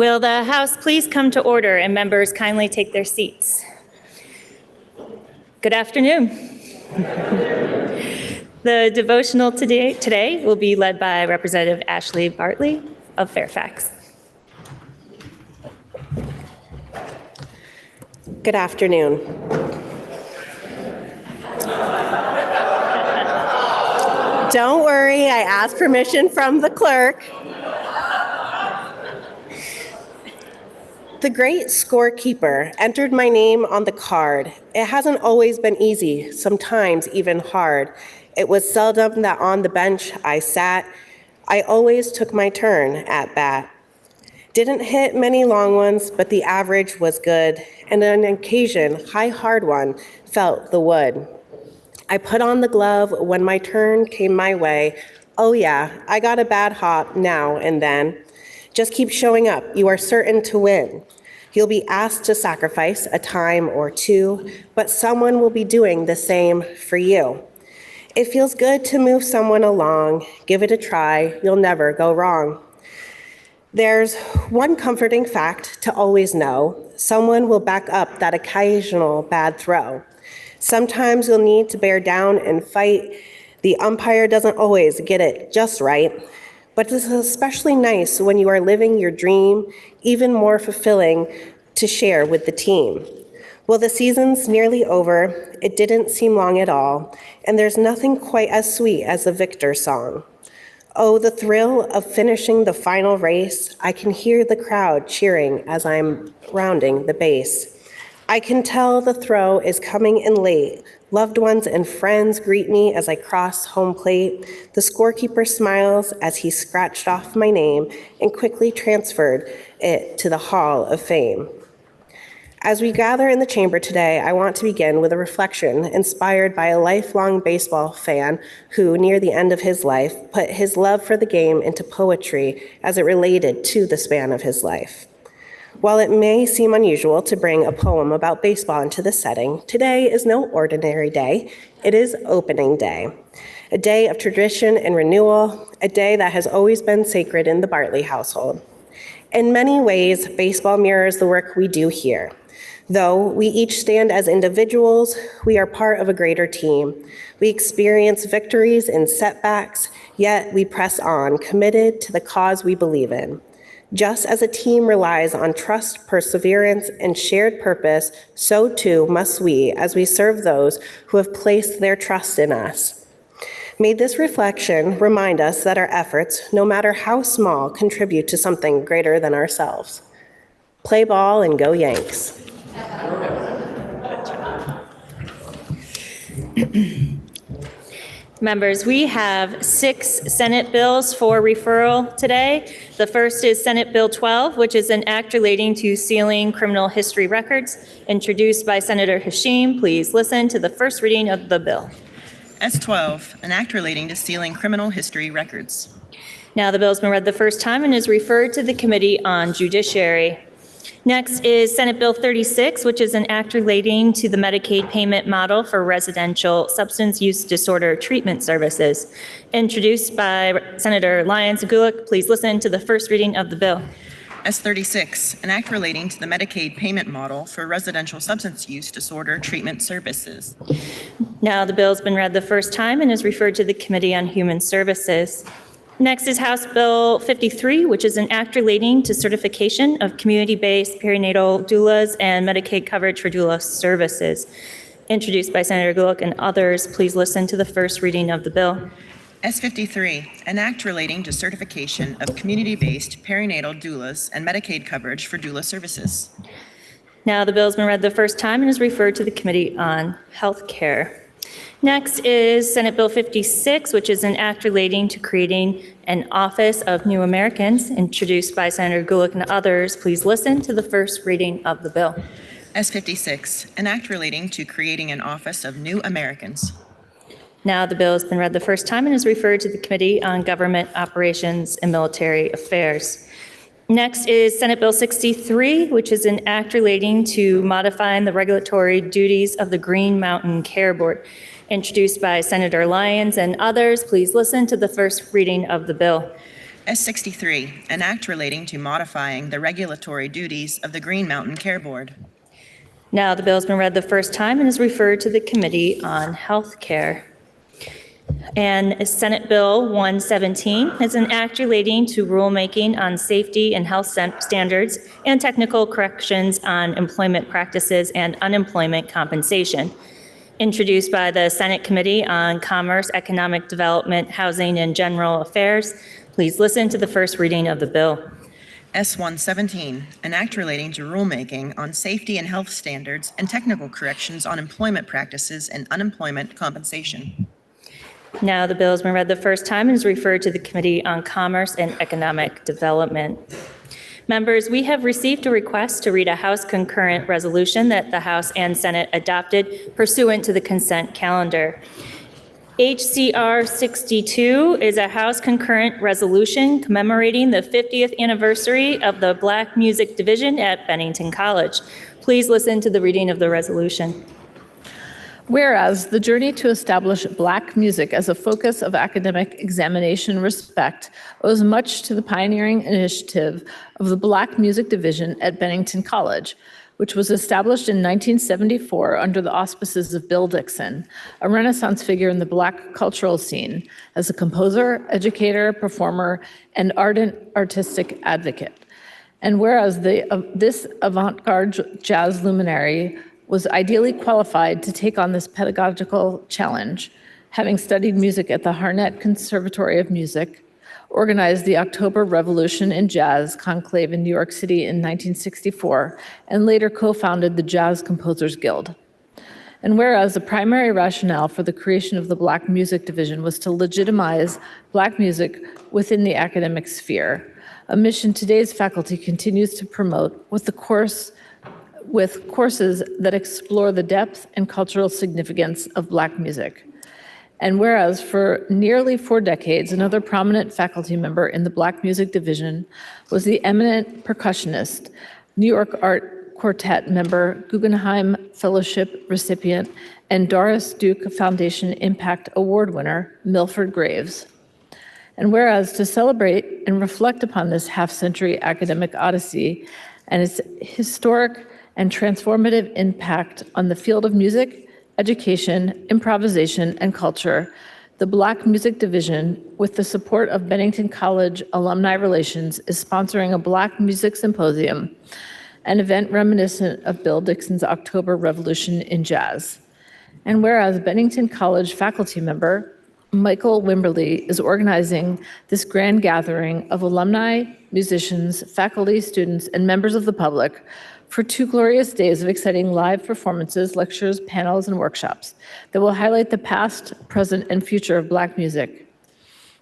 Will the House please come to order and members kindly take their seats? Good afternoon. The devotional today will be led by Representative Ashley Bartley of Fairfax. Good afternoon. Don't worry, I asked permission from the clerk. The great scorekeeper entered my name on the card. It hasn't always been easy, sometimes even hard. It was seldom that on the bench I sat. I always took my turn at bat. Didn't hit many long ones, but the average was good, and on occasion, high hard one felt the wood. I put on the glove when my turn came my way. Oh yeah, I got a bad hop now and then. Just keep showing up, you are certain to win. You'll be asked to sacrifice a time or two, but someone will be doing the same for you. It feels good to move someone along. Give it a try, you'll never go wrong. There's one comforting fact to always know. Someone will back up that occasional bad throw. Sometimes you'll need to bear down and fight. The umpire doesn't always get it just right. But it's especially nice when you are living your dream, even more fulfilling to share with the team. Well, the season's nearly over. It didn't seem long at all, and there's nothing quite as sweet as the victor song. Oh, the thrill of finishing the final race. I can hear the crowd cheering as I'm rounding the base. I can tell the throw is coming in late. Loved ones and friends greet me as I cross home plate. The scorekeeper smiles as he scratched off my name and quickly transferred it to the Hall of Fame. As we gather in the chamber today, I want to begin with a reflection inspired by a lifelong baseball fan who, near the end of his life, put his love for the game into poetry as it related to the span of his life. While it may seem unusual to bring a poem about baseball into this setting, today is no ordinary day. It is opening day, a day of tradition and renewal, a day that has always been sacred in the Bartley household. In many ways, baseball mirrors the work we do here. Though we each stand as individuals, we are part of a greater team. We experience victories and setbacks, yet we press on, committed to the cause we believe in. Just as a team relies on trust, perseverance, and shared purpose, so too must we as we serve those who have placed their trust in us. May this reflection remind us that our efforts, no matter how small, contribute to something greater than ourselves. Play ball and go Yanks. Members, we have 6 Senate bills for referral today. The first is Senate Bill 12, which is an act relating to sealing criminal history records, introduced by Senator Hashim. Please listen to the first reading of the bill. S12, an act relating to sealing criminal history records. Now the bill has been read the first time and is referred to the Committee on Judiciary. Next is Senate Bill 36, which is an act relating to the Medicaid payment model for residential substance use disorder treatment services. Introduced by Senator Lyons Gulick. Please listen to the first reading of the bill. S36, an act relating to the Medicaid payment model for residential substance use disorder treatment services. Now the bill has been read the first time and is referred to the Committee on Human Services. Next is House Bill 53, which is an act relating to certification of community-based perinatal doulas and Medicaid coverage for doula services. Introduced by Senator Gulick and others. Please listen to the first reading of the bill. S53, an act relating to certification of community-based perinatal doulas and Medicaid coverage for doula services. Now the bill has been read the first time and is referred to the Committee on Health Care. Next is Senate Bill 56, which is an act relating to creating an Office of New Americans, introduced by Senator Gulick and others. Please listen to the first reading of the bill. S56, an act relating to creating an Office of New Americans. Now the bill has been read the first time and is referred to the Committee on Government Operations and Military Affairs. Next is Senate Bill 63, which is an act relating to modifying the regulatory duties of the Green Mountain Care Board, introduced by Senator Lyons and others. Please listen to the first reading of the bill. S63, an act relating to modifying the regulatory duties of the Green Mountain Care Board. Now the bill has been read the first time and is referred to the Committee on Health Care. And Senate Bill 117 is an act relating to rulemaking on safety and health standards and technical corrections on employment practices and unemployment compensation. Introduced by the Senate Committee on Commerce, Economic Development, Housing, and General Affairs. Please listen to the first reading of the bill. S117, an act relating to rulemaking on safety and health standards and technical corrections on employment practices and unemployment compensation. Now the bill has been read the first time and is referred to the Committee on Commerce and Economic Development. Members, we have received a request to read a House concurrent resolution that the House and Senate adopted pursuant to the consent calendar. HCR 62 is a House concurrent resolution commemorating the 50th anniversary of the Black Music Division at Bennington College. Please listen to the reading of the resolution. Whereas the journey to establish Black music as a focus of academic examination respect owes much to the pioneering initiative of the Black Music Division at Bennington College, which was established in 1974 under the auspices of Bill Dixon, a Renaissance figure in the Black cultural scene, as a composer, educator, performer, and ardent artistic advocate. And whereas this avant-garde jazz luminary was ideally qualified to take on this pedagogical challenge, having studied music at the Harnett Conservatory of Music, organized the October Revolution in Jazz Conclave in New York City in 1964, and later co-founded the Jazz Composers Guild. And whereas the primary rationale for the creation of the Black Music Division was to legitimize Black music within the academic sphere, a mission today's faculty continues to promote with courses that explore the depth and cultural significance of Black music. And whereas for nearly 4 decades, another prominent faculty member in the Black Music Division was the eminent percussionist, New York Art Quartet member, Guggenheim Fellowship recipient, and Doris Duke Foundation Impact Award winner, Milford Graves. And whereas to celebrate and reflect upon this half-century academic odyssey and its historic and transformative impact on the field of music, education, improvisation, and culture, the Black Music Division, with the support of Bennington College Alumni Relations, is sponsoring a Black Music Symposium, an event reminiscent of Bill Dixon's October Revolution in Jazz. And whereas Bennington College faculty member Michael Wimberly is organizing this grand gathering of alumni, musicians, faculty, students, and members of the public for 2 glorious days of exciting live performances, lectures, panels, and workshops that will highlight the past, present, and future of Black music.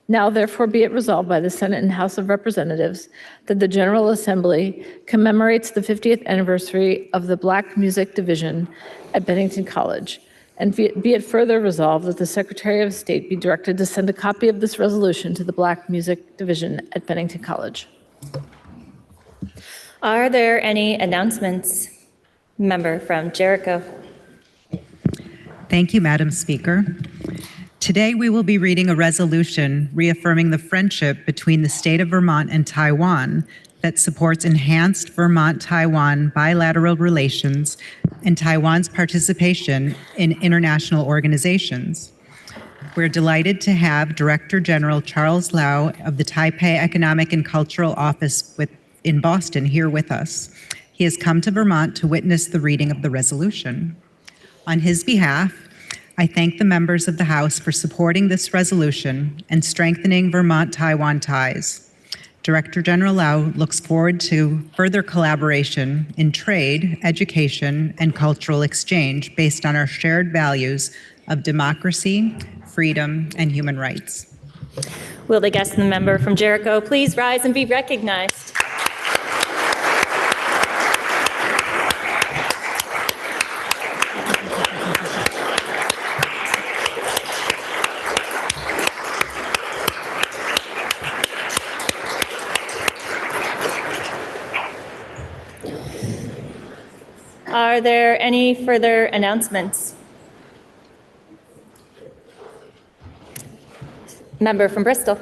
Now, therefore, be it resolved by the Senate and House of Representatives that the General Assembly commemorates the 50th anniversary of the Black Music Division at Bennington College. And be it further resolved that the Secretary of State be directed to send a copy of this resolution to the Black Music Division at Bennington College. Are there any announcements? Member from Jericho. Thank you, Madam Speaker. Today, we will be reading a resolution reaffirming the friendship between the state of Vermont and Taiwan that supports enhanced Vermont-Taiwan bilateral relations and Taiwan's participation in international organizations. We're delighted to have Director General Charles Lau of the Taipei Economic and Cultural Office in Boston here with us. He has come to Vermont to witness the reading of the resolution. On his behalf, I thank the members of the House for supporting this resolution and strengthening Vermont-Taiwan ties. Director General Lau looks forward to further collaboration in trade, education, and cultural exchange based on our shared values of democracy, freedom, and human rights. Will the guest and the member from Jericho please rise and be recognized? Are there any further announcements? Member from Bristol.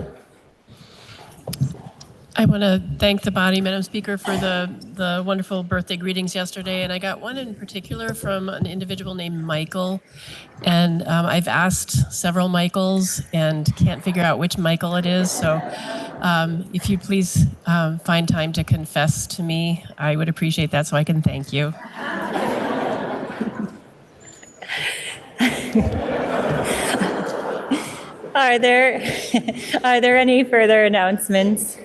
I want to thank the body, Madam Speaker, for the wonderful birthday greetings yesterday. And I got one in particular from an individual named Michael. And I've asked several Michaels and can't figure out which Michael it is. So if you please find time to confess to me, I would appreciate that so I can thank you. Are there any further announcements?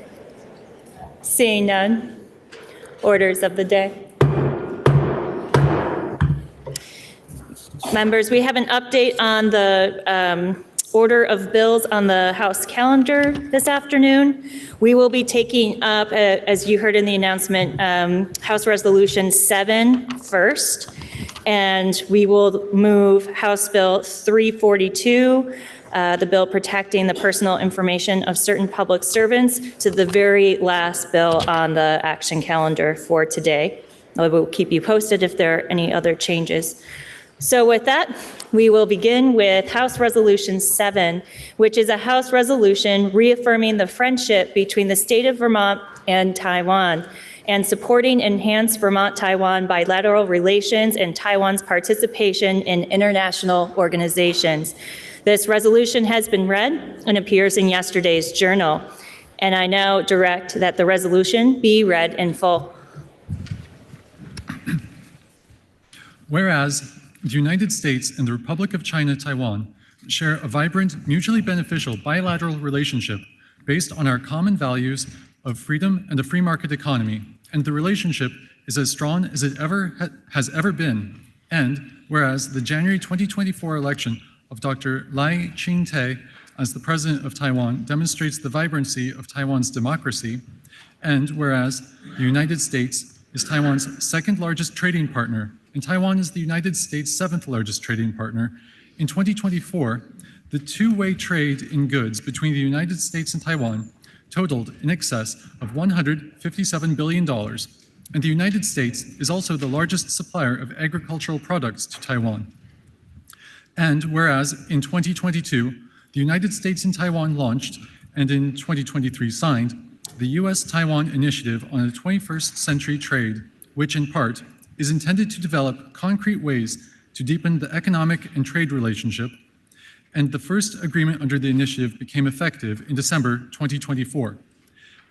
Seeing none. Orders of the day. Members, we have an update on the order of bills on the House calendar this afternoon. We will be taking up, as you heard in the announcement, House Resolution 7 first, and we will move House Bill 342, the bill protecting the personal information of certain public servants, to the very last bill on the action calendar for today. I will keep you posted if there are any other changes. So with that, we will begin with House Resolution 7, which is a House resolution reaffirming the friendship between the state of Vermont and Taiwan and supporting enhanced Vermont-Taiwan bilateral relations and Taiwan's participation in international organizations. This resolution has been read and appears in yesterday's journal, and I now direct that the resolution be read in full. Whereas the United States and the Republic of China, Taiwan share a vibrant, mutually beneficial bilateral relationship based on our common values of freedom and a free market economy, and the relationship is as strong as it has ever been. And whereas the January 2024 election of Dr. Lai Ching-te as the president of Taiwan demonstrates the vibrancy of Taiwan's democracy, and whereas the United States is Taiwan's second largest trading partner, and Taiwan is the United States' seventh largest trading partner, in 2024, the two-way trade in goods between the United States and Taiwan totaled in excess of $157 billion, and the United States is also the largest supplier of agricultural products to Taiwan. And whereas in 2022, the United States and Taiwan launched, and in 2023 signed, the U.S.-Taiwan Initiative on a 21st Century Trade, which in part is intended to develop concrete ways to deepen the economic and trade relationship, and the first agreement under the initiative became effective in December 2024.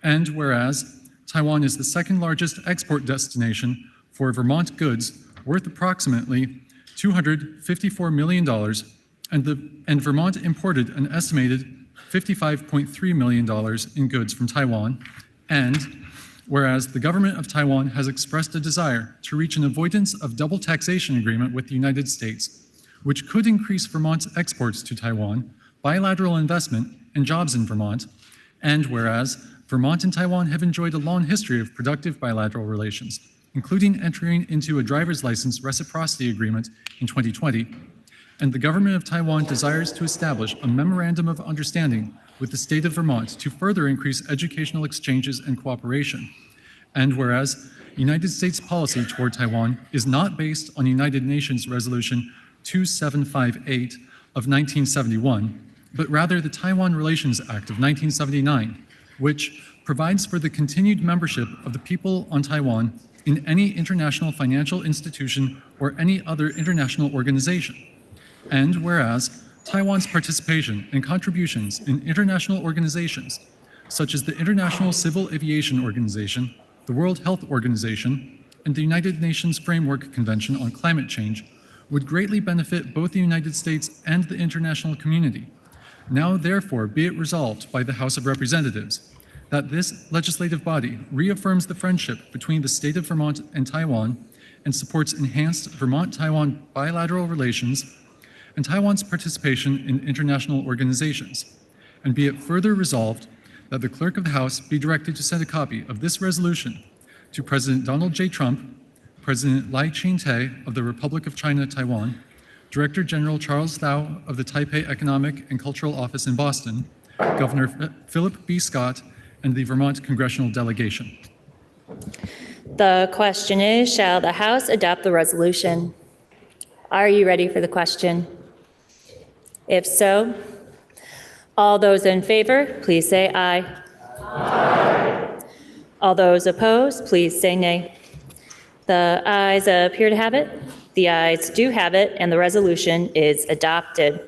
And whereas Taiwan is the second largest export destination for Vermont goods worth approximately $254 million, and Vermont imported an estimated $55.3 million in goods from Taiwan, and whereas the government of Taiwan has expressed a desire to reach an avoidance of double taxation agreement with the United States, which could increase Vermont's exports to Taiwan, bilateral investment, and jobs in Vermont, and whereas Vermont and Taiwan have enjoyed a long history of productive bilateral relations, including entering into a driver's license reciprocity agreement in 2020, and the government of Taiwan desires to establish a memorandum of understanding with the state of Vermont to further increase educational exchanges and cooperation. And whereas United States policy toward Taiwan is not based on United Nations Resolution 2758 of 1971, but rather the Taiwan Relations Act of 1979, which provides for the continued membership of the people on Taiwan in any international financial institution or any other international organization. And whereas Taiwan's participation and contributions in international organizations, such as the International Civil Aviation Organization, the World Health Organization, and the United Nations Framework Convention on Climate Change, would greatly benefit both the United States and the international community. Now, therefore, be it resolved by the House of Representatives that this legislative body reaffirms the friendship between the state of Vermont and Taiwan and supports enhanced Vermont-Taiwan bilateral relations and Taiwan's participation in international organizations. And be it further resolved that the Clerk of the House be directed to send a copy of this resolution to President Donald J. Trump, President Lai Ching-te of the Republic of China, Taiwan, Director General Charles Thao of the Taipei Economic and Cultural Office in Boston, Governor Philip B. Scott, and the Vermont Congressional Delegation. The question is, shall the House adopt the resolution? Are you ready for the question? If so, all those in favor, please say aye. Aye. All those opposed, please say nay. The ayes appear to have it. The ayes do have it, and the resolution is adopted.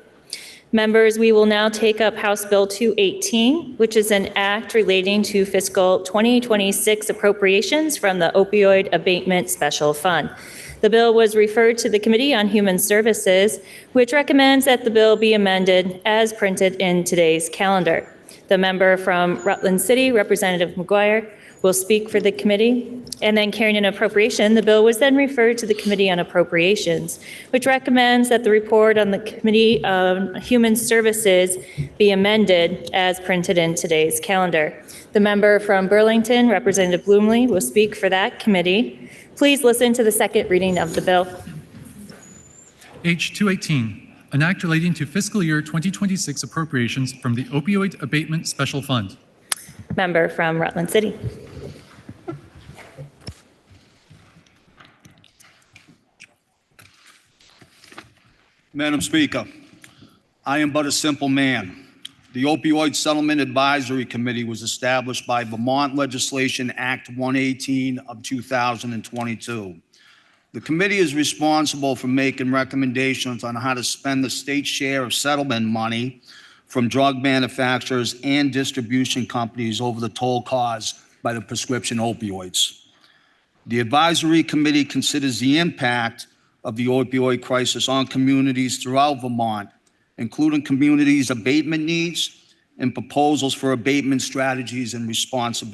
Members, we will now take up House Bill 218, which is an act relating to fiscal 2026 appropriations from the Opioid Abatement Special Fund. The bill was referred to the Committee on Human Services, which recommends that the bill be amended as printed in today's calendar. The member from Rutland City, Representative McGuire, will speak for the committee. And then carrying an appropriation, the bill was then referred to the Committee on Appropriations, which recommends that the report on the Committee on Human Services be amended as printed in today's calendar. The member from Burlington, Representative Bloomley, will speak for that committee. Please listen to the second reading of the bill. H 218, an act relating to fiscal year 2026 appropriations from the Opioid Abatement Special Fund. Member from Rutland City. Madam Speaker, I am but a simple man. The Opioid Settlement Advisory Committee was established by Vermont Legislation Act 118 of 2022. The committee is responsible for making recommendations on how to spend the state share of settlement money from drug manufacturers and distribution companies over the toll caused by the prescription opioids. The advisory committee considers the impact of the opioid crisis on communities throughout Vermont, including communities' abatement needs and proposals for abatement strategies and responses.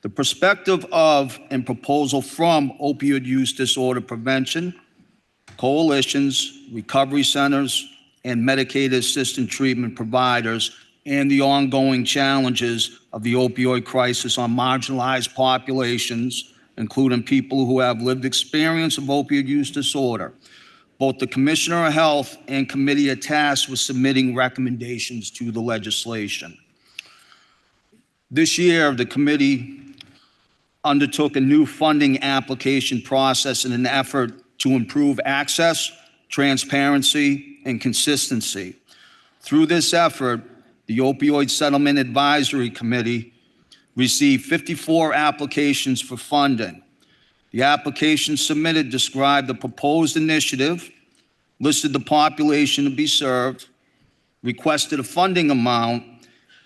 The perspective of and proposal from opioid use disorder prevention, coalitions, recovery centers, and Medicaid assisted treatment providers, and the ongoing challenges of the opioid crisis on marginalized populations, including people who have lived experience of opioid use disorder. Both the Commissioner of Health and committee are tasked with submitting recommendations to the legislation. This year, the committee undertook a new funding application process in an effort to improve access, transparency, and consistency. Through this effort, the Opioid Settlement Advisory Committee received 54 applications for funding. The applications submitted described the proposed initiative, listed the population to be served, requested a funding amount,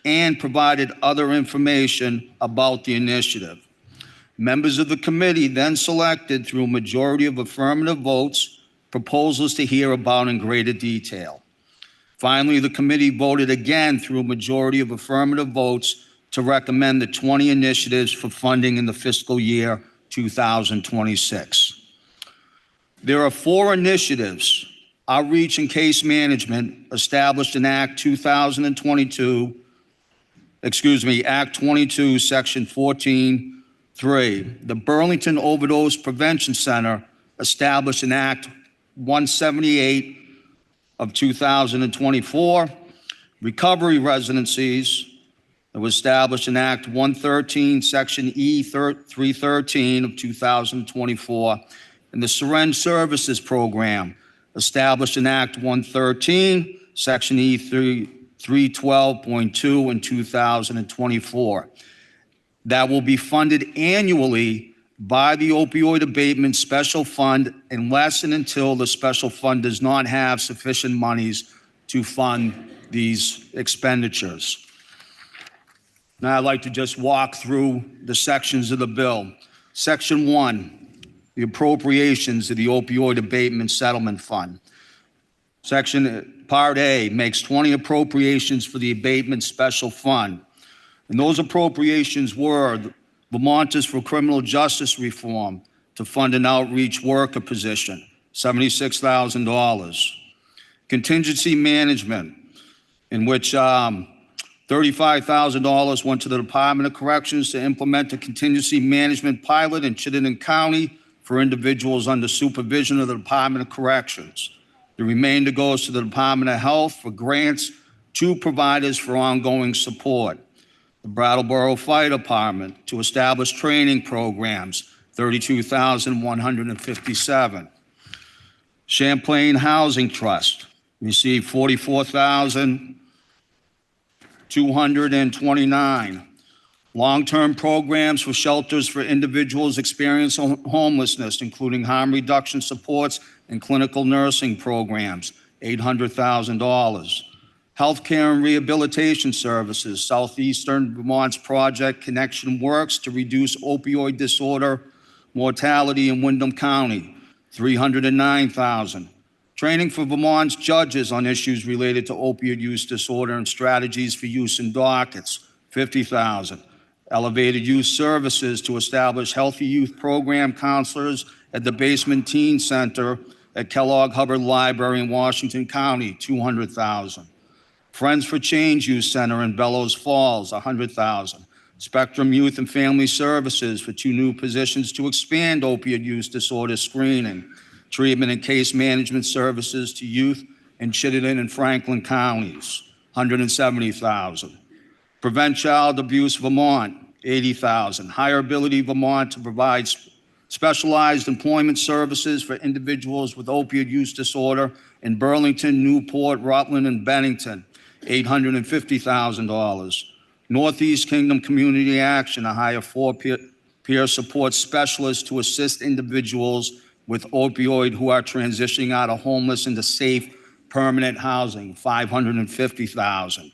and provided other information about the initiative. Members of the committee then selected, through a majority of affirmative votes, proposals to hear about in greater detail. Finally, the committee voted again through a majority of affirmative votes to recommend the 20 initiatives for funding in the fiscal year 2026. There are 4 initiatives: outreach and case management, established in Act 22, Section 14(3). The Burlington Overdose Prevention Center, established in Act 178 of 2024. Recovery residencies, that was established in Act 113, Section E313 of 2024, and the Syringe Services Program, established in Act 113, Section E312.2 in 2024. That will be funded annually by the Opioid Abatement Special Fund unless and until the special fund does not have sufficient monies to fund these expenditures. Now I'd like to just walk through the sections of the bill. Section 1, the appropriations of the Opioid Abatement Settlement Fund. Part A makes 20 appropriations for the Abatement Special Fund. And those appropriations were Vermonters for Criminal Justice Reform to fund an outreach worker position, $76,000. Contingency management, in which $35,000 went to the Department of Corrections to implement a contingency management pilot in Chittenden County for individuals under supervision of the Department of Corrections. The remainder goes to the Department of Health for grants to providers for ongoing support. The Brattleboro Fire Department to establish training programs, $32,157. Champlain Housing Trust received $44,229. Long-term programs for shelters for individuals experiencing homelessness, including harm reduction supports and clinical nursing programs, $800,000. Healthcare and rehabilitation services, Southeastern Vermont's Project Connection works to reduce opioid disorder mortality in Windham County, $309,000. Training for Vermont's judges on issues related to opioid use disorder and strategies for use in dockets, $50,000. Elevated youth services to establish healthy youth program counselors at the Basement Teen Center at Kellogg Hubbard Library in Washington County, $200,000. Friends for Change Youth Center in Bellows Falls, $100,000. Spectrum Youth and Family Services for 2 new positions to expand opioid use disorder screening, treatment and case management services to youth in Chittenden and Franklin counties, $170,000. Prevent Child Abuse Vermont, $80,000. Higher Ability Vermont to provide specialized employment services for individuals with opioid use disorder in Burlington, Newport, Rutland, and Bennington, $850,000. Northeast Kingdom Community Action to hire 4 peer support specialists to assist individuals with opioid who are transitioning out of homeless into safe, permanent housing, $550,000.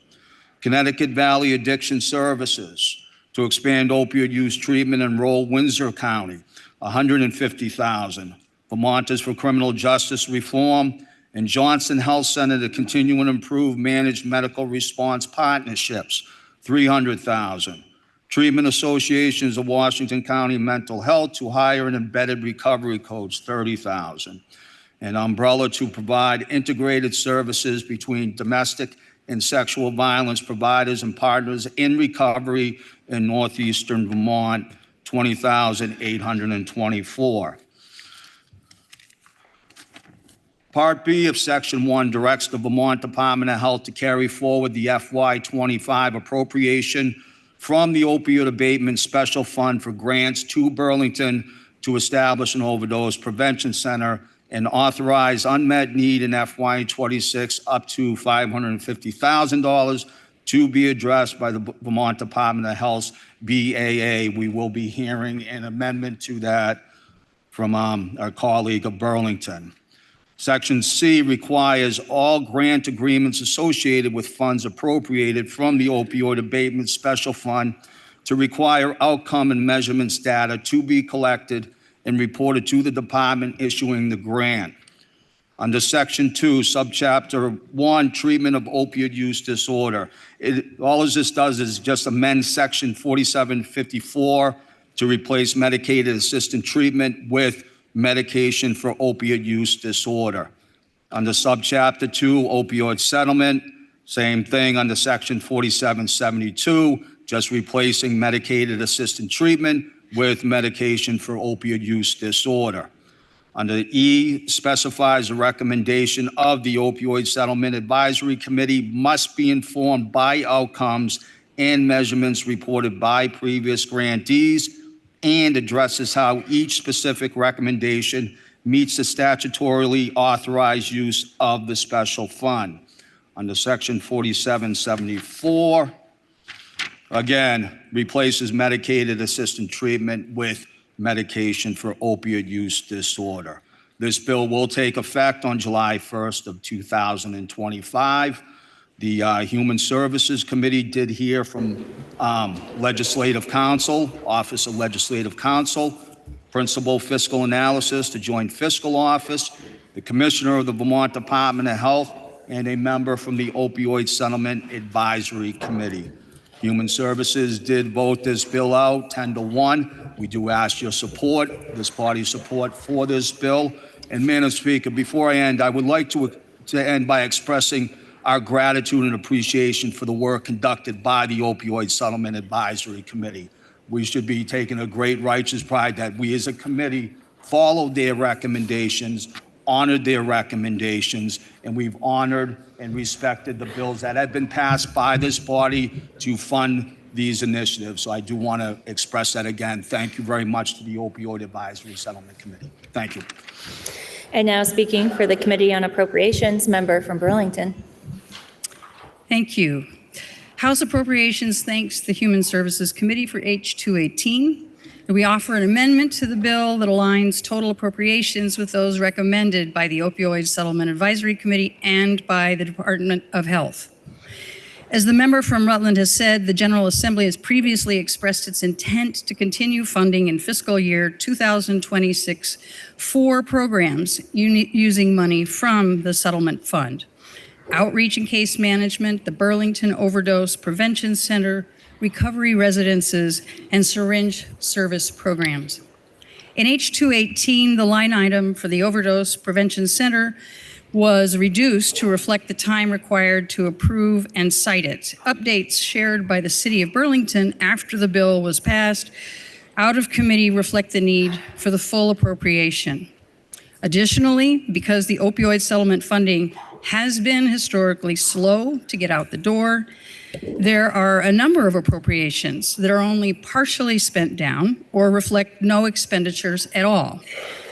Connecticut Valley Addiction Services to expand opioid use treatment in rural Windsor County, $150,000. Vermonters for Criminal Justice Reform and Johnson Health Center to continue and improve managed medical response partnerships, $300,000. Treatment Associations of Washington County Mental Health to hire an embedded recovery coach, $30,000. An umbrella to provide integrated services between domestic and sexual violence providers and partners in recovery in northeastern Vermont, $20,824. Part B of Section 1 directs the Vermont Department of Health to carry forward the FY25 appropriation from the Opioid Abatement Special Fund for grants to Burlington to establish an overdose prevention center and authorize unmet need in FY26 up to $550,000 to be addressed by the Vermont Department of Health's BAA. We will be hearing an amendment to that from our colleague of Burlington. Section C requires all grant agreements associated with funds appropriated from the Opioid Abatement Special Fund to require outcome and measurements data to be collected and reported to the department issuing the grant. Under Section 2, Subchapter 1, Treatment of Opioid Use Disorder. All this does is just amend Section 4754 to replace medicated assisted treatment with medication for opioid use disorder. Under Subchapter 2, Opioid Settlement, same thing under Section 4772, just replacing medicated assisted treatment with medication for opioid use disorder. Under E, specifies a recommendation of the Opioid Settlement Advisory Committee must be informed by outcomes and measurements reported by previous grantees and addresses how each specific recommendation meets the statutorily authorized use of the special fund. Under Section 4774, again, replaces medicated assisted treatment with medication for opioid use disorder. This bill will take effect on July 1st of 2025. The Human Services Committee did hear from Legislative Counsel, Office of Legislative Counsel, Principal Fiscal Analysis, the Joint Fiscal Office, the Commissioner of the Vermont Department of Health, and a member from the Opioid Settlement Advisory Committee. Human Services did vote this bill out 10-1. We do ask your support, this body's support for this bill. And Madam Speaker, before I end, I would like to end by expressing our gratitude and appreciation for the work conducted by the Opioid Settlement Advisory Committee. We should be taking a great righteous pride that we as a committee followed their recommendations, honored their recommendations, and we've honored and respected the bills that have been passed by this body to fund these initiatives. So I do want to express that again. Thank you very much to the Opioid Advisory Settlement Committee. Thank you. And now speaking for the Committee on Appropriations, member from Burlington. Thank you. House Appropriations thanks the Human Services Committee for H218. And we offer an amendment to the bill that aligns total appropriations with those recommended by the Opioid Settlement Advisory Committee and by the Department of Health. As the member from Rutland has said, the General Assembly has previously expressed its intent to continue funding in fiscal year 2026 4 programs using money from the settlement fund: outreach and case management, the Burlington Overdose Prevention Center, recovery residences, and syringe service programs. In H218, the line item for the Overdose Prevention Center was reduced to reflect the time required to approve and cite it. Updates shared by the City of Burlington after the bill was passed out of committee reflect the need for the full appropriation. Additionally, because the opioid settlement funding has been historically slow to get out the door, there are a number of appropriations that are only partially spent down or reflect no expenditures at all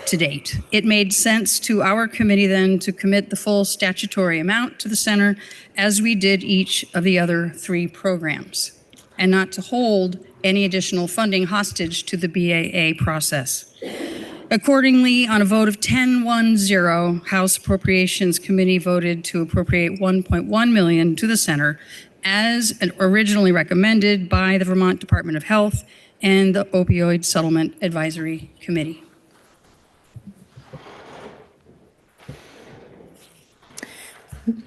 to date. It made sense to our committee then to commit the full statutory amount to the center as we did each of the other 3 programs, and not to hold any additional funding hostage to the BAA process. Accordingly, on a vote of 10-1-0, House Appropriations Committee voted to appropriate $1.1 million to the center as originally recommended by the Vermont Department of Health and the Opioid Settlement Advisory Committee.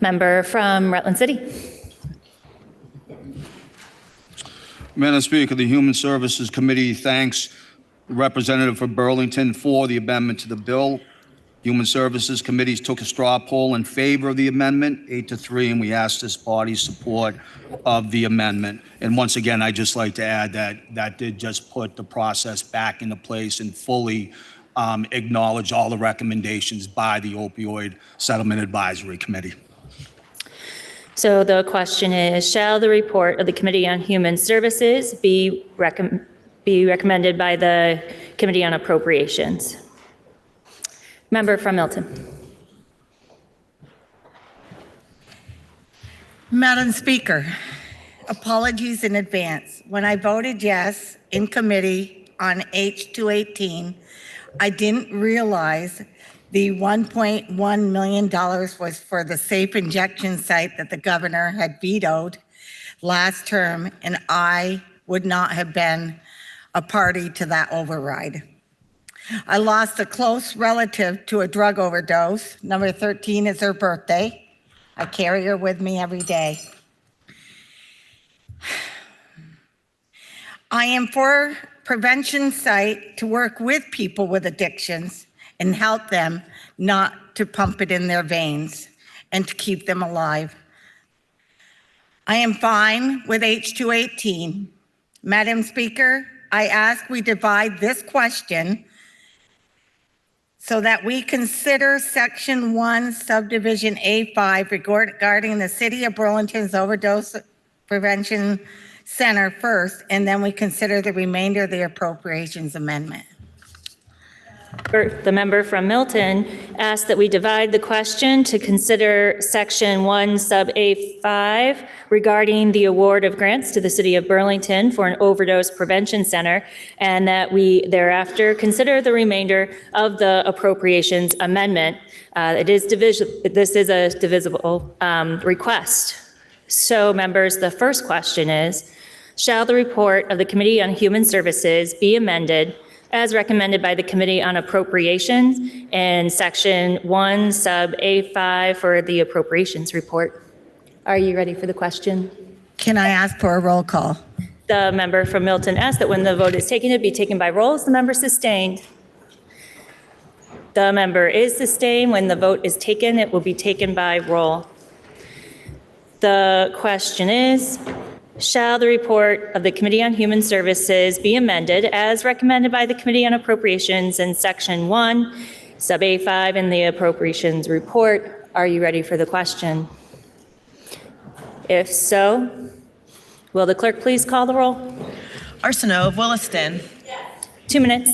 Member from Rutland City. Madam Speaker, the Human Services Committee thanks the representative for Burlington for the amendment to the bill. Human Services Committees took a straw poll in favor of the amendment, 8-3, and we asked this body's support of the amendment. And once again, I'd just like to add that that did just put the process back into place and fully acknowledge all the recommendations by the Opioid Settlement Advisory Committee. So the question is, shall the report of the Committee on Human Services be recommended by the Committee on Appropriations? Member from Milton. Madam Speaker, apologies in advance. When I voted yes in committee on H218, I didn't realize the $1.1 million was for the safe injection site that the governor had vetoed last term, and I would not have been a party to that override. I lost a close relative to a drug overdose. Number 13 is her birthday. I carry her with me every day. I am for prevention site to work with people with addictions and help them not to pump it in their veins and to keep them alive. I am fine with H218. Madam Speaker, I ask we divide this question so that we consider Section 1, Subdivision A5 regarding the City of Burlington's Overdose Prevention Center first, and then we consider the remainder of the appropriations amendment. The member from Milton asked that we divide the question to consider Section 1, Sub A5 regarding the award of grants to the City of Burlington for an overdose prevention center, and that we thereafter consider the remainder of the appropriations amendment. This is a divisible request. So, members, the first question is, shall the report of the Committee on Human Services be amended as recommended by the Committee on Appropriations in Section 1, Sub A5 for the appropriations report? Are you ready for the question? Can I ask for a roll call? The member from Milton asked that when the vote is taken, it be taken by roll. Is the member sustained? The member is sustained. When the vote is taken, it will be taken by roll. The question is, shall the report of the Committee on Human Services be amended as recommended by the Committee on Appropriations in Section 1, Sub A5 in the appropriations report? Are you ready for the question? If so, will the clerk please call the roll? Arsenault of Williston. 2 minutes.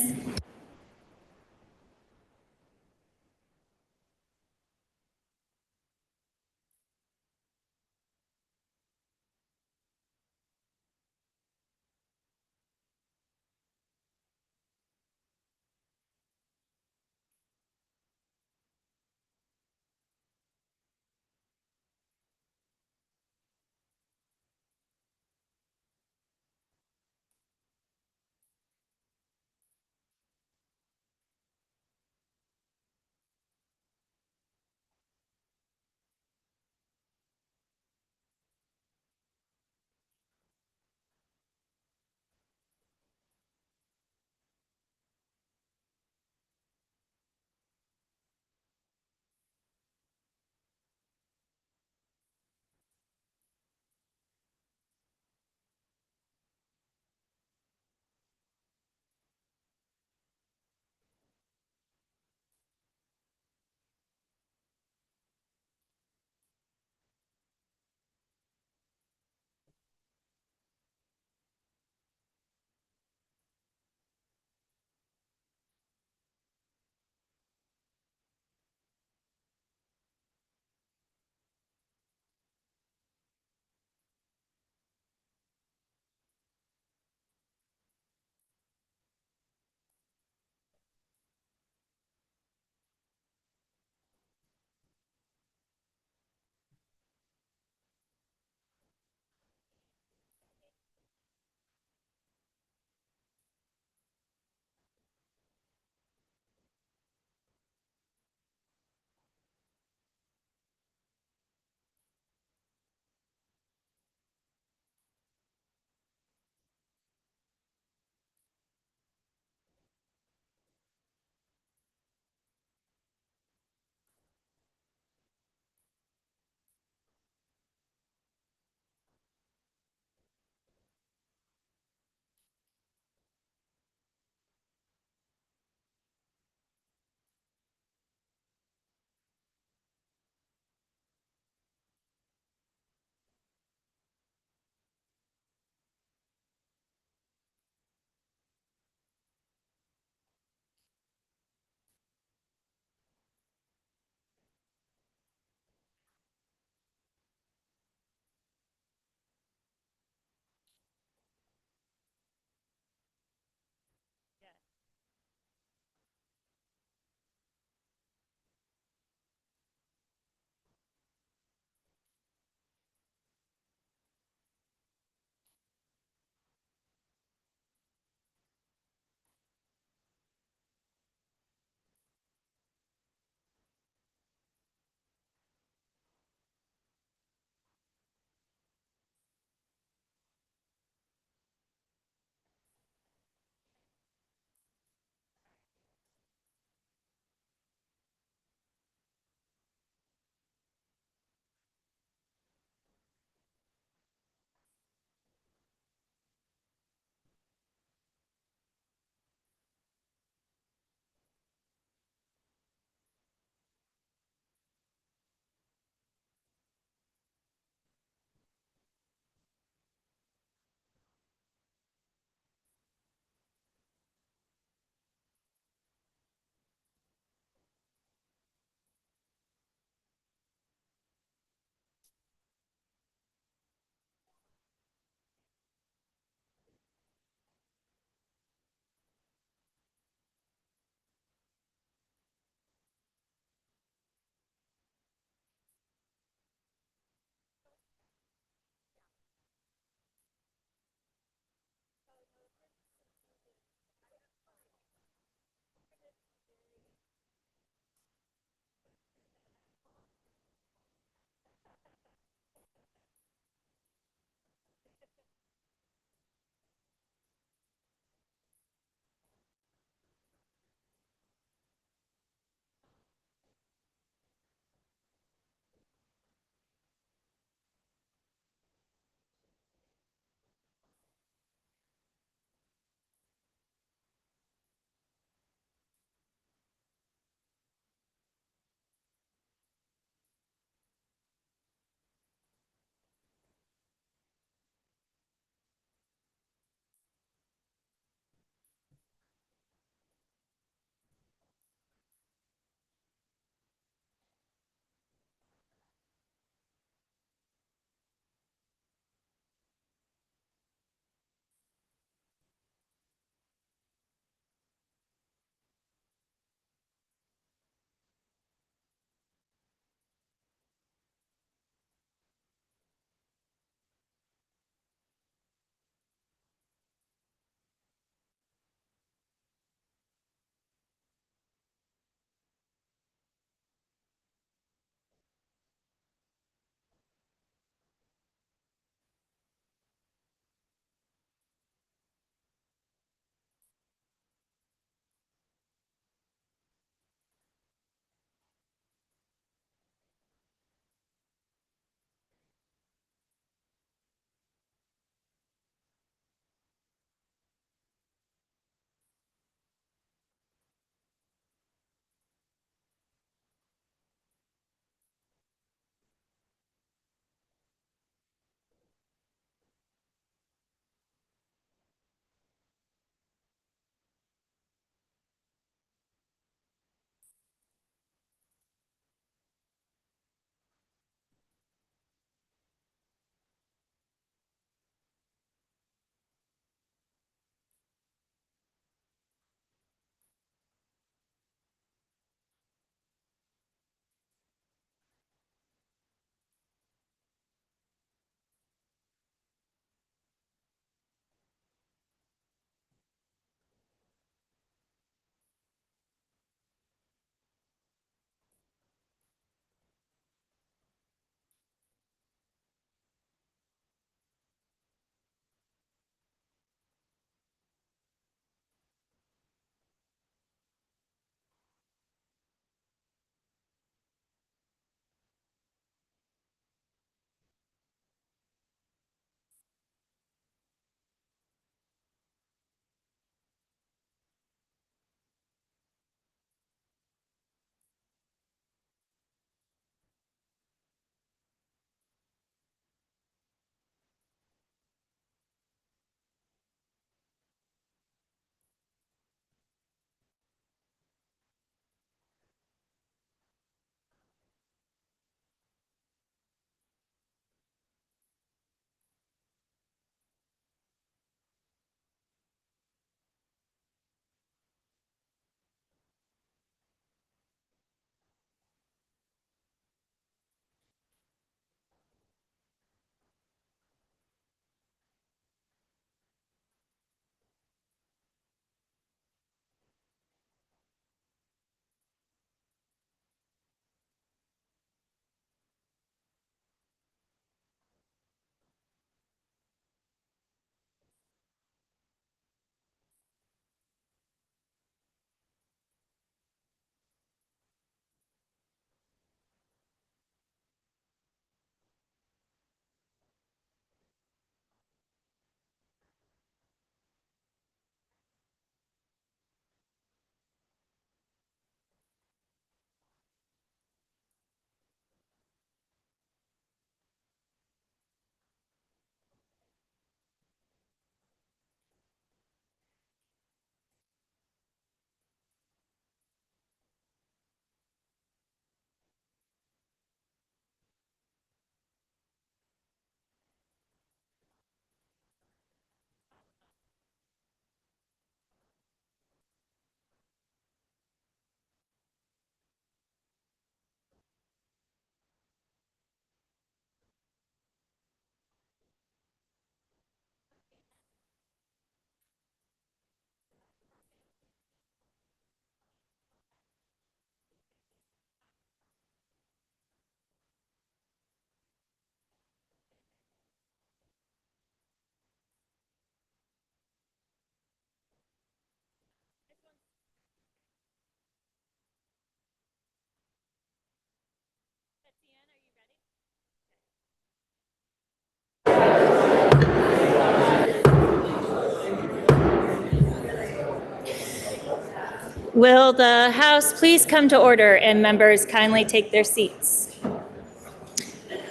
Will the House please come to order and members kindly take their seats?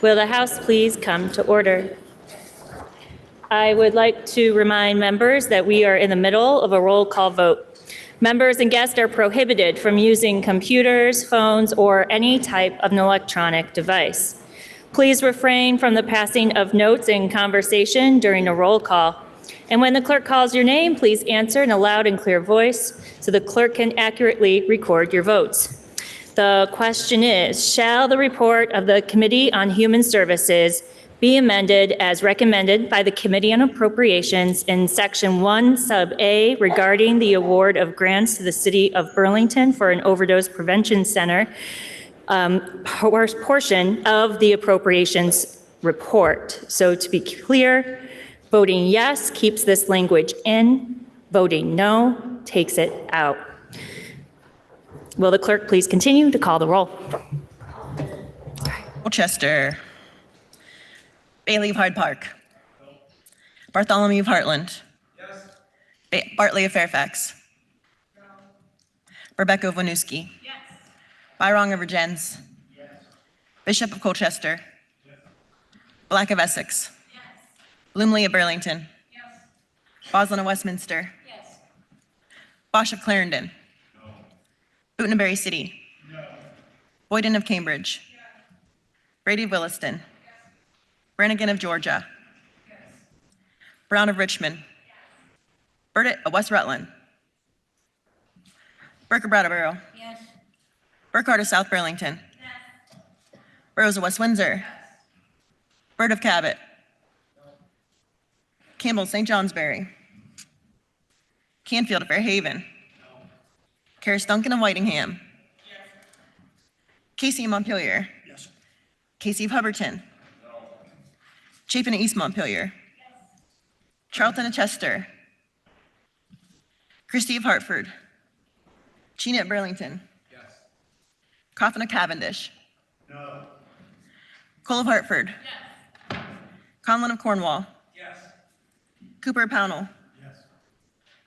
Will the House please come to order? I would like to remind members that we are in the middle of a roll call vote. Members and guests are prohibited from using computers, phones, or any type of an electronic device. Please refrain from the passing of notes and conversation during a roll call. And when the clerk calls your name, please answer in a loud and clear voice so the clerk can accurately record your votes. The question is, shall the report of the Committee on Human Services be amended as recommended by the Committee on Appropriations in Section 1, Sub A, regarding the award of grants to the City of Burlington for an overdose prevention center, portion of the appropriations report? So to be clear, voting yes keeps this language in, voting no takes it out. Will the clerk please continue to call the roll? Colchester. Bailey of Hyde Park. Bartholomew of Heartland. Yes. Bartley of Fairfax. No. Rebecca of Winooski. Yes. Byrong of Virgins. Yes. Bishop of Colchester. Yes. Black of Essex. Yes. Bloomley of Burlington. Yes. Boslin of Westminster. Yes. Bosch of Clarendon. No. Bootenberry City. No. Boyden of Cambridge. Yes. Brady of Williston. Brannigan of Georgia. Yes. Brown of Richmond. Yes. Burdett of West Rutland. Burke of Brattleboro. Yes. Burkhardt of South Burlington. Yes. Burrows of West Windsor. Yes. Byrd of Cabot. No. Campbell of St. Johnsbury. Canfield of Fairhaven. No. Karis Duncan of Whitingham. Yes. Casey of Montpelier. Yes. Casey of Hubbardton. Chapin of East Montpelier. Yes. Charlton of Chester. Christie of Hartford. Chena at Burlington. Yes. Coffin of Cavendish. No. Cole of Hartford. Yes. Conlon of Cornwall. Yes. Cooper of Pownell. Yes.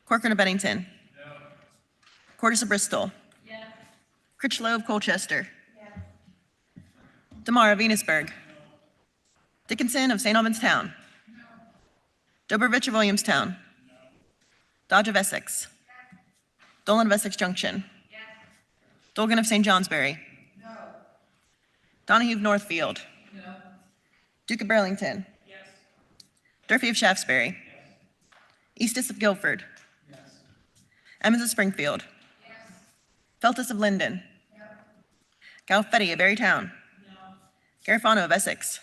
Corcoran of Bennington. No. Cordes of Bristol. Yes. Critchlow of Colchester. Yes. DeMar of Venusburg. Dickinson of St. Albans Town. No. Dobrovich of Williamstown. No. Dodge of Essex. Yes. Dolan of Essex Junction. Yes. Dolgan of St. Johnsbury. No. Donahue of Northfield. No. Duke of Burlington. Yes. Durfee of Shaftesbury. Yes. Eastus of Guilford. Yes. Emmons of Springfield. Yes. Feltus of Linden. No. Galfetti of Berrytown. No. Garifano of Essex.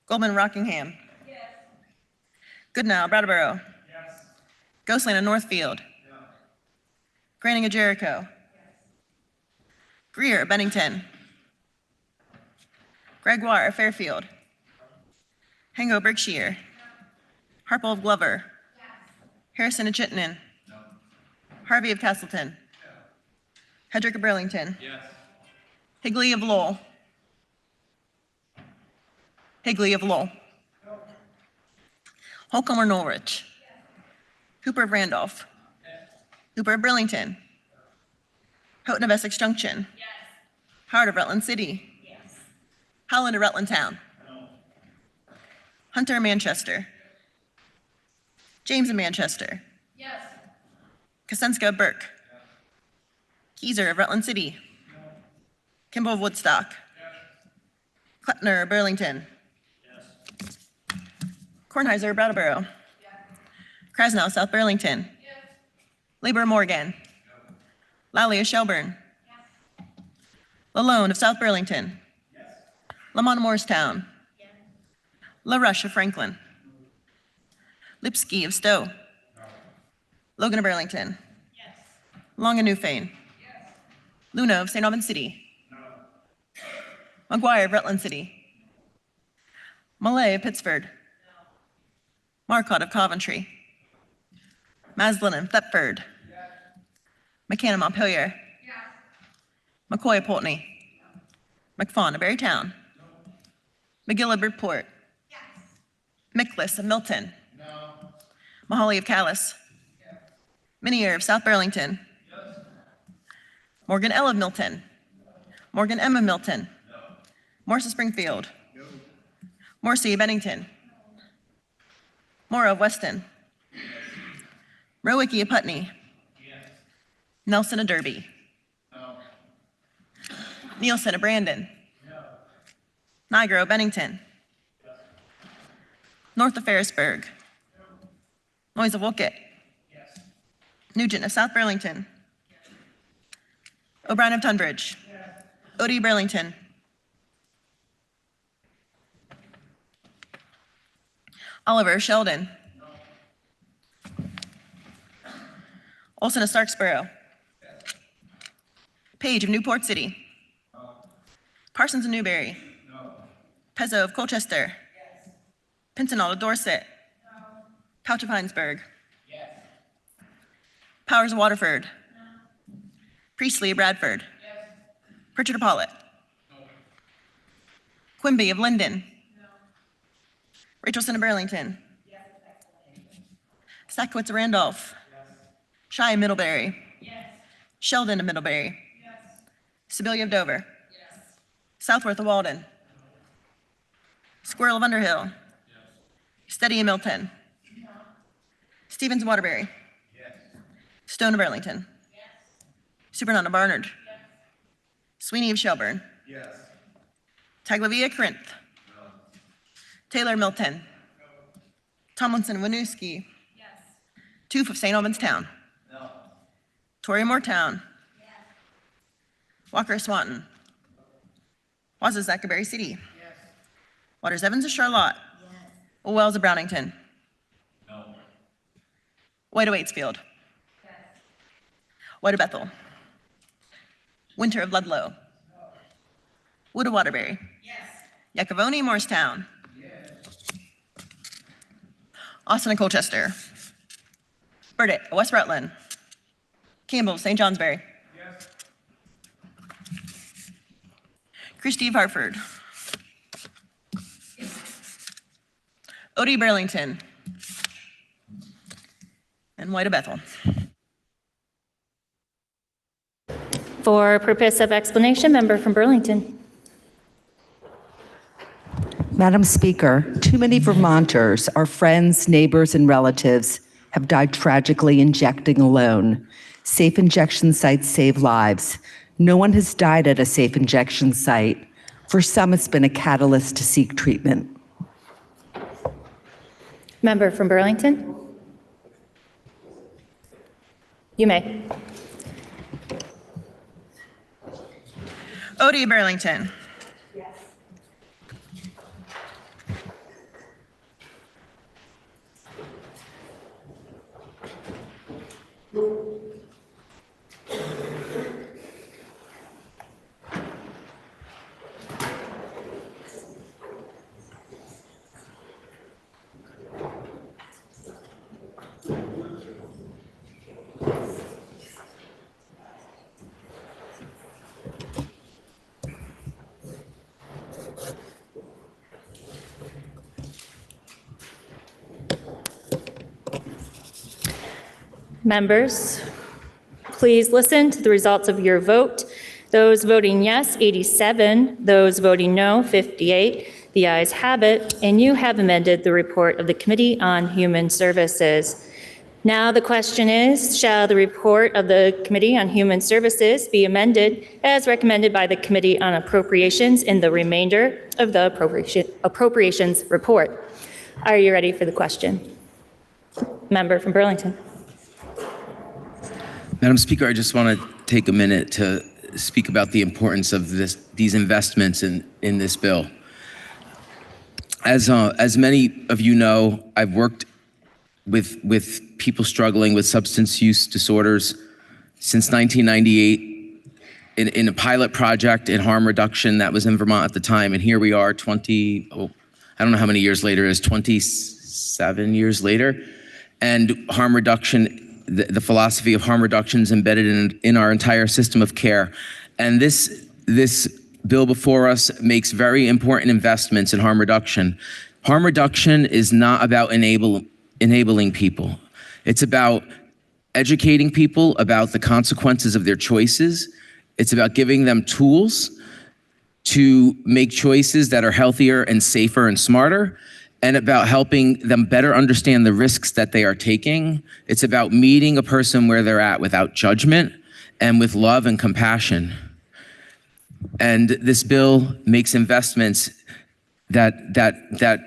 Goldman, Rockingham. Yes. Goodnow, Brattleboro. Yes. Ghostland of Northfield. No. Granting of Jericho. Yes. Greer of Bennington. Gregoire of Fairfield. Hango of Berkshire. No. Harpole of Glover. Yes. Harrison of Chittenden. No. Harvey of Castleton. No. Hedrick of Burlington. Yes. Higley of Lowell. Higley of Lowell. No. Holcomb or Norwich. Yes. Hooper of Randolph. Yes. Hooper of Burlington. Houghton of Essex Junction. Yes. Howard of Rutland City. Yes. Howland of Rutland Town. No. Hunter of Manchester. James of Manchester. Yes. Kosenska of Burke. Yes. Keyser of Rutland City. No. Kimball of Woodstock. Yes. Kleppner of Burlington. Kornheiser, Brattleboro. Yes. Krasnow, South Burlington. Yes. Labor, Morgan. No. Lally of Shelburne. Yes. Lalone of South Burlington. Yes. Lamont of Morristown. Yes. LaRush of Franklin. No. Lipsky of Stowe. No. Logan of Burlington. Yes. Long of Newfane. Yes. Luna of St. Albans City. No. McGuire of Rutland City. Millay of Pittsford. Marcotte of Coventry. Maslin and Thetford. Yes. McCann of Montpelier. Yes. McCoy of Pulteney. No. McFawn of Berrytown. No. McGill of Bridport. Yes. Mickless of Milton. No. Mahali of Callis. Yes. Minier of South Burlington. Yes. Morgan L. of Milton. Morgan M. of Milton. Morris of Springfield. Morrissey of Bennington. Mora of Weston. Rowicki of Putney. Nelson of Derby. Nielsen of Brandon. Nigro of Bennington. North of Ferrisburg. Noyes of Wolcott. Nugent of South Burlington. O'Brien of Tunbridge. Odie Burlington. Oliver of Sheldon. Olson of Starksboro. Page of Newport City. Parsons of Newberry. Pezzo of Colchester. Pincinel of Dorset. Couch of Heinsberg. Powers of Waterford. Priestley of Bradford. Pritchard of Pollitt. Quimby of Linden. Rachelson of Burlington. Sakowitz of Randolph. Shy of Middlebury. Sheldon of Middlebury. Sibilia of Dover. Southworth of Walden. Squirrel of Underhill. Steady of Milton. Stevens of Waterbury. Stone of Burlington. Supernon of Barnard. Sweeney of Shelburne. Taglavia of Corinth. Taylor of Milton. Tomlinson of Winooski. Toof of St. Albans Town. Torrey Moortown. Walker of Swanton. Waz of Zachaberry City. Waters Evans of Charlotte. Wells of Brownington. White of Waitsfield. White of Bethel. Winter of Ludlow. Wood of Waterbury. Yakavoni, Morristown. Austin of Colchester. Burdett of West Rutland. Campbell of St. Johnsbury. Christie of Hartford. Odie Burlington. And White of Bethel. For purpose of explanation, member from Burlington. Madam Speaker, too many Vermonters, our friends, neighbors, and relatives, have died tragically injecting alone. Safe injection sites save lives. No one has died at a safe injection site. For some, it's been a catalyst to seek treatment. Member from Burlington. You may. Odie Burlington. Members, please listen to the results of your vote. Those voting yes, 87. Those voting no, 58. The ayes have it, and you have amended the report of the Committee on Human Services. Now the question is, shall the report of the Committee on Human Services be amended as recommended by the Committee on Appropriations in the remainder of the appropriations report? Are you ready for the question? Member from Burlington. Madam Speaker, I just want to take a minute to speak about the importance of these investments in this bill. As many of you know, I've worked with people struggling with substance use disorders since 1998 in a pilot project in harm reduction that was in Vermont at the time. And here we are I don't know how many years later it is, 27 years later. And harm reduction, the philosophy of harm reduction is embedded in our entire system of care. And this bill before us makes very important investments in harm reduction. Harm reduction is not about enabling people. It's about educating people about the consequences of their choices. It's about giving them tools to make choices that are healthier and safer and smarter, and about helping them better understand the risks that they are taking. It's about meeting a person where they're at without judgment and with love and compassion. And this bill makes investments that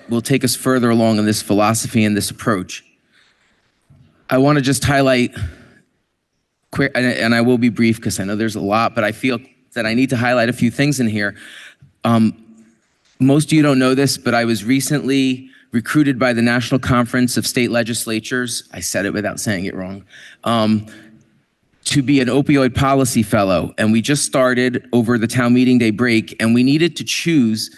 will take us further along in this philosophy and this approach. I want to just highlight, and I will be brief because I know there's a lot, but I feel that I need to highlight a few things in here. Most of you don't know this, but I was recently recruited by the National Conference of State Legislatures, I said it without saying it wrong, to be an opioid policy fellow. And we just started over the town meeting day break, and we needed to choose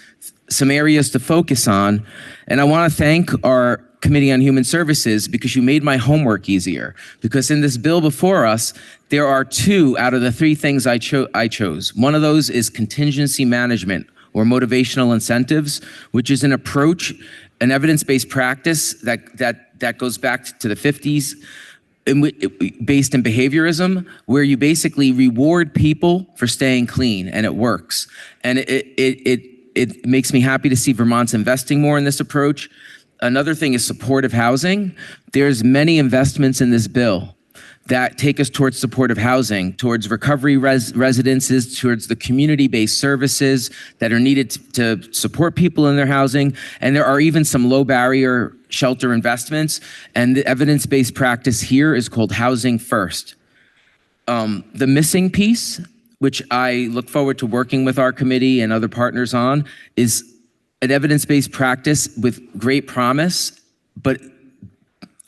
some areas to focus on. And I want to thank our Committee on Human Services because you made my homework easier. Because in this bill before us, there are 2 out of the 3 things I chose. One of those is contingency management, or motivational incentives, which is an approach, an evidence-based practice that goes back to the 50s, based in behaviorism, where you basically reward people for staying clean, and it works. And it makes me happy to see Vermont's investing more in this approach. Another thing is supportive housing. There's many investments in this bill that take us towards supportive housing, towards recovery residences, towards the community-based services that are needed to support people in their housing. And there are even some low-barrier shelter investments. And the evidence-based practice here is called Housing First. The missing piece, which I look forward to working with our committee and other partners on, is an evidence-based practice with great promise, but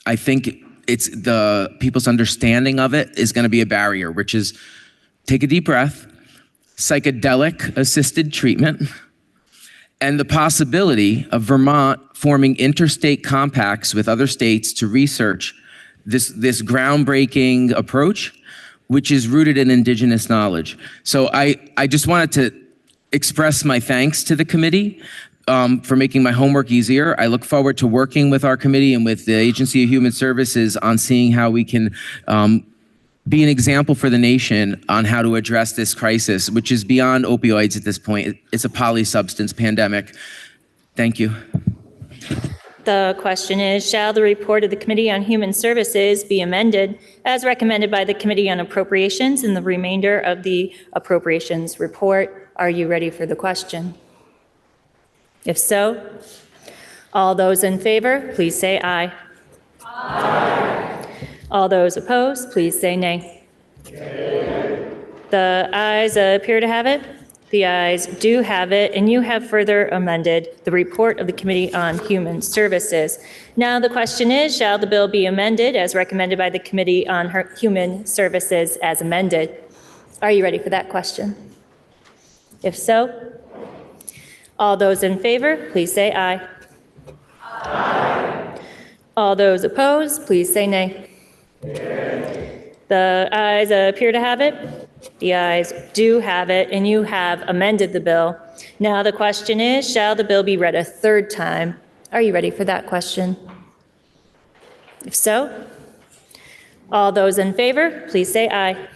I think it's the people's understanding of it is going to be a barrier, which is, take a deep breath, psychedelic assisted treatment, and the possibility of Vermont forming interstate compacts with other states to research this groundbreaking approach, which is rooted in indigenous knowledge. So I just wanted to express my thanks to the committee for making my homework easier. I look forward to working with our committee and with the Agency of Human Services on seeing how we can be an example for the nation on how to address this crisis, which is beyond opioids at this point. It's a polysubstance pandemic. Thank you. The question is, shall the report of the Committee on Human Services be amended as recommended by the Committee on Appropriations in the remainder of the Appropriations report? Are you ready for the question? If so, all those in favor, please say aye. Aye. All those opposed, please say nay. Nay. The ayes appear to have it. The ayes do have it, and you have further amended the report of the Committee on Human Services. Now the question is, shall the bill be amended as recommended by the Committee on Human Services as amended? Are you ready for that question? If so, all those in favor, please say aye. Aye. All those opposed, please say nay. Nay. The ayes appear to have it. The ayes do have it, and you have amended the bill. Now the question is, shall the bill be read a 3rd time? Are you ready for that question? If so, all those in favor, please say aye.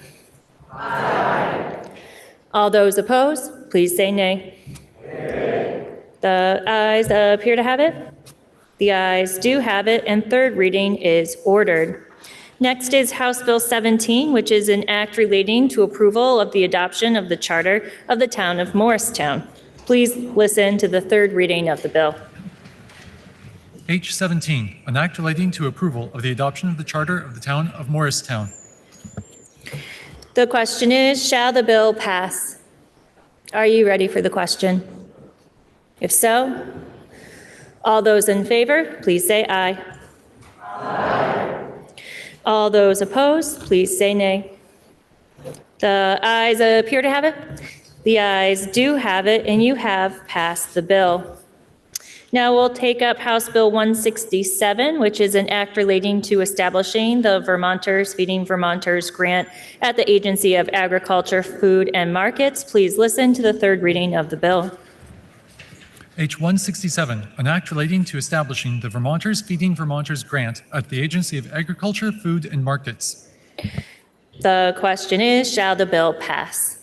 Aye. All those opposed, please say nay. The ayes appear to have it. The ayes do have it, and 3rd reading is ordered. Next is House Bill 17, which is an act relating to approval of the adoption of the charter of the town of Morristown. Please listen to the 3rd reading of the bill. H17, an act relating to approval of the adoption of the charter of the town of Morristown. The question is, shall the bill pass? Are you ready for the question? If so, all those in favor, please say aye. Aye. All those opposed, please say nay. The ayes appear to have it. The ayes do have it, and you have passed the bill. Now we'll take up House Bill 167, which is an act relating to establishing the Vermonters Feeding Vermonters grant at the Agency of Agriculture, Food, and Markets. Please listen to the 3rd reading of the bill. H167, an act relating to establishing the Vermonters Feeding Vermonters grant at the Agency of Agriculture, Food, and Markets. The question is, shall the bill pass?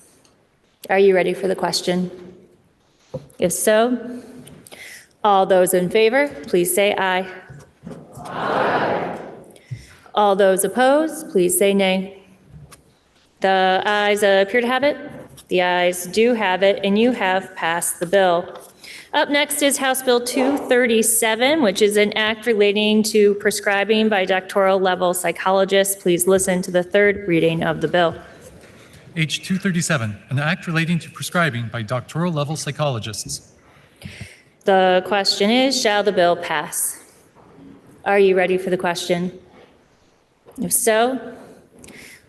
Are you ready for the question? If so, all those in favor, please say aye. Aye. All those opposed, please say nay. The ayes appear to have it. The ayes do have it, and you have passed the bill. Up next is House Bill 237, which is an act relating to prescribing by doctoral level psychologists. Please listen to the third reading of the bill. H 237, an act relating to prescribing by doctoral level psychologists. The question is, shall the bill pass? Are you ready for the question? If so,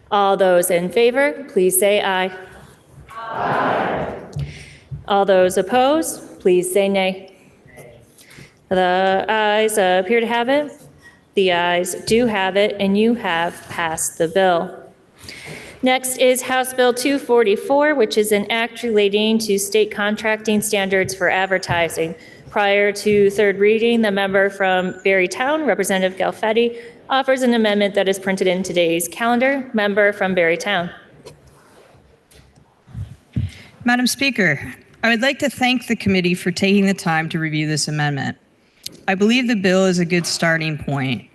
all those in favor, please say aye. Aye. All those opposed, please say nay. The ayes appear to have it. The ayes do have it, and you have passed the bill. Next is House Bill 244, which is an act relating to state contracting standards for advertising. Prior to third reading, the member from Barrytown, Representative Galfetti, offers an amendment that is printed in today's calendar. Member from Barrytown. Madam Speaker, I would like to thank the committee for taking the time to review this amendment. I believe the bill is a good starting point.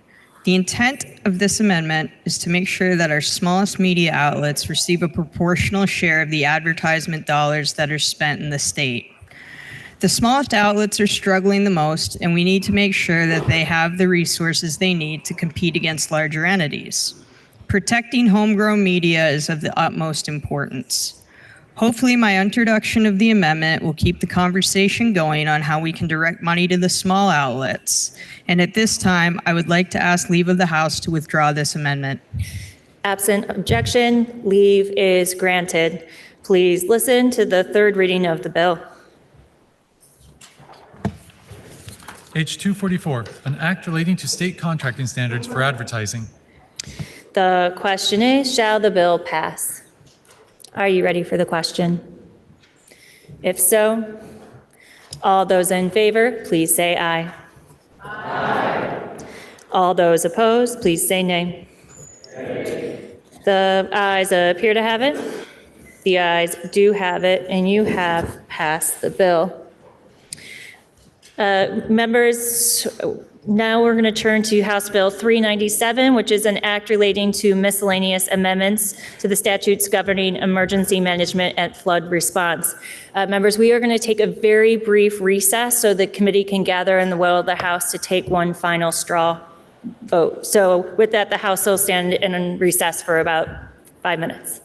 The intent of this amendment is to make sure that our smallest media outlets receive a proportional share of the advertisement dollars that are spent in the state. The smallest outlets are struggling the most, and we need to make sure that they have the resources they need to compete against larger entities. Protecting homegrown media is of the utmost importance. Hopefully, my introduction of the amendment will keep the conversation going on how we can direct money to the small outlets. And at this time, I would like to ask leave of the House to withdraw this amendment. Absent objection, leave is granted. Please listen to the third reading of the bill. H 244, an act relating to state contracting standards for advertising. The question is, shall the bill pass? Are you ready for the question? If so, all those in favor, please say aye. Aye. All those opposed, please say nay. The ayes appear to have it. The ayes do have it, and you have passed the bill. Members, now we're going to turn to House Bill 397, which is an act relating to miscellaneous amendments to the statutes governing emergency management and flood response. Members, we are going to take a very brief recess so the committee can gather in the will of the House to take one final straw vote. So with that, the House will stand in recess for about 5 minutes.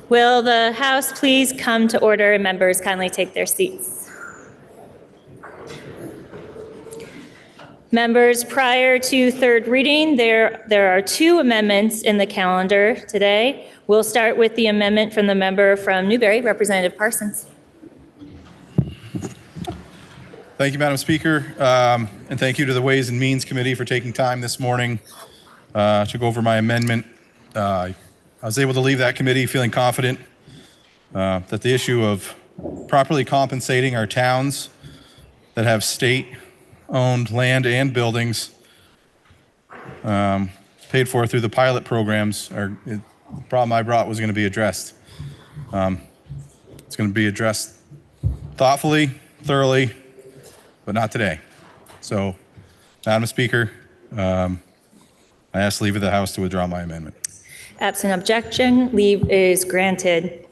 Will the House please come to order and members kindly take their seats? Members, prior to third reading, there are two amendments in the calendar today. We'll start with the amendment from the member from Newberry, Representative Parsons. Thank you, Madam Speaker, and thank you to the Ways and Means Committee for taking time this morning to go over my amendment. I was able to leave that committee feeling confident that the issue of properly compensating our towns that have state-owned land and buildings paid for through the pilot programs, the problem I brought was going to be addressed. It's going to be addressed thoughtfully, thoroughly, but not today. So, Madam Speaker, I ask leave of the House to withdraw my amendment. Absent objection, leave is granted.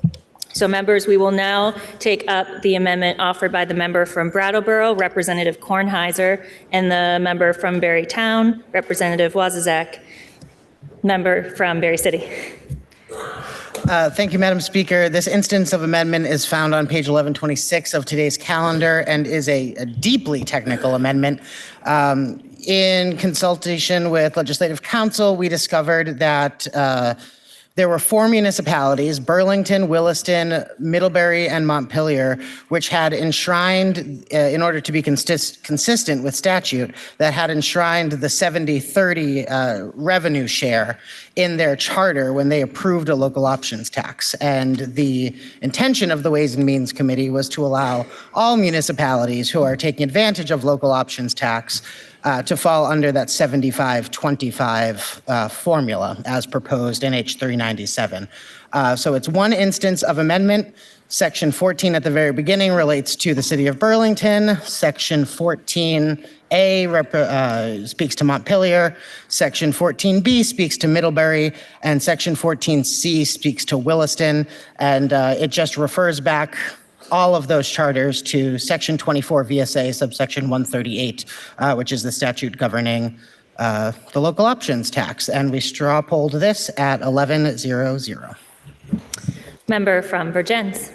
So members, we will now take up the amendment offered by the member from Brattleboro, Representative Kornheiser, and the member from Barry Town, Representative Wazazak, member from Barry City. Thank you, Madam Speaker. This instance of amendment is found on page 1126 of today's calendar and is a deeply technical amendment. In consultation with Legislative Counsel, we discovered that there were 4 municipalities, Burlington, Williston, Middlebury, and Montpelier, which had enshrined, in order to be consistent with statute, that had enshrined the 70-30 revenue share in their charter when they approved a local options tax. And the intention of the Ways and Means Committee was to allow all municipalities who are taking advantage of local options tax to fall under that 75-25 formula as proposed in H 397. So it's one instance of amendment. Section 14 at the very beginning relates to the city of Burlington. Section 14A speaks to Montpelier. Section 14B speaks to Middlebury. And Section 14C speaks to Williston. And it just refers back all of those charters to Section 24 VSA subsection 138, which is the statute governing the local options tax. And we straw polled this at 11:00. Member from Virgins.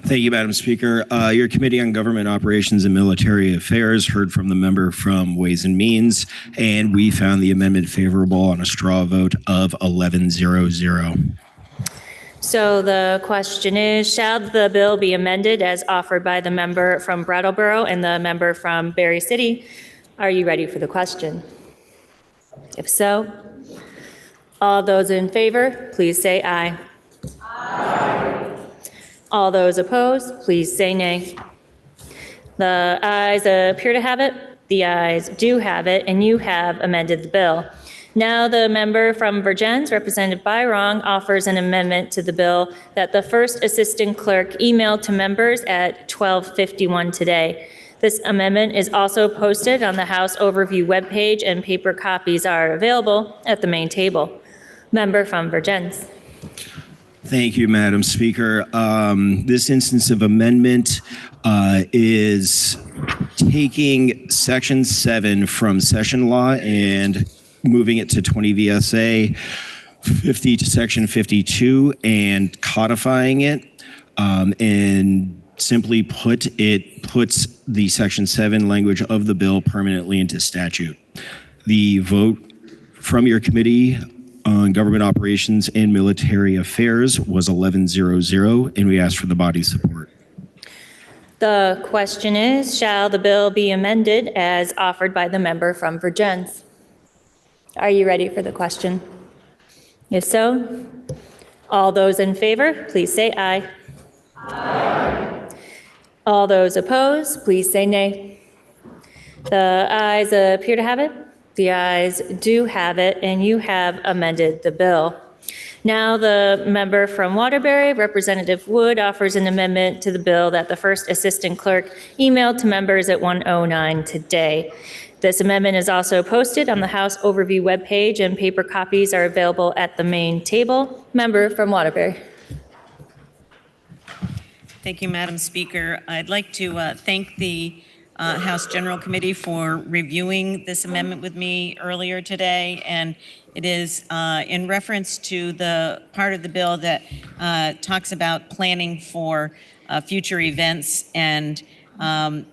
Thank you, Madam Speaker. Your Committee on Government Operations and Military Affairs heard from the member from Ways and Means, and we found the amendment favorable on a straw vote of 11:00. So the question is, shall the bill be amended as offered by the member from Brattleboro and the member from Barry City? Are you ready for the question? If so, all those in favor, please say aye. Aye. All those opposed, please say nay. The ayes appear to have it. The ayes do have it, and you have amended the bill. Now the member from Virgins, Representative Byrong, offers an amendment to the bill that the first assistant clerk emailed to members at 12:51 today. This amendment is also posted on the House Overview webpage, and paper copies are available at the main table. Member from Virgins. Thank you, Madam Speaker. This instance of amendment is taking Section 7 from session law and moving it to 20 VSA 50 to Section 52 and codifying it. And simply put, it puts the Section 7 language of the bill permanently into statute. The vote from your Committee on Government Operations and Military Affairs was 11:00, and we ask for the body's support. The question is, shall the bill be amended as offered by the member from Virgins? Are you ready for the question? If so, all those in favor, please say aye. Aye. All those opposed, please say nay. The ayes appear to have it. The ayes do have it, and you have amended the bill. Now the member from Waterbury, Representative Wood, offers an amendment to the bill that the first assistant clerk emailed to members at 1:09 today. This amendment is also posted on the House Overview webpage, and paper copies are available at the main table. Member from Waterbury. Thank you, Madam Speaker. I'd like to thank the House General Committee for reviewing this amendment with me earlier today. And it is in reference to the part of the bill that talks about planning for future events and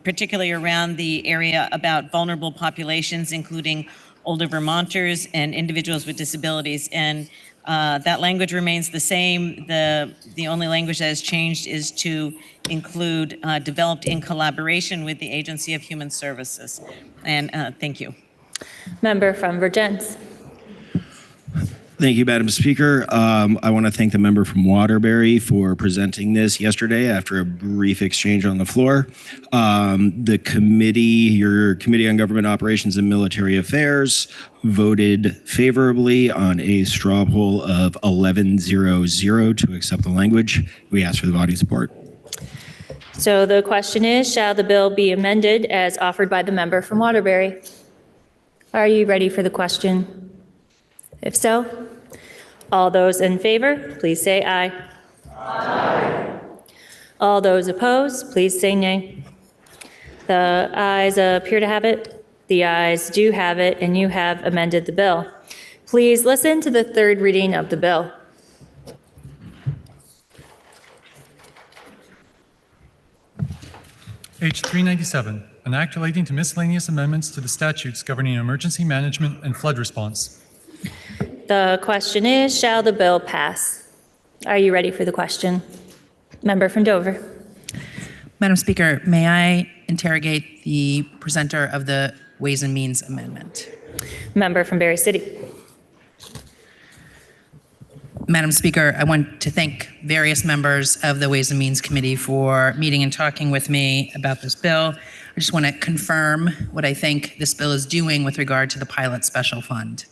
particularly around the area about vulnerable populations, including older Vermonters and individuals with disabilities. And that language remains the same. The only language that has changed is to include developed in collaboration with the Agency of Human Services. And thank you. Member from Vergennes. Thank you, Madam Speaker. I want to thank the member from Waterbury for presenting this yesterday after a brief exchange on the floor. The committee, your Committee on Government Operations and Military Affairs, voted favorably on a straw poll of 11-0-0 to accept the language. We ask for the body's support. So the question is, shall the bill be amended as offered by the member from Waterbury? Are you ready for the question? If so, all those in favor, please say aye. Aye. All those opposed, please say nay. The ayes appear to have it. The ayes do have it, and you have amended the bill. Please listen to the third reading of the bill. H 397, an act relating to miscellaneous amendments to the statutes governing emergency management and flood response. The question is, shall the bill pass? Are you ready for the question? Member from Dover. Madam Speaker, may I interrogate the presenter of the Ways and Means Amendment? Member from Berry City. Madam Speaker, I want to thank various members of the Ways and Means Committee for meeting and talking with me about this bill. I just want to confirm what I think this bill is doing with regard to the Pilot Special Fund.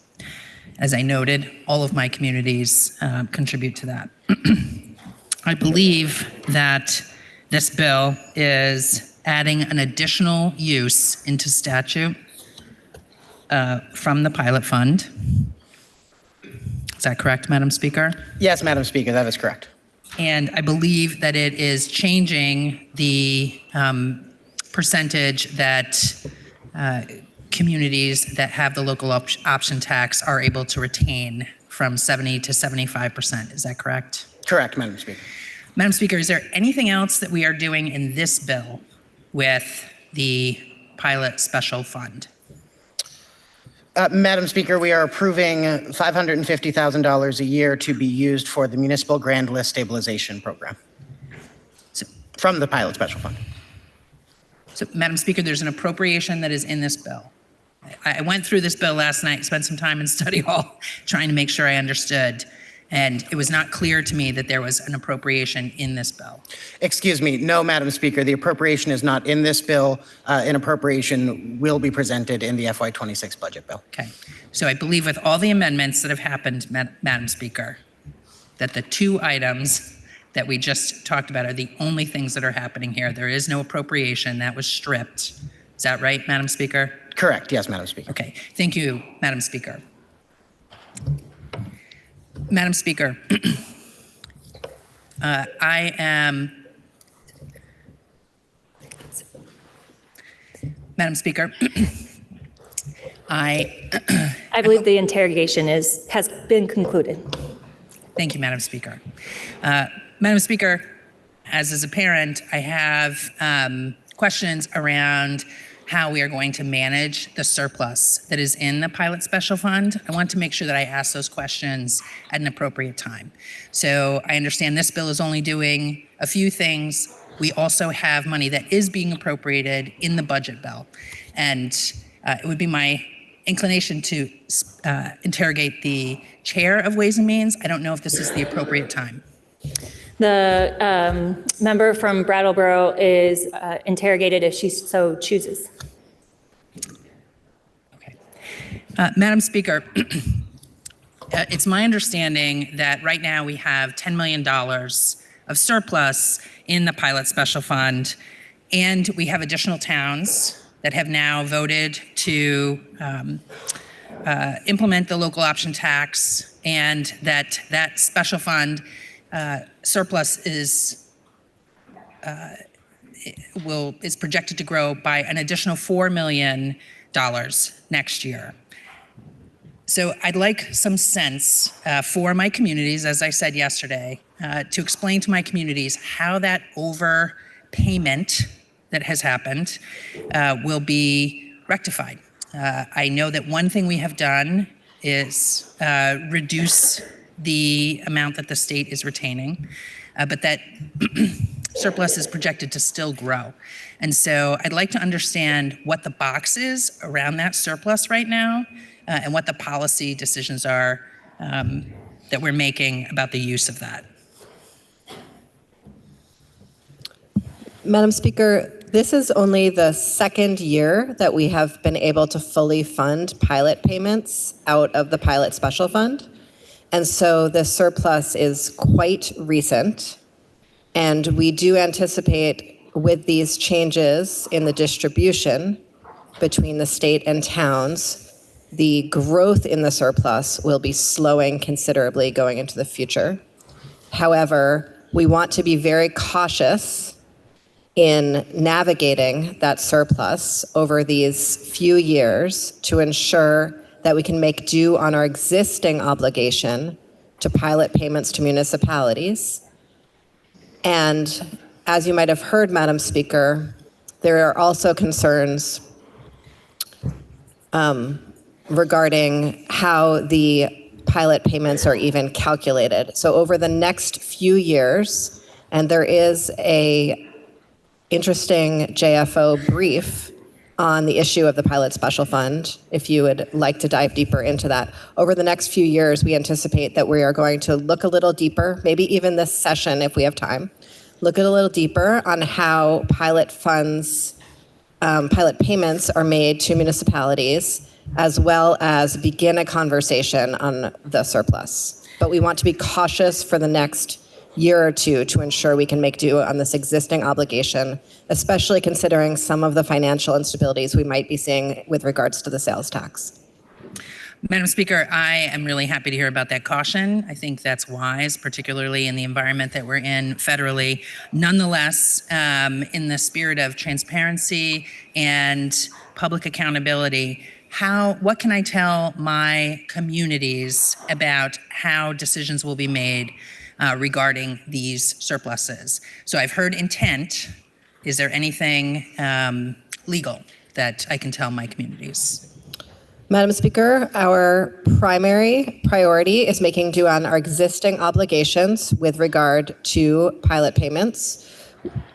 As I noted, all of my communities contribute to that. I believe that this bill is adding an additional use into statute from the Pilot Fund. Is that correct, Madam Speaker? Yes, Madam Speaker, that is correct. And I believe that it is changing the percentage that communities that have the local option tax are able to retain from 70 to 75%. Is that correct? Correct, Madam Speaker. Madam Speaker, is there anything else that we are doing in this bill with the Pilot Special Fund? Madam Speaker, we are approving $550,000 a year to be used for the Municipal Grand List Stabilization Program from the Pilot Special Fund. So, Madam Speaker, there's an appropriation that is in this bill. I went through this bill last night, spent some time in study hall trying to make sure I understood, and it was not clear to me that there was an appropriation in this bill. Excuse me, no, Madam Speaker, the appropriation is not in this bill. An appropriation will be presented in the FY26 budget bill. Okay, so I believe with all the amendments that have happened, Madam Speaker, that the two items that we just talked about are the only things that are happening here. There is no appropriation, that was stripped. Is that right, Madam Speaker? Correct, yes, Madam Speaker. Okay, thank you, Madam Speaker. Madam Speaker, Madam Speaker, I believe the interrogation has been concluded. Thank you, Madam Speaker. Madam Speaker, as is apparent, I have questions around how we are going to manage the surplus that is in the Pilot Special Fund. I want to make sure that I ask those questions at an appropriate time. So I understand this bill is only doing a few things. We also have money that is being appropriated in the budget bill. And it would be my inclination to interrogate the chair of Ways and Means. I don't know if this is the appropriate time. The member from Brattleboro is interrogated if she so chooses. Okay. Madam Speaker, it's my understanding that right now we have $10 million of surplus in the Pilot Special Fund, and we have additional towns that have now voted to implement the local option tax, and that special fund surplus is is projected to grow by an additional $4 million next year. So I'd like some sense for my communities, as I said yesterday, to explain to my communities how that overpayment that has happened will be rectified. I know that one thing we have done is reduce the amount that the state is retaining, but that surplus is projected to still grow. And so I'd like to understand what the box is around that surplus right now, and what the policy decisions are that we're making about the use of that. Madam Speaker, this is only the second year that we have been able to fully fund pilot payments out of the pilot special fund. And so the surplus is quite recent. And we do anticipate with these changes in the distribution between the state and towns, the growth in the surplus will be slowing considerably going into the future. However, we want to be very cautious in navigating that surplus over these few years to ensure that we can make due on our existing obligation to pilot payments to municipalities. And as you might have heard, Madam Speaker, there are also concerns regarding how the pilot payments are even calculated. So over the next few years, and there is a interesting JFO brief on the issue of the pilot special fund, if you would like to dive deeper into that. Over the next few years, we anticipate that we are going to look a little deeper, maybe even this session if we have time, look a little deeper on how pilot funds, pilot payments are made to municipalities, as well as begin a conversation on the surplus. But we want to be cautious for the next year or two to ensure we can make due on this existing obligation, especially considering some of the financial instabilities we might be seeing with regards to the sales tax. Madam Speaker, I am really happy to hear about that caution. I think that's wise, particularly in the environment that we're in federally. Nonetheless, in the spirit of transparency and public accountability, what can I tell my communities about how decisions will be made regarding these surpluses? So I've heard intent. Is there anything legal that I can tell my communities? Madam Speaker, our primary priority is making due on our existing obligations with regard to pilot payments.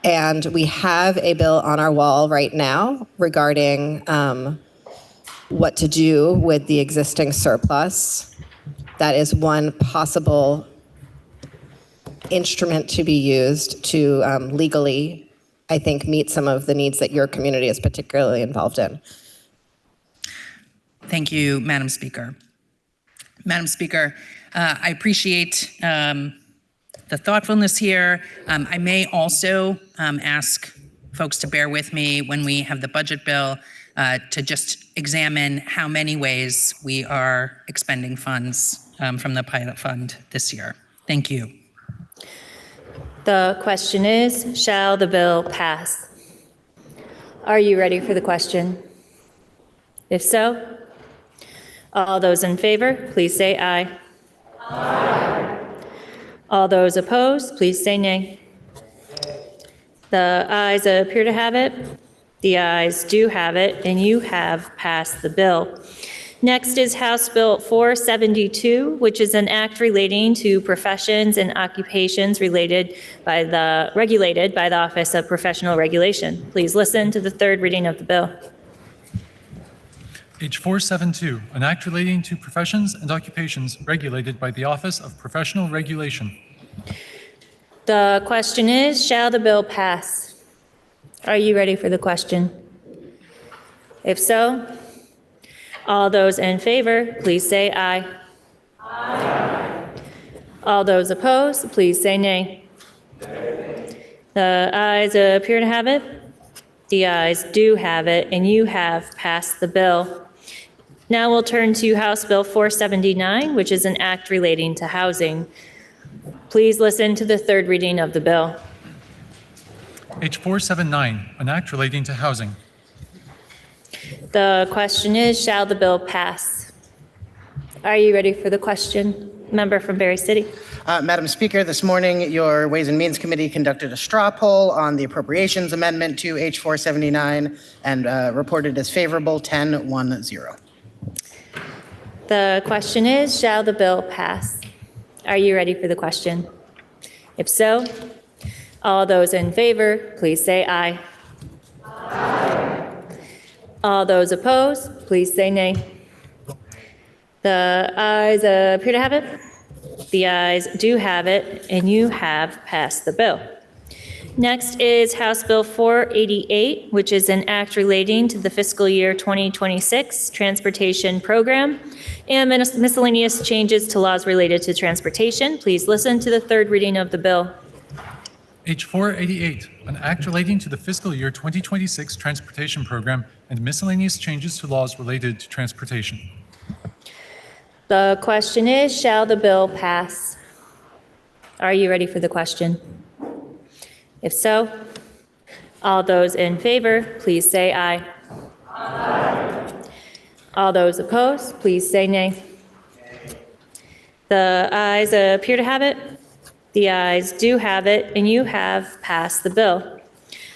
And we have a bill on our wall right now regarding what to do with the existing surplus. That is one possible instrument to be used to legally, I think, meet some of the needs that your community is particularly involved in. Thank you, Madam Speaker. Madam Speaker, I appreciate the thoughtfulness here. I may also ask folks to bear with me when we have the budget bill to just examine how many ways we are expending funds from the pilot fund this year. Thank you. The question is, shall the bill pass? Are you ready for the question? If so, all those in favor, please say aye. Aye. All those opposed, please say nay. The ayes appear to have it. The ayes do have it, and you have passed the bill. Next is House Bill 472, which is an act relating to professions and occupations regulated by the Office of Professional Regulation. Please listen to the third reading of the bill. H 472, an act relating to professions and occupations regulated by the Office of Professional Regulation. The question is, shall the bill pass? Are you ready for the question? If so, all those in favor, please say aye. Aye. All those opposed, please say nay. The ayes appear to have it. The ayes do have it, and you have passed the bill. Now we'll turn to House Bill 479, which is an act relating to housing. Please listen to the third reading of the bill. H479, an act relating to housing. The question is, shall the bill pass? Are you ready for the question? Member from Berry City. Madam Speaker, this morning your Ways and Means Committee conducted a straw poll on the appropriations amendment to H479 and reported as favorable 10-1-0. The question is, shall the bill pass? Are you ready for the question? If so, all those in favor, please say aye. Aye. All those opposed, please say nay. The ayes appear to have it. The ayes do have it, and you have passed the bill. Next is House Bill 488, which is an act relating to the fiscal year 2026 transportation program and miscellaneous changes to laws related to transportation. Please listen to the third reading of the bill. H488, an act relating to the fiscal year 2026 transportation program and miscellaneous changes to laws related to transportation. The question is, shall the bill pass? Are you ready for the question? If so, all those in favor, please say aye. Aye. All those opposed, please say nay. The ayes appear to have it. The ayes do have it, and you have passed the bill.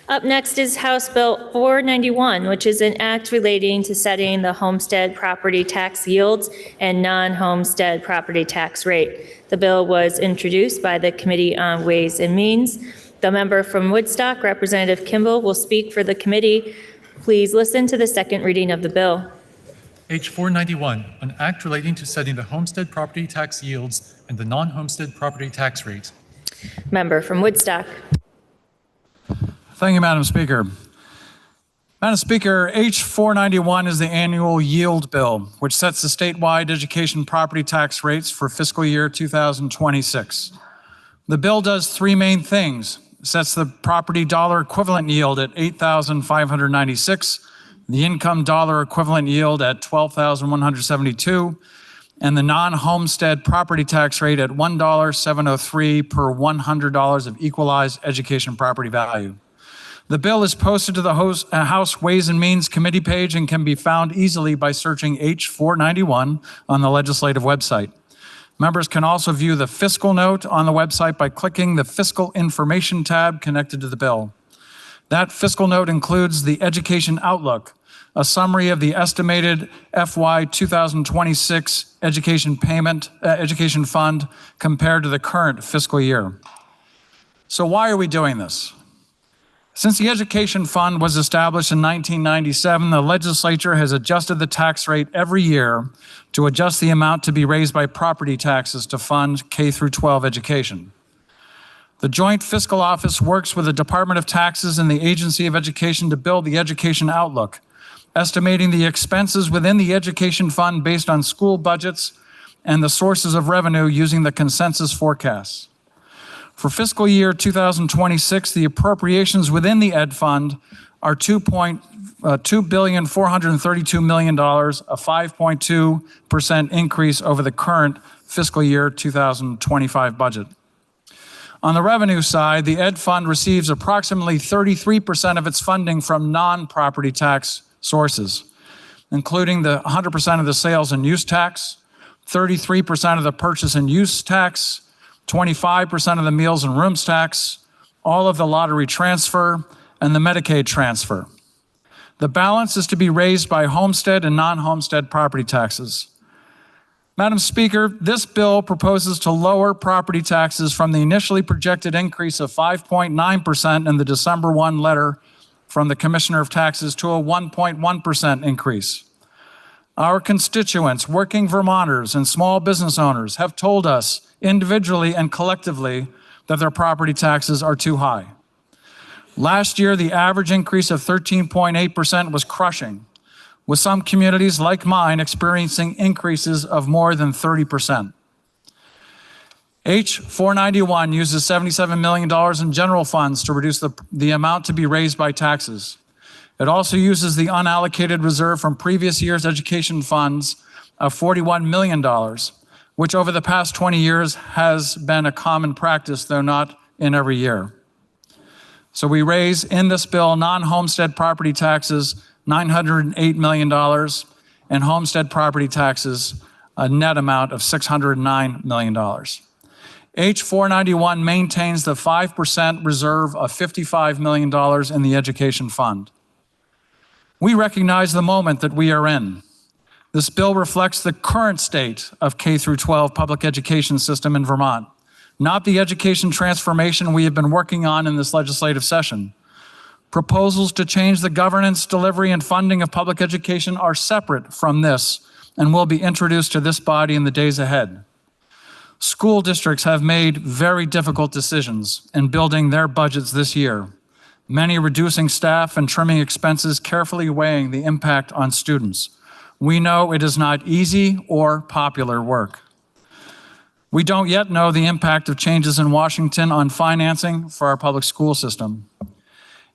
Up next is House Bill 491, which is an act relating to setting the homestead property tax yields and non-homestead property tax rate. The bill was introduced by the Committee on Ways and Means. The member from Woodstock, Representative Kimball, will speak for the committee. Please listen to the second reading of the bill. H491, an act relating to setting the homestead property tax yields and the non-homestead property tax rate. Member from Woodstock. Thank you, Madam Speaker. Madam Speaker, H491 is the annual yield bill, which sets the statewide education property tax rates for fiscal year 2026. The bill does three main things. It sets the property dollar equivalent yield at $8,596, the income dollar equivalent yield at $12,172, and the non-homestead property tax rate at $1.703 per $100 of equalized education property value. The bill is posted to the House Ways and Means Committee page and can be found easily by searching H491 on the legislative website. Members can also view the fiscal note on the website by clicking the Fiscal Information tab connected to the bill. That fiscal note includes the Education Outlook, a summary of the estimated FY 2026 education fund compared to the current fiscal year. So why are we doing this? Since the Education Fund was established in 1997, the legislature has adjusted the tax rate every year to adjust the amount to be raised by property taxes to fund K-12 education. The Joint Fiscal Office works with the Department of Taxes and the Agency of Education to build the Education Outlook, estimating the expenses within the Education Fund based on school budgets and the sources of revenue using the consensus forecasts. For fiscal year 2026, the appropriations within the Ed Fund are $2,432 million, a 5.2% increase over the current fiscal year 2025 budget. On the revenue side, the Ed Fund receives approximately 33% of its funding from non-property tax sources, including the 100% of the sales and use tax, 33% of the purchase and use tax, 25% of the meals and rooms tax, all of the lottery transfer, and the Medicaid transfer. The balance is to be raised by homestead and non-homestead property taxes. Madam Speaker, this bill proposes to lower property taxes from the initially projected increase of 5.9% in the December 1 letter from the Commissioner of Taxes to a 1.1% increase. Our constituents, working Vermonters, and small business owners have told us individually and collectively that their property taxes are too high. Last year, the average increase of 13.8% was crushing, with some communities like mine experiencing increases of more than 30%. H491 uses $77 million in general funds to reduce the amount to be raised by taxes. It also uses the unallocated reserve from previous year's education funds of $41 million, which over the past 20 years has been a common practice, though not in every year. So we raise in this bill non-homestead property taxes $908 million and homestead property taxes a net amount of $609 million. H 491 maintains the 5% reserve of $55 million in the education fund. We recognize the moment that we are in. This bill reflects the current state of K through 12 public education system in Vermont, not the education transformation we have been working on in this legislative session. Proposals to change the governance, delivery, and funding of public education are separate from this and will be introduced to this body in the days ahead. School districts have made very difficult decisions in building their budgets this year, many reducing staff and trimming expenses, carefully weighing the impact on students. We know it is not easy or popular work. We don't yet know the impact of changes in Washington on financing for our public school system.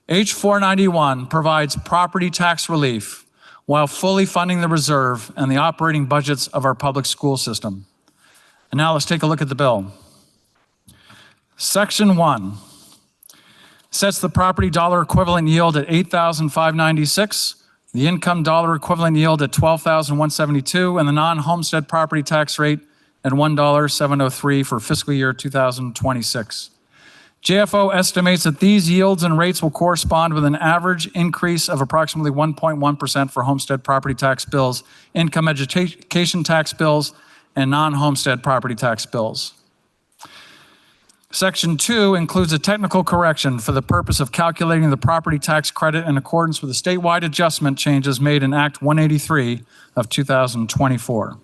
H 491 provides property tax relief while fully funding the reserve and the operating budgets of our public school system. And now let's take a look at the bill. Section 1 sets the property dollar equivalent yield at $8,596, the income dollar equivalent yield at $12,172, and the non-homestead property tax rate at $1,703 for fiscal year 2026. JFO estimates that these yields and rates will correspond with an average increase of approximately 1.1% for homestead property tax bills, income education tax bills, and non-homestead property tax bills. Section 2 includes a technical correction for the purpose of calculating the property tax credit in accordance with the statewide adjustment changes made in Act 183 of 2024.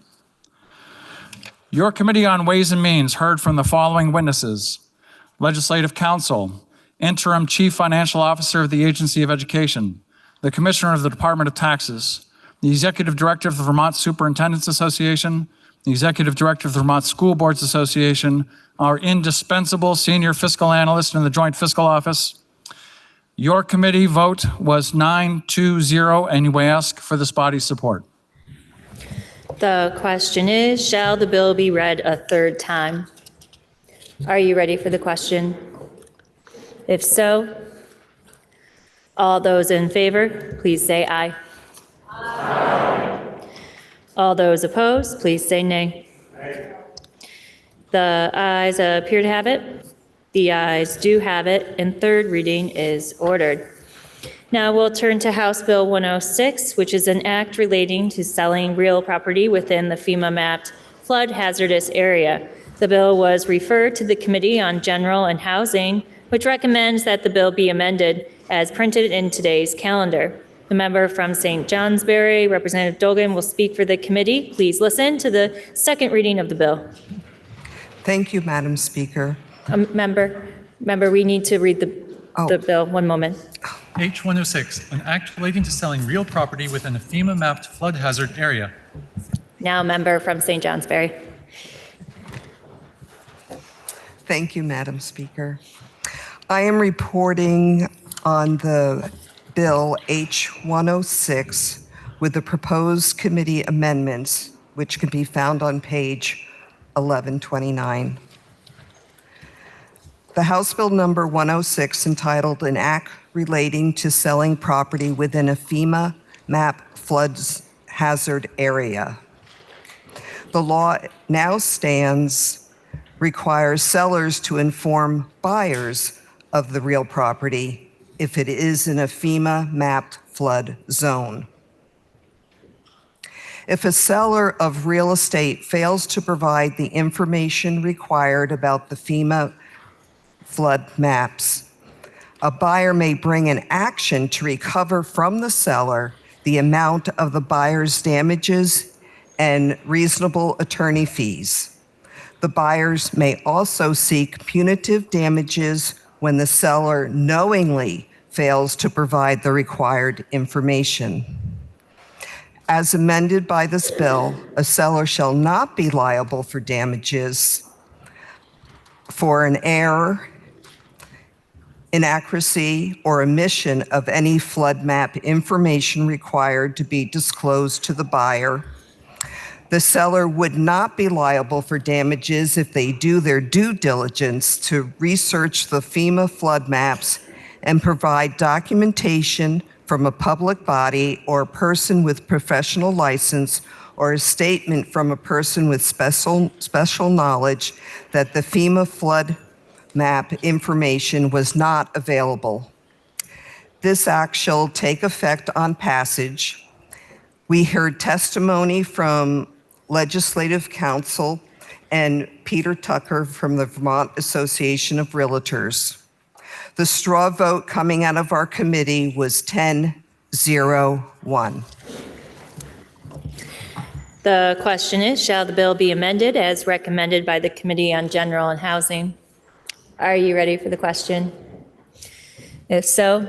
Your Committee on Ways and Means heard from the following witnesses: Legislative Counsel, Interim Chief Financial Officer of the Agency of Education, the Commissioner of the Department of Taxes, the Executive Director of the Vermont Superintendents Association, the Executive Director of the Vermont School Boards Association, our indispensable Senior Fiscal Analyst in the Joint Fiscal Office. Your committee vote was 9-2-0, and we ask for this body's support. The question is, shall the bill be read a third time? Are you ready for the question? If so, all those in favor, please say aye. Aye. All those opposed, please say nay. Aye. The ayes appear to have it. The ayes do have it, and third reading is ordered. Now we'll turn to House Bill 106, which is an act relating to selling real property within the FEMA mapped flood hazardous area. The bill was referred to the Committee on General and Housing, which recommends that the bill be amended as printed in today's calendar. The member from St. Johnsbury, Representative Dogan, will speak for the committee. Please listen to the second reading of the bill. Thank you, Madam Speaker. Member, we need to read the bill. One moment. H 106, an act relating to selling real property within a FEMA mapped flood hazard area. Now, member from St. Johnsbury. Thank you, Madam Speaker. I am reporting on the bill H 106 with the proposed committee amendments, which can be found on page 1129. The House Bill number 106, entitled An Act Relating to Selling Property Within a FEMA Map Floods Hazard Area. The law now stands requires sellers to inform buyers of the real property if it is in a FEMA mapped flood zone. If a seller of real estate fails to provide the information required about the FEMA flood maps, a buyer may bring an action to recover from the seller the amount of the buyer's damages and reasonable attorney fees. The buyers may also seek punitive damages when the seller knowingly fails to provide the required information. As amended by this bill, a seller shall not be liable for damages for an error, inaccuracy, or omission of any flood map information required to be disclosed to the buyer. The seller would not be liable for damages if they do their due diligence to research the FEMA flood maps and provide documentation from a public body or a person with professional license or a statement from a person with special knowledge that the FEMA flood map information was not available. This act shall take effect on passage. We heard testimony from Legislative Counsel and Peter Tucker from the Vermont Association of Realtors. The straw vote coming out of our committee was 10-0-1. The question is, shall the bill be amended as recommended by the Committee on General and Housing? Are you ready for the question? If so,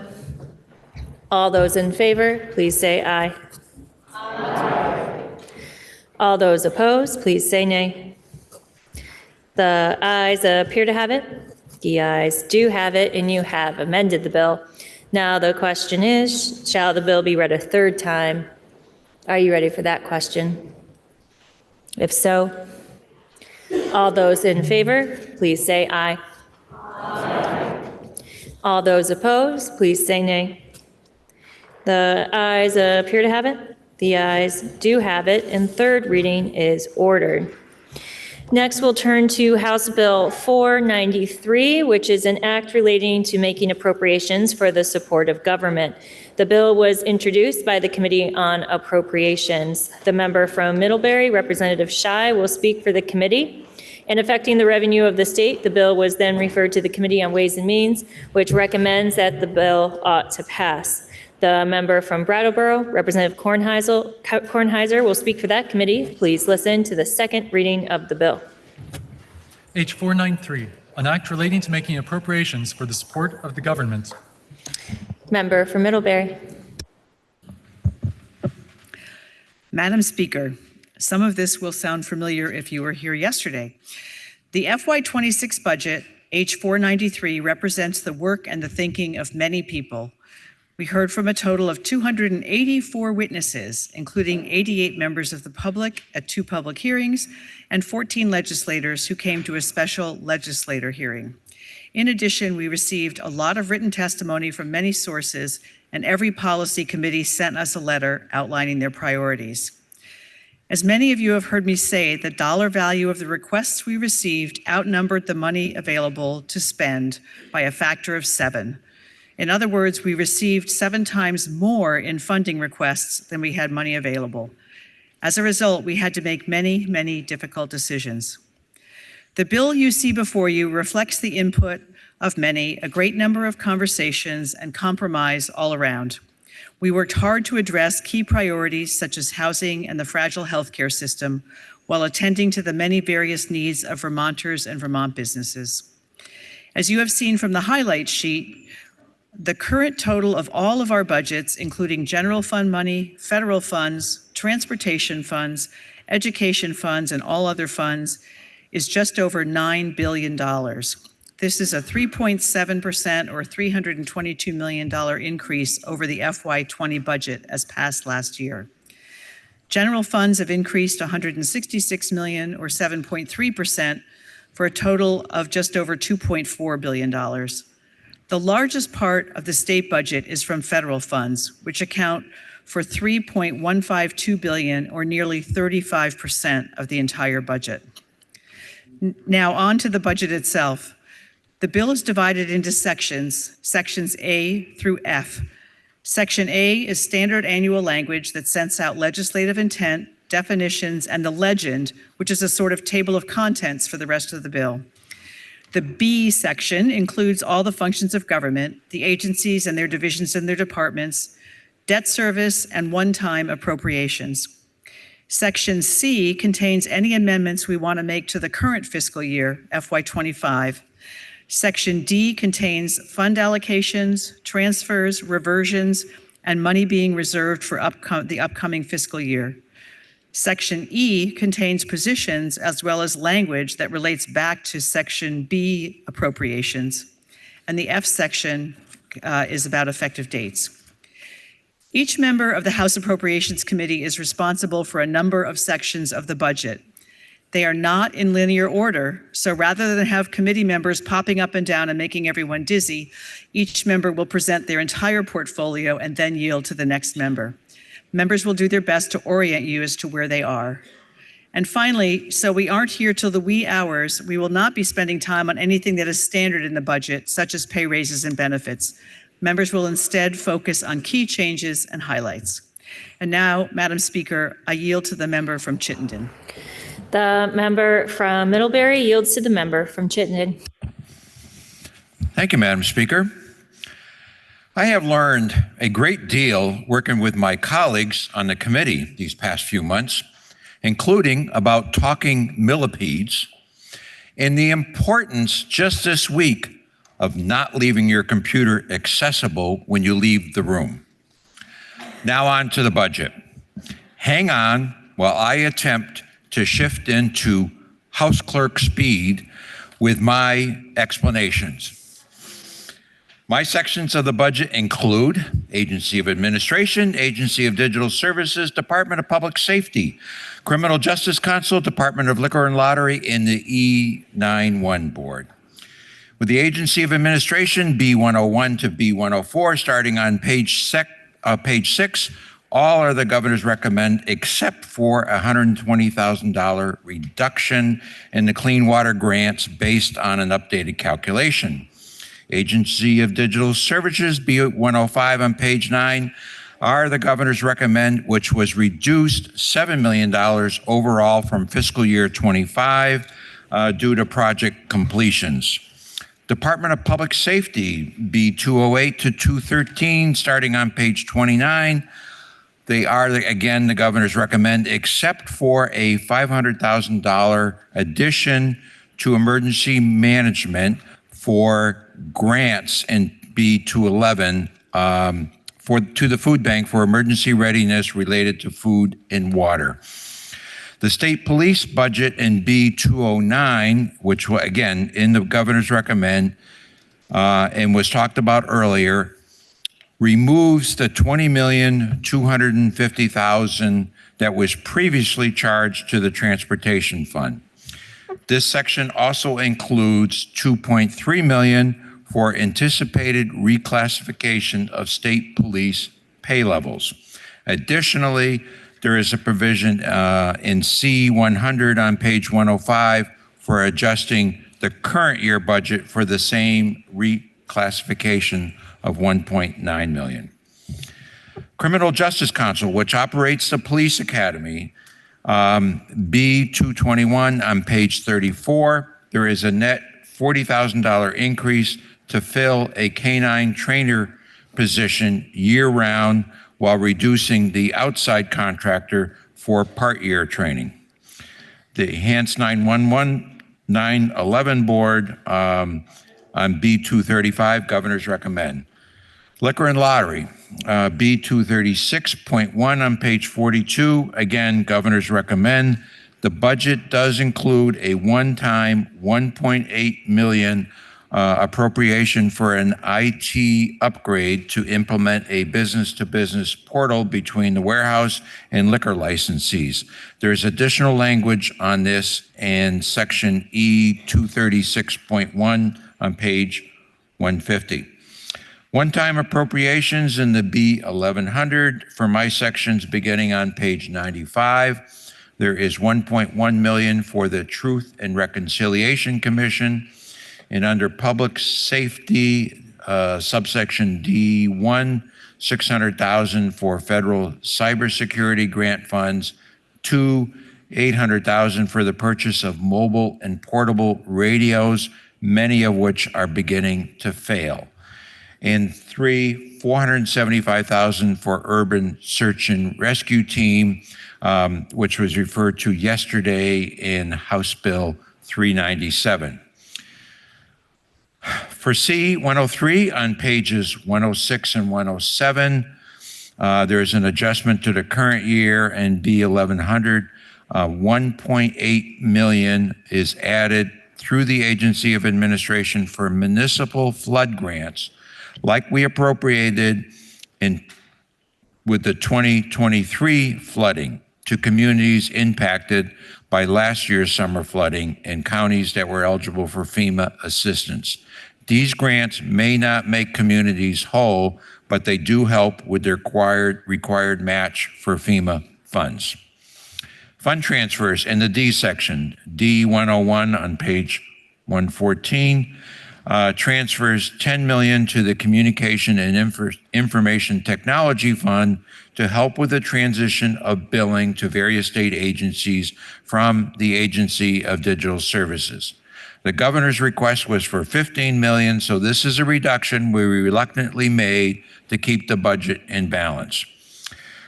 all those in favor, please say aye. Aye. All those opposed, please say nay. The ayes appear to have it. The ayes do have it, and you have amended the bill. Now the question is, shall the bill be read a third time? Are you ready for that question? If so, all those in favor, please say aye. Aye. All those opposed, please say nay. The ayes appear to have it. The ayes do have it, and third reading is ordered. Next, we'll turn to House Bill 493, which is an act relating to making appropriations for the support of government. The bill was introduced by the Committee on Appropriations. The member from Middlebury, Representative Schy, will speak for the committee. In affecting the revenue of the state, the bill was then referred to the Committee on Ways and Means, which recommends that the bill ought to pass. The member from Brattleboro, Representative Kornheiser, will speak for that committee. Please listen to the second reading of the bill. H 493, an act relating to making appropriations for the support of the government. Member for Middlebury. Madam Speaker, some of this will sound familiar if you were here yesterday. The FY26 budget, H 493, represents the work and the thinking of many people. We heard from a total of 284 witnesses, including 88 members of the public at 2 public hearings and 14 legislators who came to a special legislator hearing. In addition, we received a lot of written testimony from many sources, and every policy committee sent us a letter outlining their priorities. As many of you have heard me say, the dollar value of the requests we received outnumbered the money available to spend by a factor of 7. In other words, we received 7 times more in funding requests than we had money available. As a result, we had to make many, many difficult decisions. The bill you see before you reflects the input of many, a great number of conversations, and compromise all around. We worked hard to address key priorities such as housing and the fragile healthcare system, while attending to the many various needs of Vermonters and Vermont businesses. As you have seen from the highlight sheet, the current total of all of our budgets, including general fund money, federal funds, transportation funds, education funds, and all other funds, is just over $9 billion. This is a 3.7% or $322 million increase over the FY20 budget as passed last year. General funds have increased $166 million or 7.3% for a total of just over $2.4 billion. The largest part of the state budget is from federal funds, which account for $3.152 billion, or nearly 35% of the entire budget. Now on to the budget itself. The bill is divided into sections A through F. Section A is standard annual language that sets out legislative intent, definitions, and the legend, which is a sort of table of contents for the rest of the bill. The B section includes all the functions of government, the agencies and their divisions and their departments, debt service, and one-time appropriations. Section C contains any amendments we want to make to the current fiscal year, FY25. Section D contains fund allocations, transfers, reversions, and money being reserved for the upcoming fiscal year. Section E contains positions as well as language that relates back to Section B appropriations, and the F section is about effective dates. Each member of the House Appropriations Committee is responsible for a number of sections of the budget. They are not in linear order, so rather than have committee members popping up and down and making everyone dizzy, each member will present their entire portfolio and then yield to the next member. Members will do their best to orient you as to where they are. And finally, so we aren't here till the wee hours, we will not be spending time on anything that is standard in the budget, such as pay raises and benefits. Members will instead focus on key changes and highlights. And now, Madam Speaker, I yield to the member from Chittenden. The member from Middlebury yields to the member from Chittenden. Thank you, Madam Speaker. I have learned a great deal working with my colleagues on the committee these past few months, including about talking millipedes and the importance just this week of not leaving your computer accessible when you leave the room. Now on to the budget. Hang on while I attempt to shift into House Clerk speed with my explanations. My sections of the budget include Agency of Administration, Agency of Digital Services, Department of Public Safety, Criminal Justice Council, Department of Liquor and Lottery, and the E91 Board. With the Agency of Administration, B101 to B104, starting on page 6, all are the governor's recommend except for a $120,000 reduction in the clean water grants based on an updated calculation. Agency of Digital Services, B105 on page 9, are the governor's recommend, which was reduced $7 million overall from fiscal year 25 due to project completions. Department of Public Safety, B208 to 213, starting on page 29. They are, again, the governor's recommend, except for a $500,000 addition to emergency management for grants in B211 to the food bank for emergency readiness related to food and water. The state police budget in B209, which was, again, in the governor's recommend and was talked about earlier, removes the $20,250,000 that was previously charged to the transportation fund. This section also includes $2.3 million for anticipated reclassification of state police pay levels. Additionally, there is a provision in C100 on page 105 for adjusting the current year budget for the same reclassification of $1.9 million. Criminal Justice Council, which operates the police academy, B221 on page 34, there is a net $40,000 increase to fill a canine trainer position year-round while reducing the outside contractor for part-year training. The Enhanced 911 Board on B235, governors recommend. Liquor and Lottery, B236.1 on page 42, again, governors recommend. The budget does include a one-time $1.8 million appropriation for an IT upgrade to implement a business-to-business portal between the warehouse and liquor licensees. There's additional language on this in section E236.1 on page 150. One-time appropriations in the B1100 for my sections beginning on page 95. There is $1.1 million for the Truth and Reconciliation Commission. And under public safety, subsection D1, $600,000 for federal cybersecurity grant funds. 2, $800,000 for the purchase of mobile and portable radios, many of which are beginning to fail. And 3, $475,000 for urban search and rescue team, which was referred to yesterday in House Bill 397. For C103 on pages 106 and 107, there's an adjustment to the current year, and B1100, $1.8 million is added through the Agency of Administration for municipal flood grants, like we appropriated with the 2023 flooding to communities impacted by last year's summer flooding and counties that were eligible for FEMA assistance. These grants may not make communities whole, but they do help with their required match for FEMA funds. Fund transfers in the D section, D101 on page 114, transfers $10 million to the Communication and Information Technology Fund to help with the transition of billing to various state agencies from the Agency of Digital Services. The governor's request was for $15 million, so this is a reduction we reluctantly made to keep the budget in balance.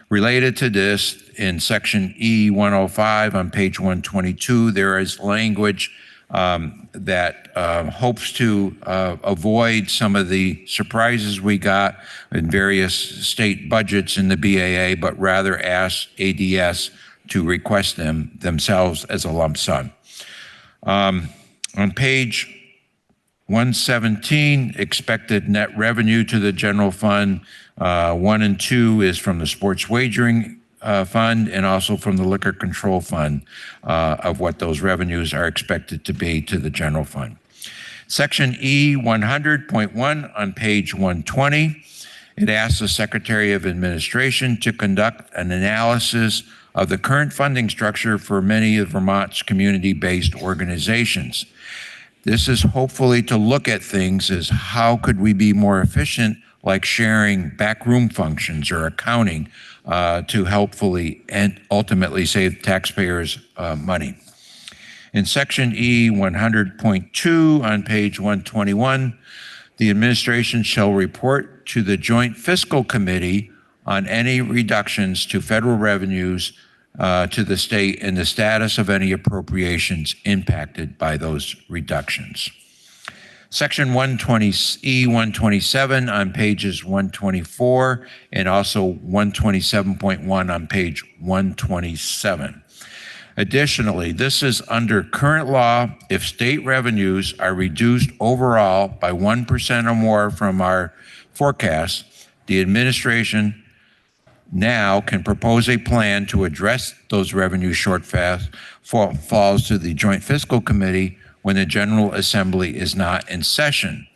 Related to this, in section E105 on page 122, there is language that hopes to avoid some of the surprises we got in various state budgets in the BAA, but rather ask ADS to request them themselves as a lump sum. On page 117, expected net revenue to the general fund, 1 and 2 is from the sports wagering fund and also from the liquor control fund of what those revenues are expected to be to the general fund. Section E100.1 on page 120, it asks the Secretary of Administration to conduct an analysis of the current funding structure for many of Vermont's community-based organizations. This is hopefully to look at things as how could we be more efficient, like sharing backroom functions or accounting to helpfully and ultimately save taxpayers money. In section E100.2 on page 121, the administration shall report to the Joint Fiscal Committee on any reductions to federal revenues to the state and the status of any appropriations impacted by those reductions. Section E127 on pages 124 and also 127.1 on page 127. Additionally, this is under current law. If state revenues are reduced overall by 1% or more from our forecast, the administration now can propose a plan to address those revenue shortfalls to the Joint Fiscal Committee when the General Assembly is not in session.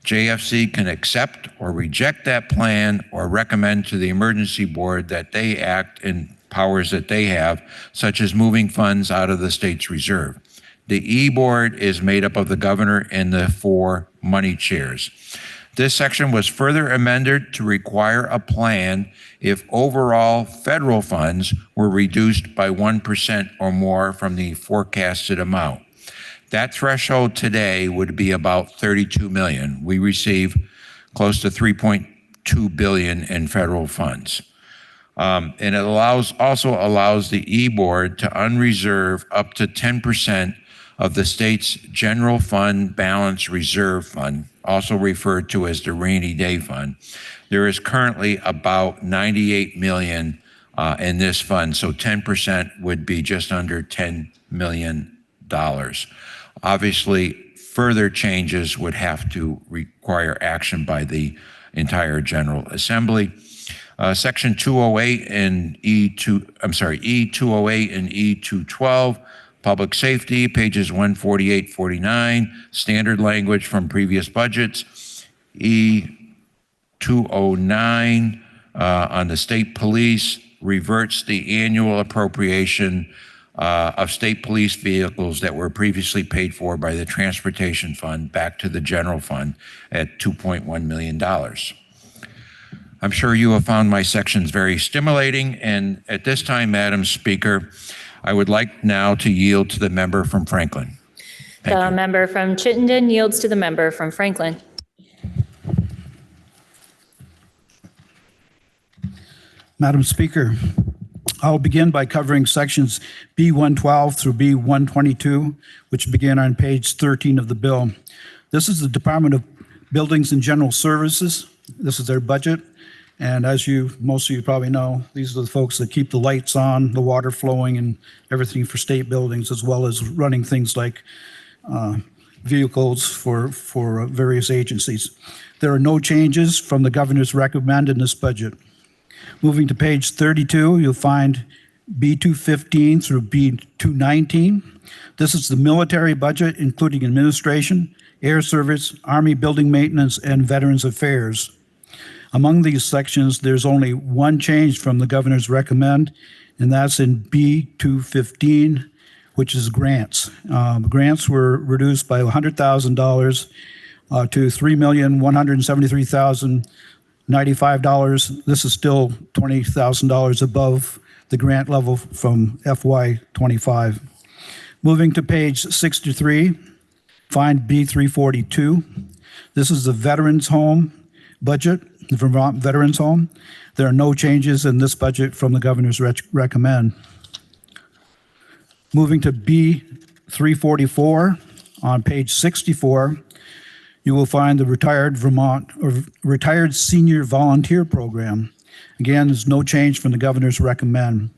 JFC can accept or reject that plan or recommend to the Emergency Board that they act in powers that they have, such as moving funds out of the state's reserve. The E-Board is made up of the governor and the 4 money chairs. This section was further amended to require a plan if overall federal funds were reduced by 1% or more from the forecasted amount. That threshold today would be about $32 million. We receive close to $3.2 billion in federal funds. And it also allows the E-Board to unreserve up to 10% of the state's general fund balance reserve fund, also referred to as the rainy day fund. There is currently about $98 million in this fund, so 10% would be just under $10 million. Obviously, further changes would have to require action by the entire General Assembly. Section 208 and E208 and E212, public safety, pages 148-49, standard language from previous budgets. E209 on the state police reverts the annual appropriation of state police vehicles that were previously paid for by the Transportation Fund back to the general fund at $2.1 million. I'm sure you have found my sections very stimulating, and at this time, Madam Speaker, I would like now to yield to the member from Franklin. The member from Chittenden yields to the member from Franklin. Madam Speaker, I'll begin by covering sections B112 through B122, which begin on page 13 of the bill. This is the Department of Buildings and General Services. This is their budget. And as most of you probably know, these are the folks that keep the lights on, the water flowing, and everything for state buildings, as well as running things like vehicles for various agencies. There are no changes from the governor's recommend in this budget. Moving to page 32, you'll find B215 through B219. This is the military budget, including administration, air service, Army building maintenance, and Veterans Affairs. Among these sections, there's only one change from the governor's recommend, and that's in B215, which is grants. Grants were reduced by $100,000 to $3,173,095. This is still $20,000 above the grant level from FY25. Moving to page 63, find B342. This is the Veterans Home budget, the Vermont Veterans Home. There are no changes in this budget from the governor's recommend. Moving to B344 on page 64, you will find the Retired Senior Volunteer Program. Again, there's no change from the governor's recommend.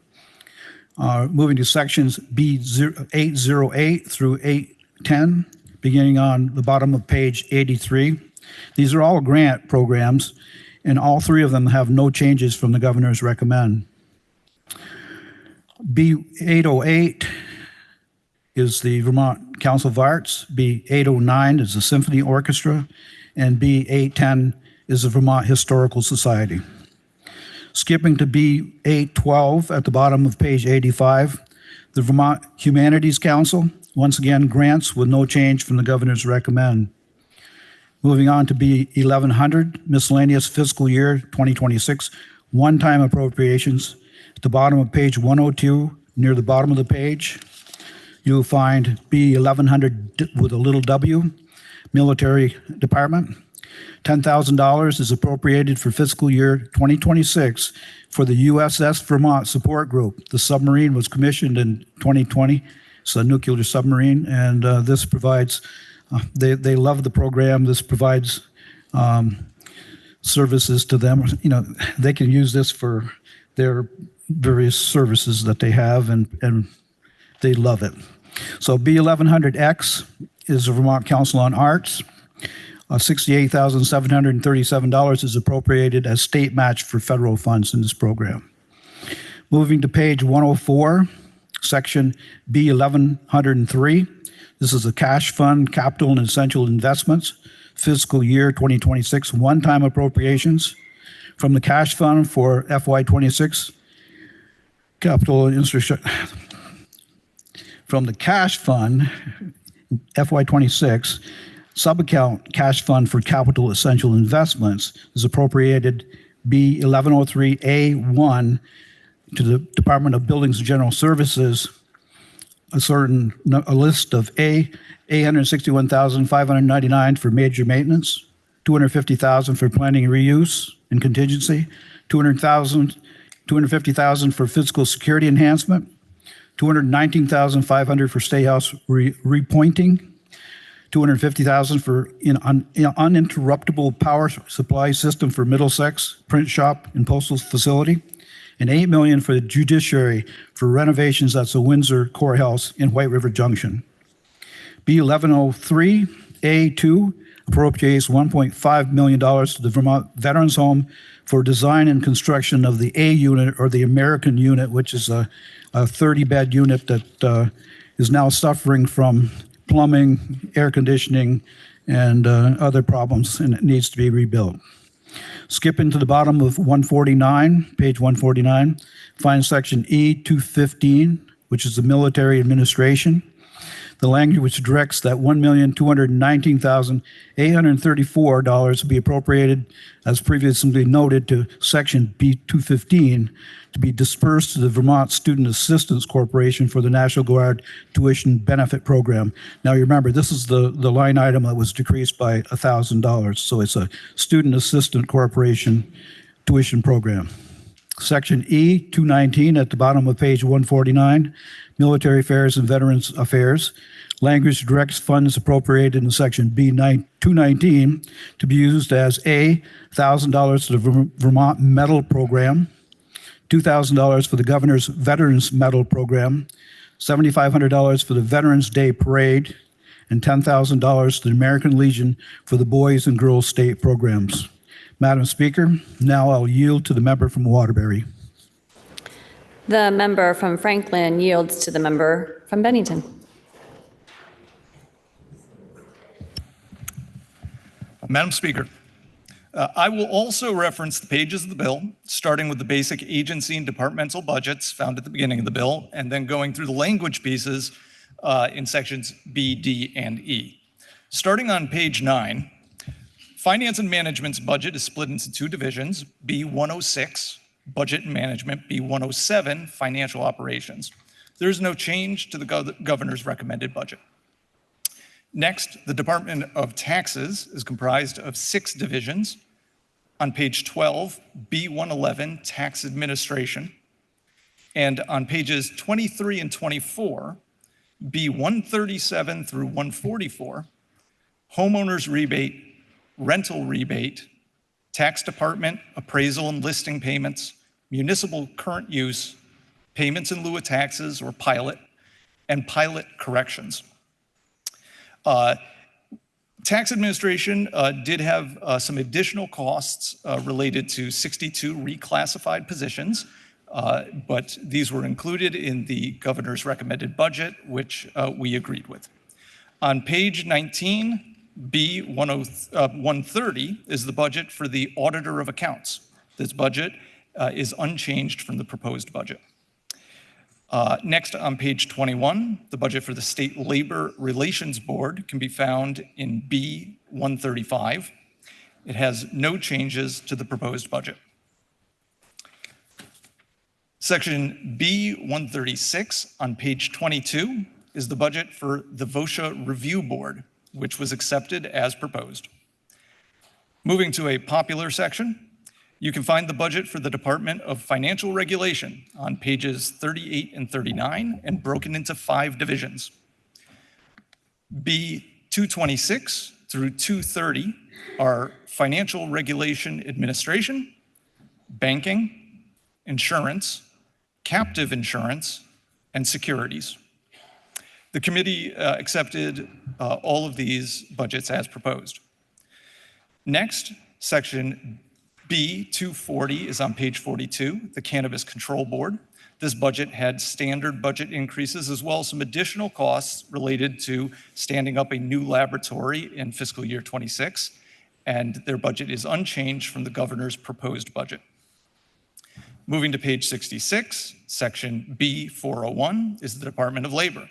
Moving to sections B808 through 810, beginning on the bottom of page 83. These are all grant programs, and all three of them have no changes from the governor's recommend. B808 is the Vermont Council of Arts, B809 is the Symphony Orchestra, and B810 is the Vermont Historical Society. Skipping to B812 at the bottom of page 85, the Vermont Humanities Council, once again grants with no change from the governor's recommend. Moving on to B1100, miscellaneous fiscal year 2026, one-time appropriations. At the bottom of page 102, near the bottom of the page, you'll find B1100 with a little w, Military Department. $10,000 is appropriated for fiscal year 2026 for the USS Vermont Support Group. The submarine was commissioned in 2020. It's a nuclear submarine, and this provides, they love the program. This provides services to them. You know, they can use this for their various services that they have, and they love it. So B1100X is the Vermont Council on Arts. $68,737 is appropriated as state match for federal funds in this program. Moving to page 104, section B1103. This is the cash fund, capital and essential investments, fiscal year 2026, one-time appropriations from the cash fund for FY26, capital from the cash fund, FY26, sub-account cash fund for capital essential investments is appropriated B1103A1 to the Department of Buildings and General Services, a list of $861,599 for major maintenance, $250,000 for planning and reuse and contingency, $250,000 for physical security enhancement, $219,500 for State House repointing, $250,000 for uninterruptible power supply system for Middlesex print shop and postal facility, and $8 million for the judiciary for renovations at the Windsor Courthouse in White River Junction. B1103A2 appropriates $1.5 million to the Vermont Veterans Home for design and construction of the A unit, or the American unit, which is a 30-bed unit that is now suffering from plumbing, air conditioning, and other problems, and it needs to be rebuilt. Skipping to the bottom of 149, page 149, find section E215, which is the military administration. The language which directs that $1,219,834 be appropriated, as previously noted, to section B215 to be dispersed to the Vermont Student Assistance Corporation for the National Guard Tuition Benefit Program. Now, you remember, this is the line item that was decreased by $1,000, so it's a Student Assistance Corporation tuition program. Section E219 at the bottom of page 149, Military Affairs and Veterans Affairs. Language directs funds appropriated in section B219 to be used as A, $1,000 to the Vermont Medal Program, $2,000 for the Governor's Veterans Medal Program, $7,500 for the Veterans Day Parade, and $10,000 to the American Legion for the Boys and Girls State programs. Madam Speaker, now I'll yield to the member from Waterbury. The member from Franklin yields to the member from Bennington. Madam Speaker, I will also reference the pages of the bill, starting with the basic agency and departmental budgets found at the beginning of the bill, and then going through the language pieces in sections B, D, and E. Starting on page 9, Finance and Management's budget is split into two divisions, B106, Budget and Management, B107, Financial Operations. There is no change to the governor's recommended budget. Next, the Department of Taxes is comprised of 6 divisions. On page 12, B111, Tax Administration. And on pages 23 and 24, B137 through 144, Homeowners Rebate, Rental Rebate, Tax Department, Appraisal and Listing Payments, Municipal Current Use, Payments in lieu of taxes or pilot, and pilot corrections. Tax Administration did have some additional costs related to 62 reclassified positions, but these were included in the governor's recommended budget, which we agreed with. On page 19, B130 is the budget for the Auditor of Accounts. This budget is unchanged from the proposed budget. Next, on page 21, the budget for the State Labor Relations Board can be found in B135. It has no changes to the proposed budget. Section B136 on page 22 is the budget for the VOSHA Review Board, which was accepted as proposed. Moving to a popular section, you can find the budget for the Department of Financial Regulation on pages 38 and 39 and broken into 5 divisions. B226 through 230 are Financial Regulation Administration, Banking, Insurance, Captive Insurance, and Securities. The committee accepted all of these budgets as proposed. Next, section B240 is on page 42, the Cannabis Control Board. This budget had standard budget increases as well as some additional costs related to standing up a new laboratory in fiscal year 26, and their budget is unchanged from the governor's proposed budget. Moving to page 66, section B401 is the Department of Labor.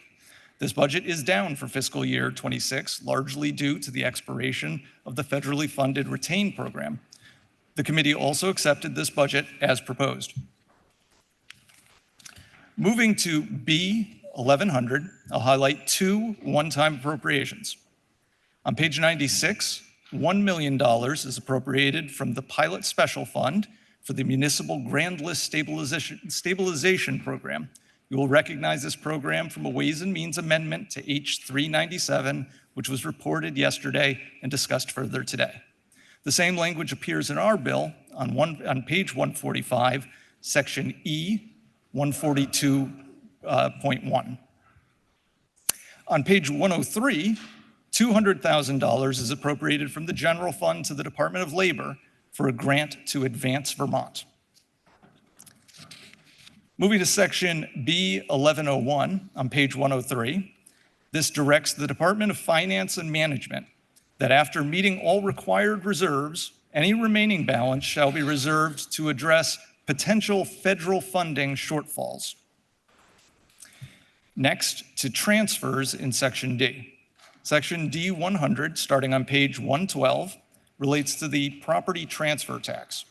This budget is down for fiscal year 26, largely due to the expiration of the federally funded RETAIN program. The committee also accepted this budget as proposed. Moving to B1100, I'll highlight 2 one-time appropriations. On page 96, $1 million is appropriated from the Pilot Special Fund for the Municipal Grand List Stabilization Program. You will recognize this program from a Ways and Means Amendment to H397, which was reported yesterday and discussed further today. The same language appears in our bill on page 145, section E, 142.1. On page 103, $200,000 is appropriated from the general fund to the Department of Labor for a grant to Advance Vermont. Moving to section B1101 on page 103, this directs the Department of Finance and Management that after meeting all required reserves, any remaining balance shall be reserved to address potential federal funding shortfalls. Next, to transfers in section D. Section D100, starting on page 112, relates to the property transfer tax.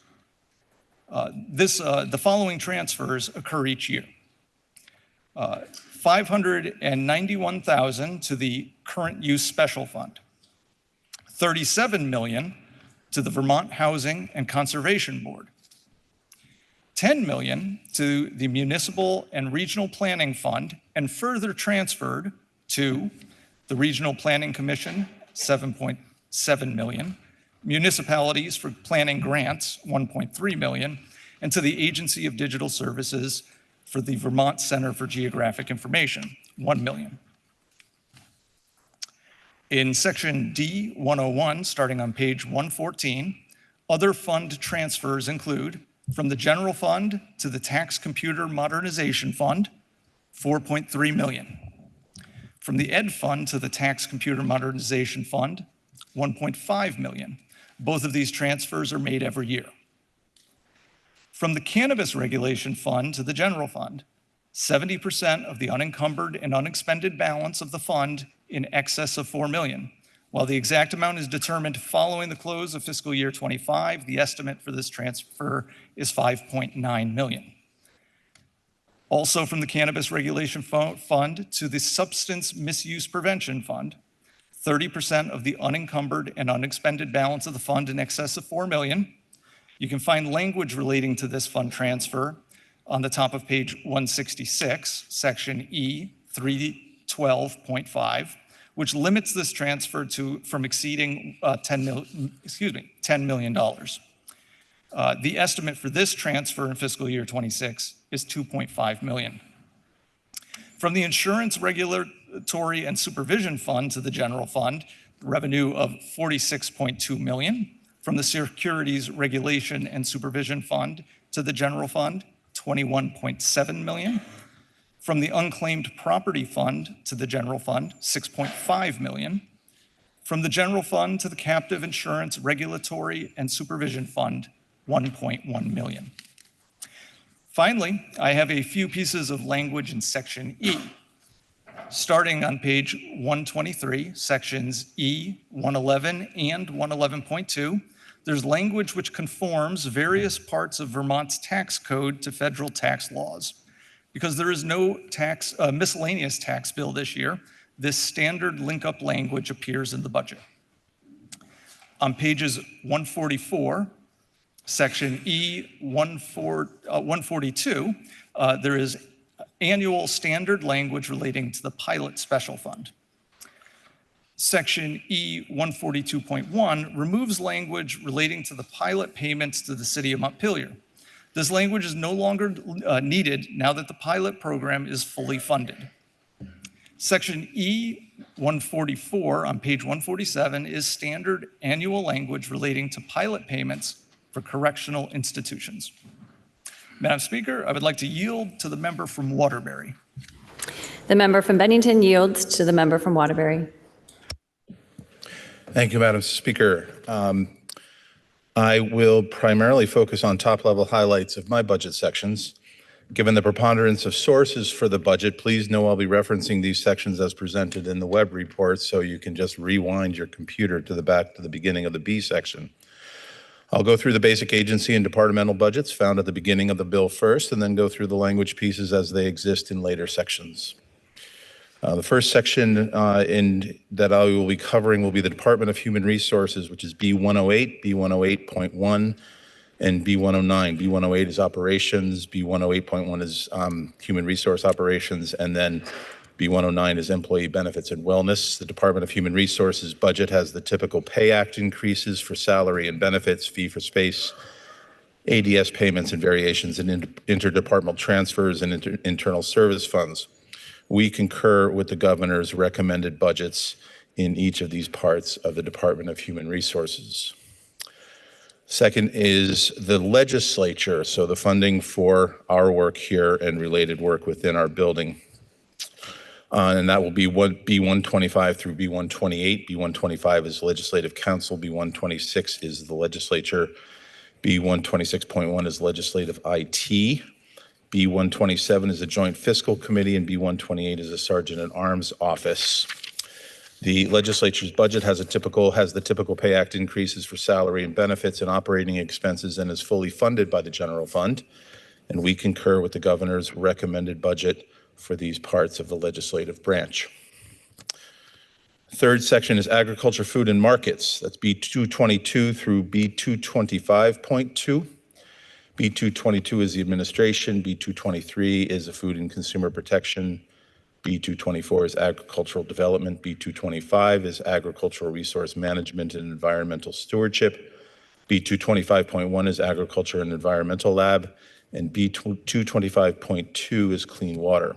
The following transfers occur each year. $591,000 to the Current Use Special Fund, $37 million to the Vermont Housing and Conservation Board, $10 million to the Municipal and Regional Planning Fund, and further transferred to the Regional Planning Commission, $7.7 million, municipalities for planning grants, $1.3 million, and to the Agency of Digital Services for the Vermont Center for Geographic Information, $1 million. In section D101, starting on page 114, other fund transfers include From the general fund to the tax computer modernization fund, $4.3 million. From the ed fund to the tax computer modernization fund, $1.5 million. Both of these transfers are made every year. From the cannabis regulation fund to the general fund, 70% of the unencumbered and unexpended balance of the fund in excess of $4 million. While the exact amount is determined following the close of fiscal year 25, the estimate for this transfer is $5.9 million. Also from the Cannabis Regulation Fund to the Substance Misuse Prevention Fund, 30% of the unencumbered and unexpended balance of the fund in excess of $4 million. You can find language relating to this fund transfer on the top of page 166, section E 312.5, which limits this transfer from exceeding $10 million. The estimate for this transfer in fiscal year 26 is $2.5 million. From the Insurance Regulatory and Supervision Fund to the General Fund, revenue of $46.2 million. From the Securities Regulation and Supervision Fund to the General Fund, $21.7 million. From the Unclaimed Property Fund to the General Fund, $6.5 million. From the General Fund to the Captive Insurance Regulatory and Supervision Fund, $1.1 million. Finally, I have a few pieces of language in Section E. Starting on page 123, sections E, 111, and 111.2, there's language which conforms various parts of Vermont's tax code to federal tax laws. Because there is no miscellaneous tax bill this year, this standard link-up language appears in the budget. On pages 144, section E 142, there is annual standard language relating to the pilot special fund. Section E 142.1 removes language relating to the pilot payments to the city of Montpelier. This language is no longer needed now that the pilot program is fully funded. Section E 144 on page 147 is standard annual language relating to pilot payments for correctional institutions. Madam Speaker, I would like to yield to the member from Waterbury. The member from Bennington yields to the member from Waterbury. Thank you, Madam Speaker. I will primarily focus on top-level highlights of my budget sections. Given the preponderance of sources for the budget, please know I'll be referencing these sections as presented in the web report, so you can just rewind your computer to the beginning of the B section. I'll go through the basic agency and departmental budgets found at the beginning of the bill first, and then go through the language pieces as they exist in later sections. The first section that I will be covering will be the Department of Human Resources, which is B108, B108.1, and B109. B108 is operations, B108.1 is human resource operations, and then B109 is employee benefits and wellness. The Department of Human Resources budget has the typical pay act increases for salary and benefits, fee for space, ADS payments and variations, and interdepartmental transfers and internal service funds. We concur with the governor's recommended budgets in each of these parts of the Department of Human Resources. Second is the legislature, so the funding for our work here and related work within our building. And that will be B125 through B128. B125 is Legislative Council, B126 is the legislature, B126.1 is Legislative IT, B127 is a Joint Fiscal Committee, and B128 is a Sergeant at Arms Office. The legislature's budget has the typical pay act increases for salary and benefits and operating expenses, and is fully funded by the general fund. And we concur with the governor's recommended budget for these parts of the legislative branch. Third section is agriculture, food, and markets. That's B222 through B225.2. B222 is the administration, B223 is the food and consumer protection, B224 is agricultural development, B225 is agricultural resource management and environmental stewardship, B225.1 is agriculture and environmental lab, and B225.2 is clean water.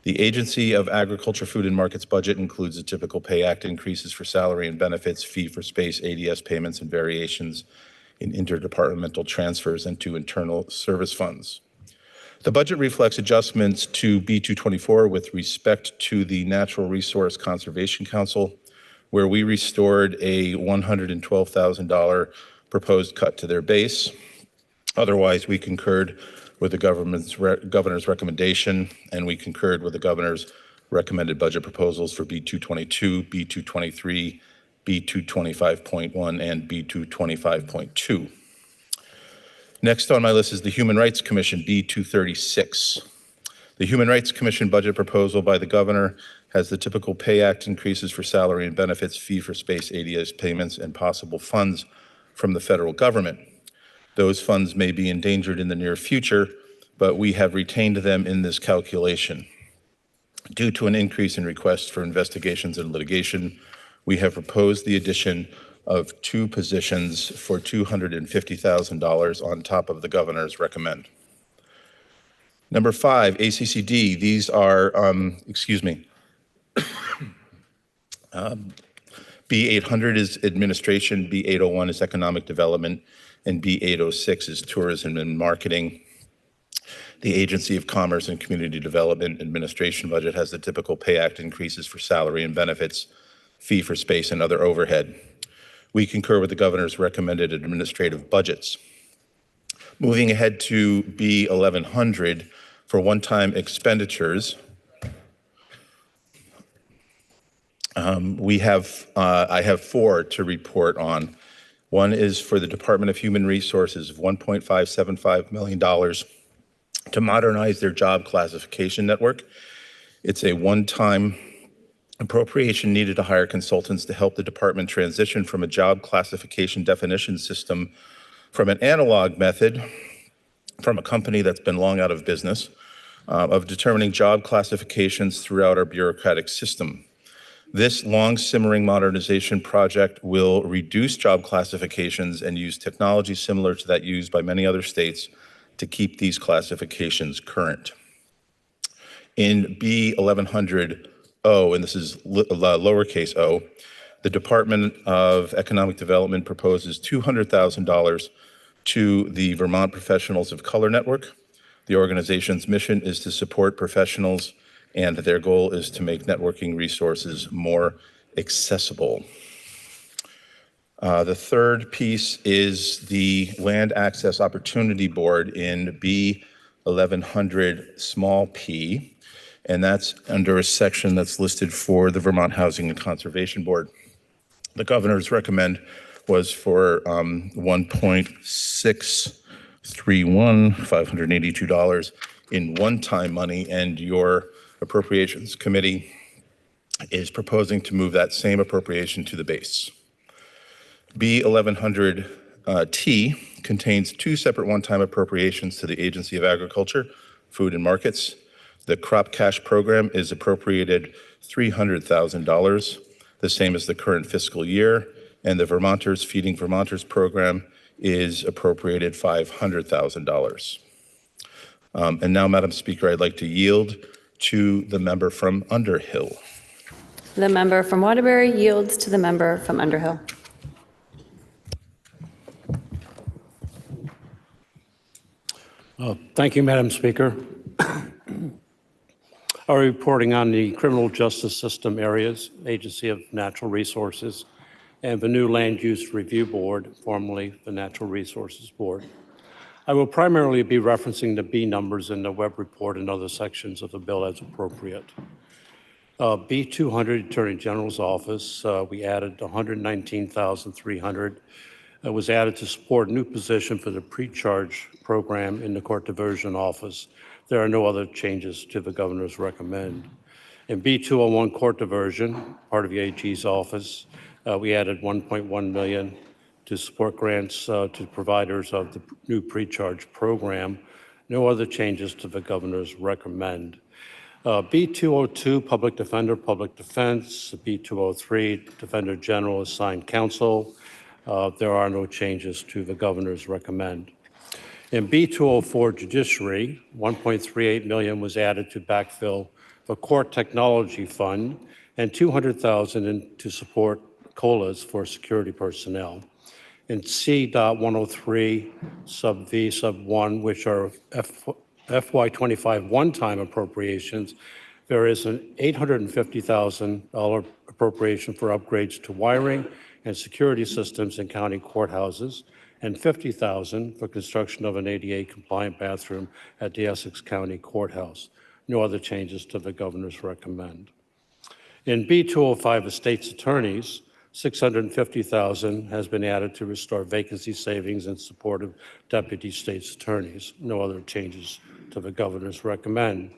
The Agency of Agriculture, Food and Markets budget includes the typical pay act increases for salary and benefits, fee for space, ADS payments and variations, in interdepartmental transfers and to internal service funds. The budget reflects adjustments to B224 with respect to the Natural Resource Conservation Council, where we restored a $112,000 proposed cut to their base. Otherwise, we concurred with the governor's recommendation, and we concurred with the governor's recommended budget proposals for B222, B223, B225.1, and B225.2. Next on my list is the Human Rights Commission, B236. The Human Rights Commission budget proposal by the governor has the typical Pay Act increases for salary and benefits, fee-for-space ADS payments, and possible funds from the federal government. Those funds may be endangered in the near future, but we have retained them in this calculation. Due to an increase in requests for investigations and litigation, we have proposed the addition of 2 positions for $250,000 on top of the governor's recommend. Number 5, ACCD. These are, B800 is administration, B801 is economic development, and B806 is tourism and marketing. The Agency of Commerce and Community Development administration budget has the typical Pay Act increases for salary and benefits, fee for space, and other overhead. We concur with the governor's recommended administrative budgets. Moving ahead to B1100 for one-time expenditures, I have 4 to report on. One is for the Department of Human Resources of $1.575 million to modernize their job classification network. It's a one-time appropriation needed to hire consultants to help the department transition from a job classification definition system from an analog method from a company that's been long out of business of determining job classifications throughout our bureaucratic system. This long simmering modernization project will reduce job classifications and use technology similar to that used by many other states to keep these classifications current. In B1100O, and this is lowercase o, the Department of Economic Development proposes $200,000 to the Vermont Professionals of Color Network. The organization's mission is to support professionals, and their goal is to make networking resources more accessible. The third piece is the Land Access Opportunity Board in B1100 small p, and that's under a section that's listed for the Vermont Housing and Conservation Board. The governor's recommend was for $1.631, $582 in one-time money, and your Appropriations Committee is proposing to move that same appropriation to the base. B1100T contains 2 separate one-time appropriations to the Agency of Agriculture, Food and Markets. The Crop Cash Program is appropriated $300,000, the same as the current fiscal year, and the Vermonters Feeding Vermonters program is appropriated $500,000. And now, Madam Speaker, I'd like to yield to the member from Underhill. The member from Waterbury yields to the member from Underhill. Thank you, Madam Speaker. Our reporting on the criminal justice system areas, Agency of Natural Resources, and the new Land Use Review Board, formerly the Natural Resources Board. I will primarily be referencing the B numbers in the web report and other sections of the bill as appropriate. B200, Attorney General's Office, we added $119,300. It was added to support a new position for the pre-charge program in the Court Diversion Office. There are no other changes to the governor's recommend. In B201 Court Diversion, part of the AG's office, we added $1.1 million to support grants to providers of the new pre-charge program. No other changes to the governor's recommend. B202, Public Defender, Public Defense. B203, Defender General, Assigned Counsel. There are no changes to the governor's recommend. In B204, Judiciary, $1.38 million was added to backfill the Court Technology Fund and $200,000 to support COLAs for security personnel. In C.103 sub V sub 1, which are FY25 one-time appropriations, there is an $850,000 appropriation for upgrades to wiring and security systems in county courthouses, and $50,000 for construction of an ADA-compliant bathroom at the Essex County Courthouse. No other changes to the governor's recommend. In B205 Estates Attorneys, $650,000 has been added to restore vacancy savings in support of deputy state's attorneys. No other changes to the governor's recommend.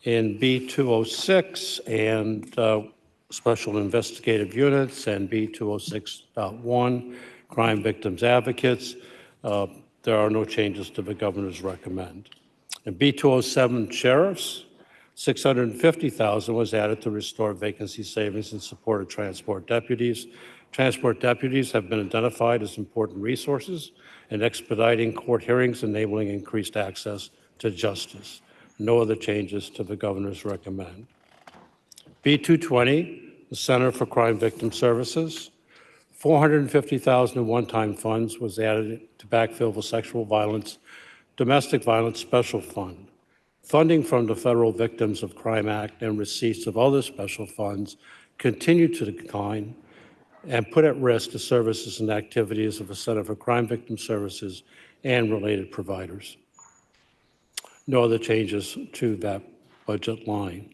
In B206 and Special Investigative Units and B206.1 Crime Victims Advocates, there are no changes to the governor's recommend. In B207 Sheriffs, $650,000 was added to restore vacancy savings in support of transport deputies. Transport deputies have been identified as important resources in expediting court hearings, enabling increased access to justice. No other changes to the governor's recommend. B220, the Center for Crime Victim Services, $450,000 in one-time funds was added to backfill the sexual violence, domestic violence special fund. Funding from the Federal Victims of Crime Act and receipts of other special funds continue to decline and put at risk the services and activities of the Center for Crime Victim Services and related providers. No other changes to that budget line.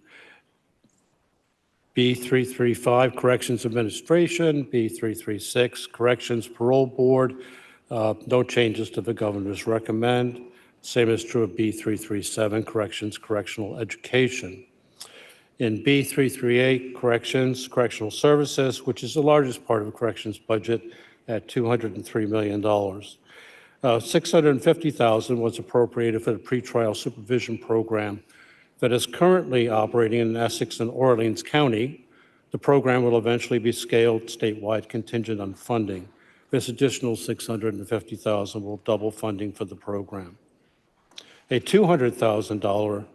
B335, Corrections Administration, B336, Corrections Parole Board, no changes to the governor's recommend. Same is true of B337, Corrections, Correctional Education. In B338, Corrections, Correctional Services, which is the largest part of the corrections budget at $203 million. $650,000 was appropriated for the pretrial supervision program that is currently operating in Essex and Orleans County. The program will eventually be scaled statewide contingent on funding. This additional $650,000 will double funding for the program. A $200,000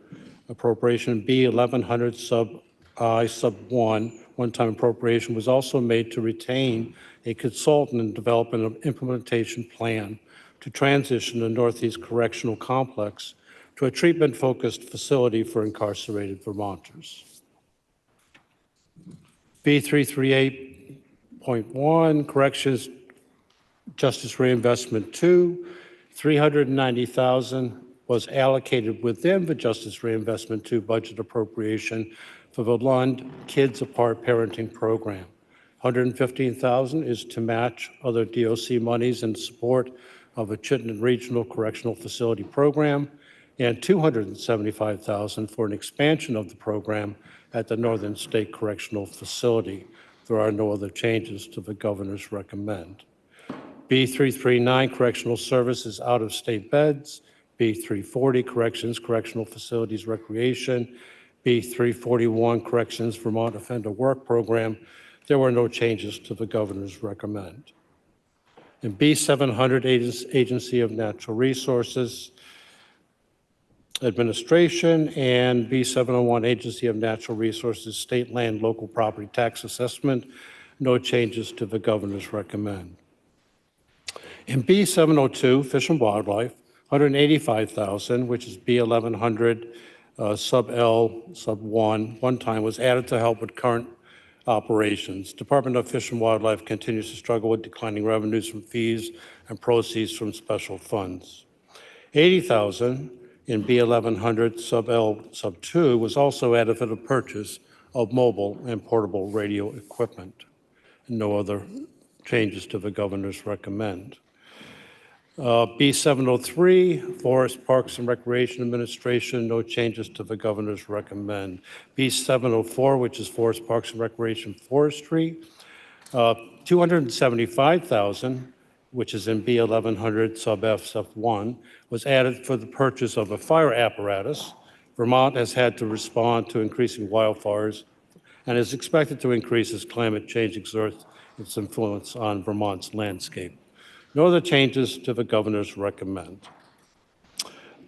appropriation, B1100 sub I sub 1, one-time appropriation was also made to retain a consultant in developing an implementation plan to transition the Northeast Correctional Complex to a treatment-focused facility for incarcerated Vermonters. B338.1, Corrections Justice Reinvestment 2, $390,000 was allocated within the Justice Reinvestment 2 budget appropriation for the Lund Kids Apart Parenting Program. $115,000 is to match other DOC monies in support of a Chittenden Regional Correctional Facility program, and $275,000 for an expansion of the program at the Northern State Correctional Facility. There are no other changes to the governor's recommend. B339, Correctional Services out-of-state beds. B340, Corrections, Correctional Facilities Recreation. B341, Corrections, Vermont Offender Work Program. There were no changes to the governor's recommend. In B700, Agency of Natural Resources Administration, and B701, Agency of Natural Resources State Land Local Property Tax Assessment, no changes to the governor's recommend. In B702, Fish and Wildlife, $185,000, which is B1100 sub L sub 1, one time was added to help with current operations. Department of Fish and Wildlife continues to struggle with declining revenues from fees and proceeds from special funds. $80,000 in B1100 sub L sub 2 was also added for the purchase of mobile and portable radio equipment. No other changes to the governor's recommend. B703, Forest Parks and Recreation Administration, no changes to the governor's recommend. B704, which is Forest Parks and Recreation Forestry, $275,000, which is in B1100 sub F sub 1, was added for the purchase of a fire apparatus. Vermont has had to respond to increasing wildfires and is expected to increase as climate change exerts its influence on Vermont's landscape. No other changes to the governor's recommend.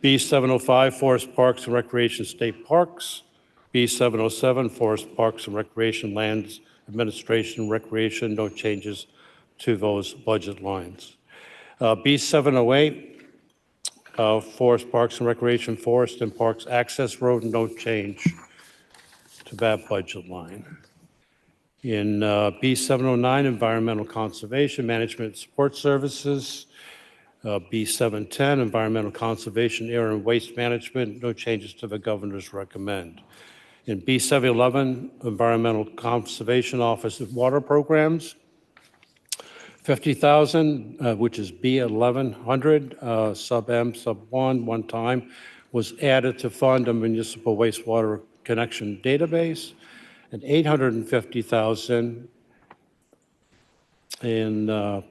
B705, Forest Parks and Recreation State Parks. B707, Forest Parks and Recreation Lands Administration Recreation, no changes to those budget lines. B708, Forest Parks and Recreation, Forest and Parks Access Road, no change to that budget line. In B709, Environmental Conservation Management Support Services, B710, Environmental Conservation, Air and Waste Management, no changes to the governor's recommend. In B711, Environmental Conservation Office of Water Programs, 50,000, which is B1100, sub M, sub 1 time, was added to fund a municipal wastewater connection database, and 850,000 in, not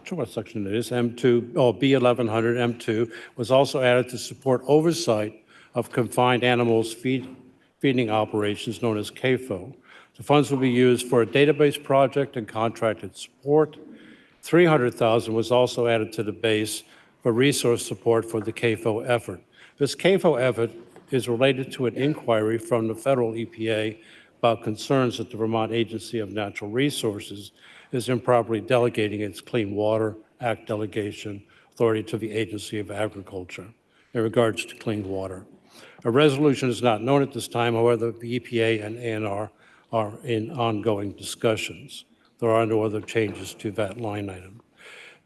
sure what section it is, M2, B1100, M2, was also added to support oversight of confined animals feeding operations known as CAFO. The funds will be used for a database project and contracted support. 300,000 was also added to the base for resource support for the CAFO effort. This CAFO effort is related to an inquiry from the federal EPA about concerns that the Vermont Agency of Natural Resources is improperly delegating its Clean Water Act delegation authority to the Agency of Agriculture in regards to clean water. A resolution is not known at this time. However, the EPA and ANR are in ongoing discussions. There are no other changes to that line item.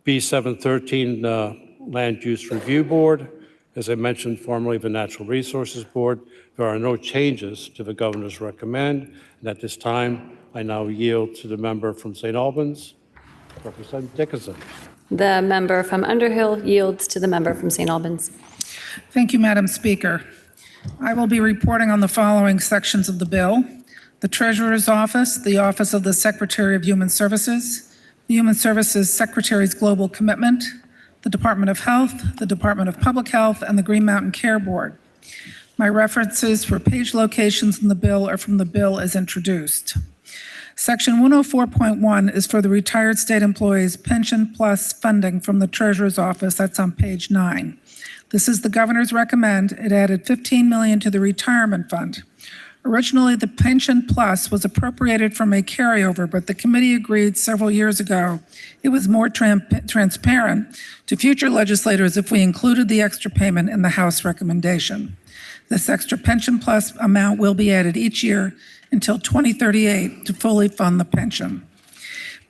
B713, Land Use Review Board. As I mentioned, formerly the Natural Resources Board. There are no changes to the governor's recommend. And at this time, I now yield to the member from St. Albans, Representative Dickinson. The member from Underhill yields to the member from St. Albans. Thank you, Madam Speaker. I will be reporting on the following sections of the bill: the Treasurer's Office, the Office of the Secretary of Human Services, the Human Services Secretary's Global Commitment, the Department of Health, the Department of Public Health, and the Green Mountain Care Board. My references for page locations in the bill are from the bill as introduced. Section 104.1 is for the retired state employees' pension plus funding from the Treasurer's Office. That's on page 9. This is the governor's recommend. It added $15 million to the retirement fund. Originally, the pension plus was appropriated from a carryover, but the committee agreed several years ago it was more transparent to future legislators if we included the extra payment in the House recommendation. This extra pension plus amount will be added each year until 2038 to fully fund the pension.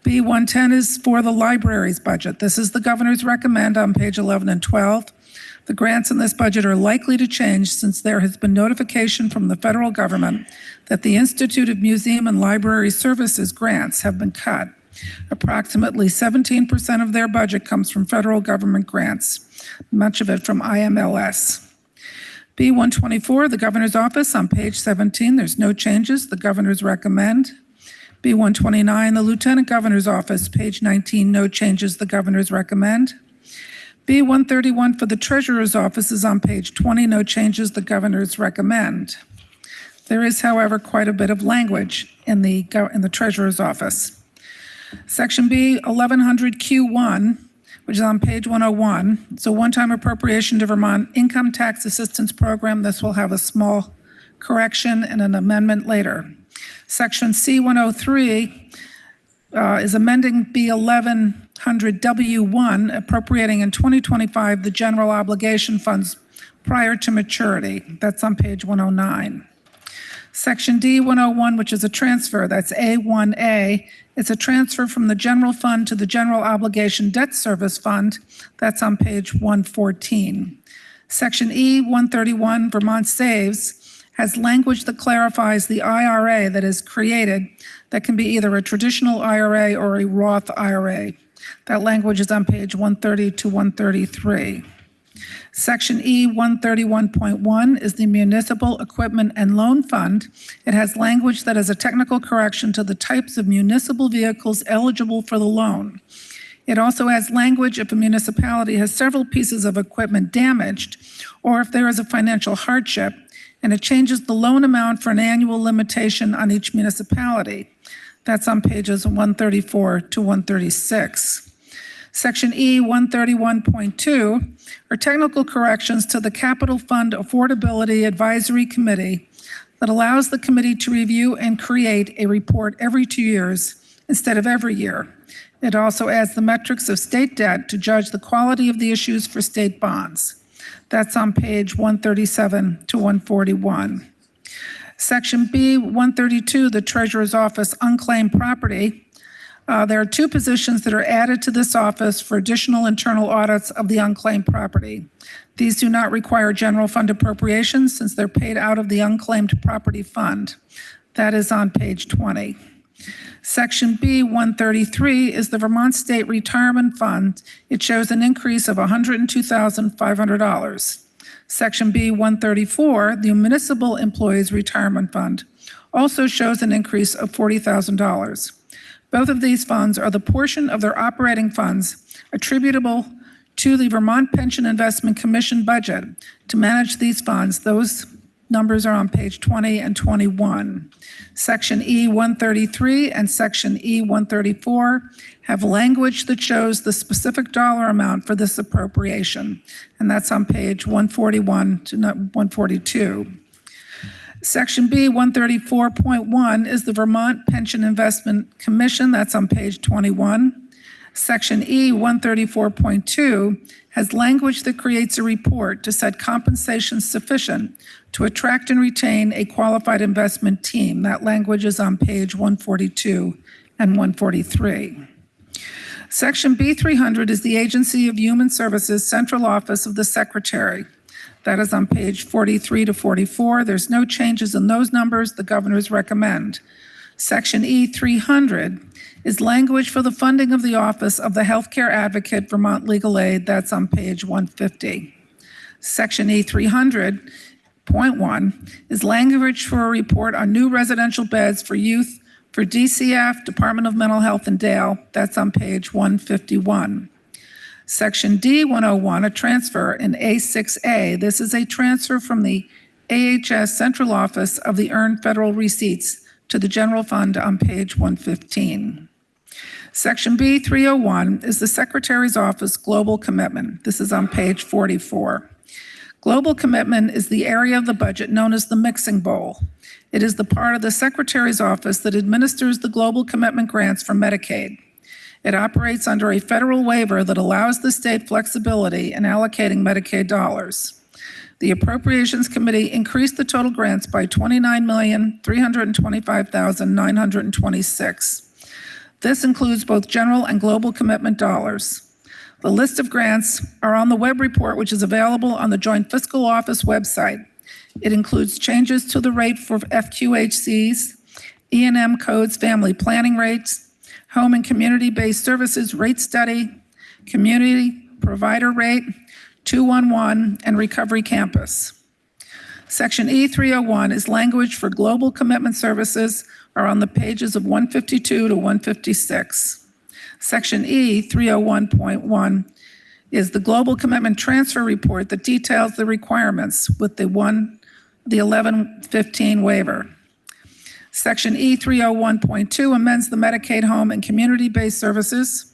B110 is for the library's budget. This is the governor's recommend on page 11 and 12. The grants in this budget are likely to change since there has been notification from the federal government that the Institute of Museum and Library Services grants have been cut. Approximately 17% of their budget comes from federal government grants, much of it from IMLS. B124, the governor's office on page 17, there's no changes. The governor's recommend. B129, the lieutenant governor's office, page 19, no changes. The governor's recommend. B131 for the treasurer's office is on page 20, no changes. The governor's recommend. There is, however, quite a bit of language in the treasurer's office. Section B, 1100 Q1, which is on page 101. It's a one-time appropriation to Vermont Income Tax Assistance Program. This will have a small correction and an amendment later. Section C103 is amending B1100 W1, appropriating in 2025 the general obligation funds prior to maturity. That's on page 109. Section D101, which is a transfer, that's A1A. It's a transfer from the general fund to the general obligation debt service fund. That's on page 114. Section E131, Vermont Saves, has language that clarifies the IRA that is created that can be either a traditional IRA or a Roth IRA. That language is on page 130 to 133. Section E131.1 is the Municipal Equipment and Loan Fund. It has language that is a technical correction to the types of municipal vehicles eligible for the loan. It also has language if a municipality has several pieces of equipment damaged, or if there is a financial hardship, and it changes the loan amount for an annual limitation on each municipality. That's on pages 134 to 136. Section E131.2 are technical corrections to the Capital Fund Affordability Advisory Committee that allows the committee to review and create a report every 2 years instead of every year. It also adds the metrics of state debt to judge the quality of the issues for state bonds. That's on page 137 to 141. Section B, 132, the Treasurer's Office unclaimed property. There are two positions that are added to this office for additional internal audits of the unclaimed property. These do not require general fund appropriations since they're paid out of the unclaimed property fund. That is on page 20. Section B, 133 is the Vermont State Retirement Fund. It shows an increase of $102,500. Section B, 134, the Municipal Employees Retirement Fund, also shows an increase of $40,000. Both of these funds are the portion of their operating funds attributable to the Vermont Pension Investment Commission budget to manage these funds. Those numbers are on page 20 and 21. Section E 133 and Section E 134 have language that shows the specific dollar amount for this appropriation, and that's on page 141 to 142. Section B 134.1 is the Vermont Pension Investment Commission. That's on page 21. Section E 134.2 has language that creates a report to set compensation sufficient to attract and retain a qualified investment team. That language is on page 142 and 143. Section B300 is the Agency of Human Services Central Office of the Secretary. That is on page 43 to 44. There's no changes in those numbers. The governors recommend. Section E300 is language for the funding of the Office of the Healthcare Advocate, Vermont Legal Aid. That's on page 150. Section E300.1 is language for a report on new residential beds for youth for DCF, Department of Mental Health and Dale. That's on page 151. Section D101, a transfer in A6A. This is a transfer from the AHS Central Office of the Earned Federal Receipts to the General Fund on page 115. Section B301 is the Secretary's Office Global Commitment. This is on page 44. Global Commitment is the area of the budget known as the mixing bowl. It is the part of the Secretary's Office that administers the Global Commitment grants for Medicaid. It operates under a federal waiver that allows the state flexibility in allocating Medicaid dollars. The Appropriations Committee increased the total grants by $29,325,926. This includes both general and global commitment dollars. The list of grants are on the web report, which is available on the Joint Fiscal Office website. It includes changes to the rate for FQHCs, E&M codes, family planning rates, home and community-based services rate study, community provider rate, 211, and recovery campus. Section E301 is language for global commitment services are on the pages of 152 to 156. Section E301.1 is the global commitment transfer report that details the requirements with the 1115 waiver. Section E301.2 amends the Medicaid home and community-based services.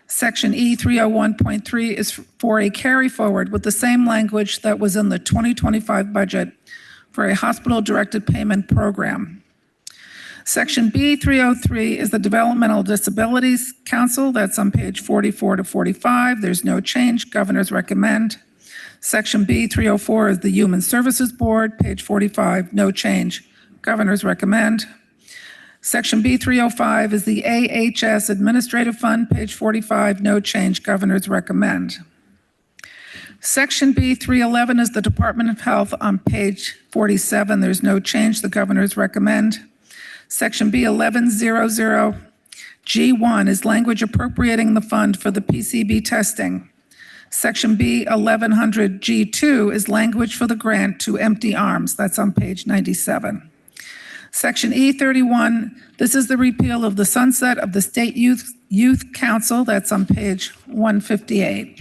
Section E301.3 is for a carry forward with the same language that was in the 2025 budget for a hospital-directed payment program. Section B303 is the Developmental Disabilities Council. That's on page 44 to 45. There's no change. Governors recommend. Section B304 is the Human Services Board, page 45. No change. Governors recommend. Section B305 is the AHS Administrative Fund, page 45. No change. Governors recommend. Section B311 is the Department of Health on page 47. There's no change. The governors recommend. Section B1100 G1 is language appropriating the fund for the PCB testing. Section B1100 G2 is language for the grant to Empty Arms. That's on page 97. Section E31, this is the repeal of the sunset of the State Youth Council. That's on page 158.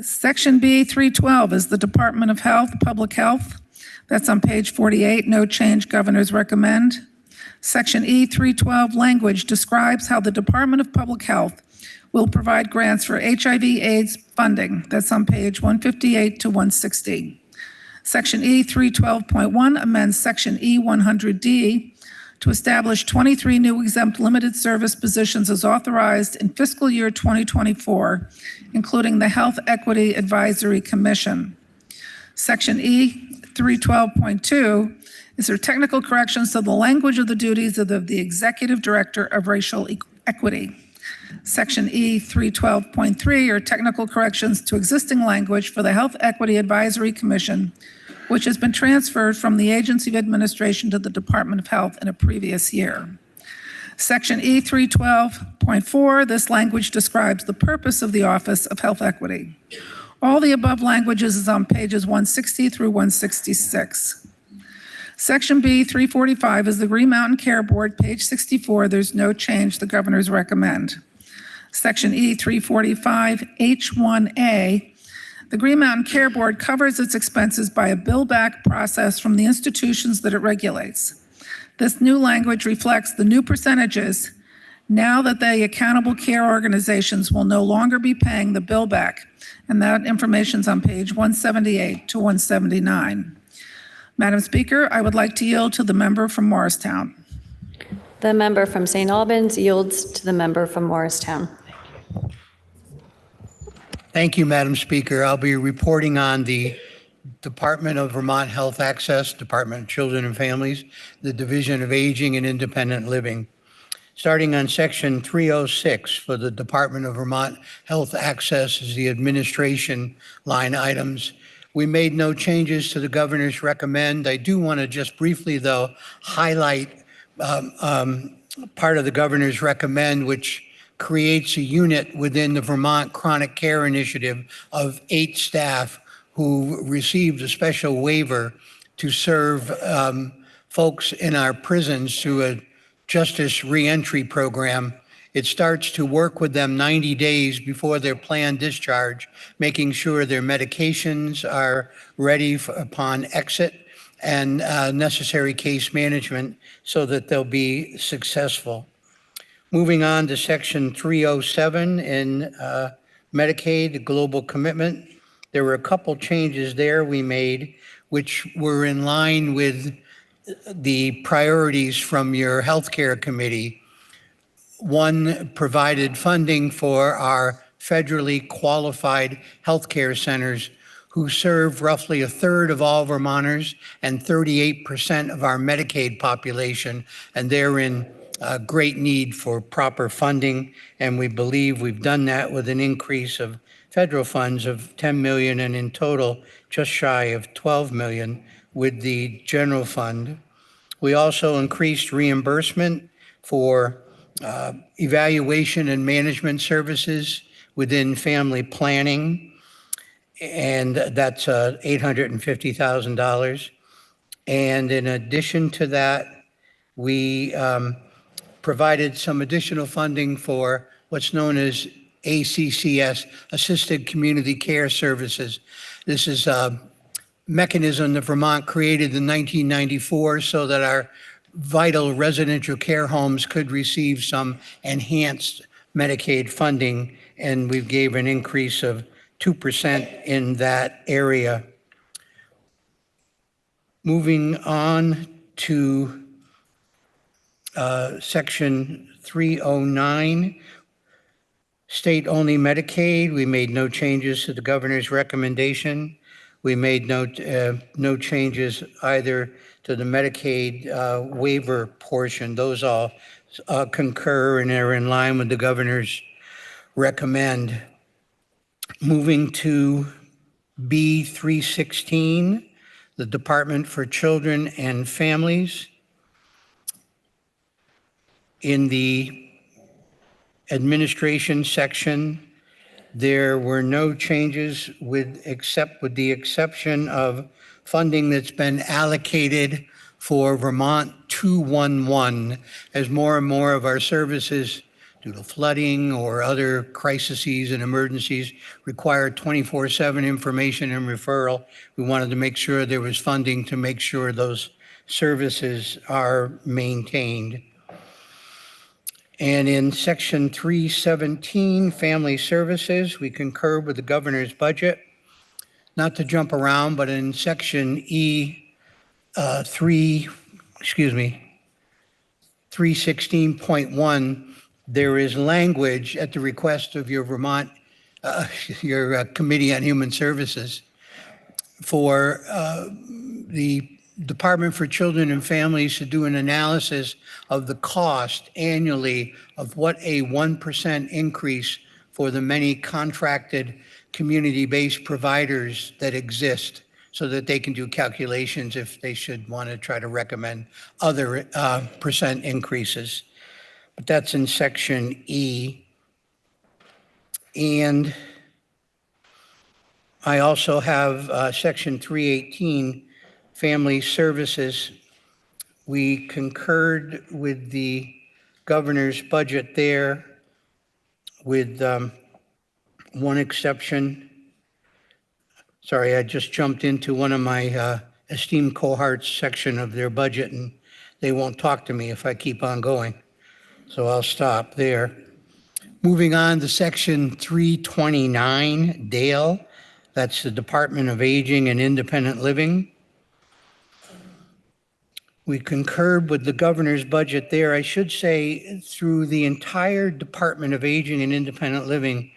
Section B312 is the Department of Health, Public Health. That's on page 48. No change. Governors recommend. Section E312 language describes how the Department of Public Health will provide grants for HIV/AIDS funding. That's on page 158 to 160. Section E312.1 amends Section E100D to establish 23 new exempt limited service positions as authorized in fiscal year 2024, including the Health Equity Advisory Commission. Section E 312.2 is there technical corrections to the language of the duties of the Executive Director of Racial Equity. Section E 312.3 are technical corrections to existing language for the Health Equity Advisory Commission, which has been transferred from the Agency of Administration to the Department of Health in a previous year. Section E 312.4, this language describes the purpose of the Office of Health Equity. All the above languages is on pages 160 through 166. Section B 345 is the Green Mountain Care Board, page 64. There's no change. The governors recommend. Section E 345 H1A, the Green Mountain Care Board covers its expenses by a bill-back process from the institutions that it regulates. This new language reflects the new percentages now that the accountable care organizations will no longer be paying the bill back, and that information's on page 178 to 179. Madam Speaker, I would like to yield to the member from Morristown. The member from St. Albans yields to the member from Morristown. Thank you, Madam Speaker. I'll be reporting on the Department of Vermont Health Access, Department of Children and Families, the Division of Aging and Independent Living. Starting on section 306 for the Department of Vermont Health Access is the administration line items. We made no changes to the governor's recommend. I do want to just briefly, though, highlight part of the governor's recommend, which creates a unit within the Vermont Chronic Care Initiative of 8 staff who received a special waiver to serve folks in our prisons through a justice reentry program. It starts to work with them 90 days before their planned discharge, making sure their medications are ready upon exit and necessary case management so that they'll be successful. Moving on to section 307 in Medicaid, global commitment. There were a couple changes there we made, which were in line with the priorities from your healthcare committee. One provided funding for our federally qualified healthcare centers who serve roughly a third of all Vermonters and 38% of our Medicaid population, and they're in great need for proper funding, and we believe we've done that with an increase of federal funds of 10 million and in total just shy of 12 million with the general fund. We also increased reimbursement for evaluation and management services within family planning, and that's $850,000. And in addition to that, we provided some additional funding for what's known as ACCS, Assisted Community Care Services. This is a mechanism that Vermont created in 1994 so that our vital residential care homes could receive some enhanced Medicaid funding, and we gave an increase of 2% in that area. Moving on to section 309, state-only Medicaid. We made no changes to the governor's recommendation. We made no changes either to the Medicaid waiver portion. Those all concur and are in line with the governor's recommend. Moving to B316, the Department for Children and Families. In the administration section, there were no changes with the exception of funding that's been allocated for Vermont 211 as more and more of our services due to flooding or other crises and emergencies require 24/7 information and referral. We wanted to make sure there was funding to make sure those services are maintained. And in section 317, family services, we concur with the governor's budget. Not to jump around, but in section 316.1, there is language at the request of your your Committee on Human Services for the Department for Children and Families to do an analysis of the cost annually of what a 1% increase for the many contracted community-based providers that exist, so that they can do calculations if they should want to try to recommend other percent increases. But that's in section E. And I also have section 318, family services. We concurred with the governor's budget there, with one exception. Sorry, I just jumped into one of my esteemed cohorts section of their budget, and they won't talk to me if I keep on going. So I'll stop there. Moving on to section 329, Dale. That's the Department of Aging and Independent Living. We concurred with the governor's budget there. I should say through the entire Department of Aging and Independent Living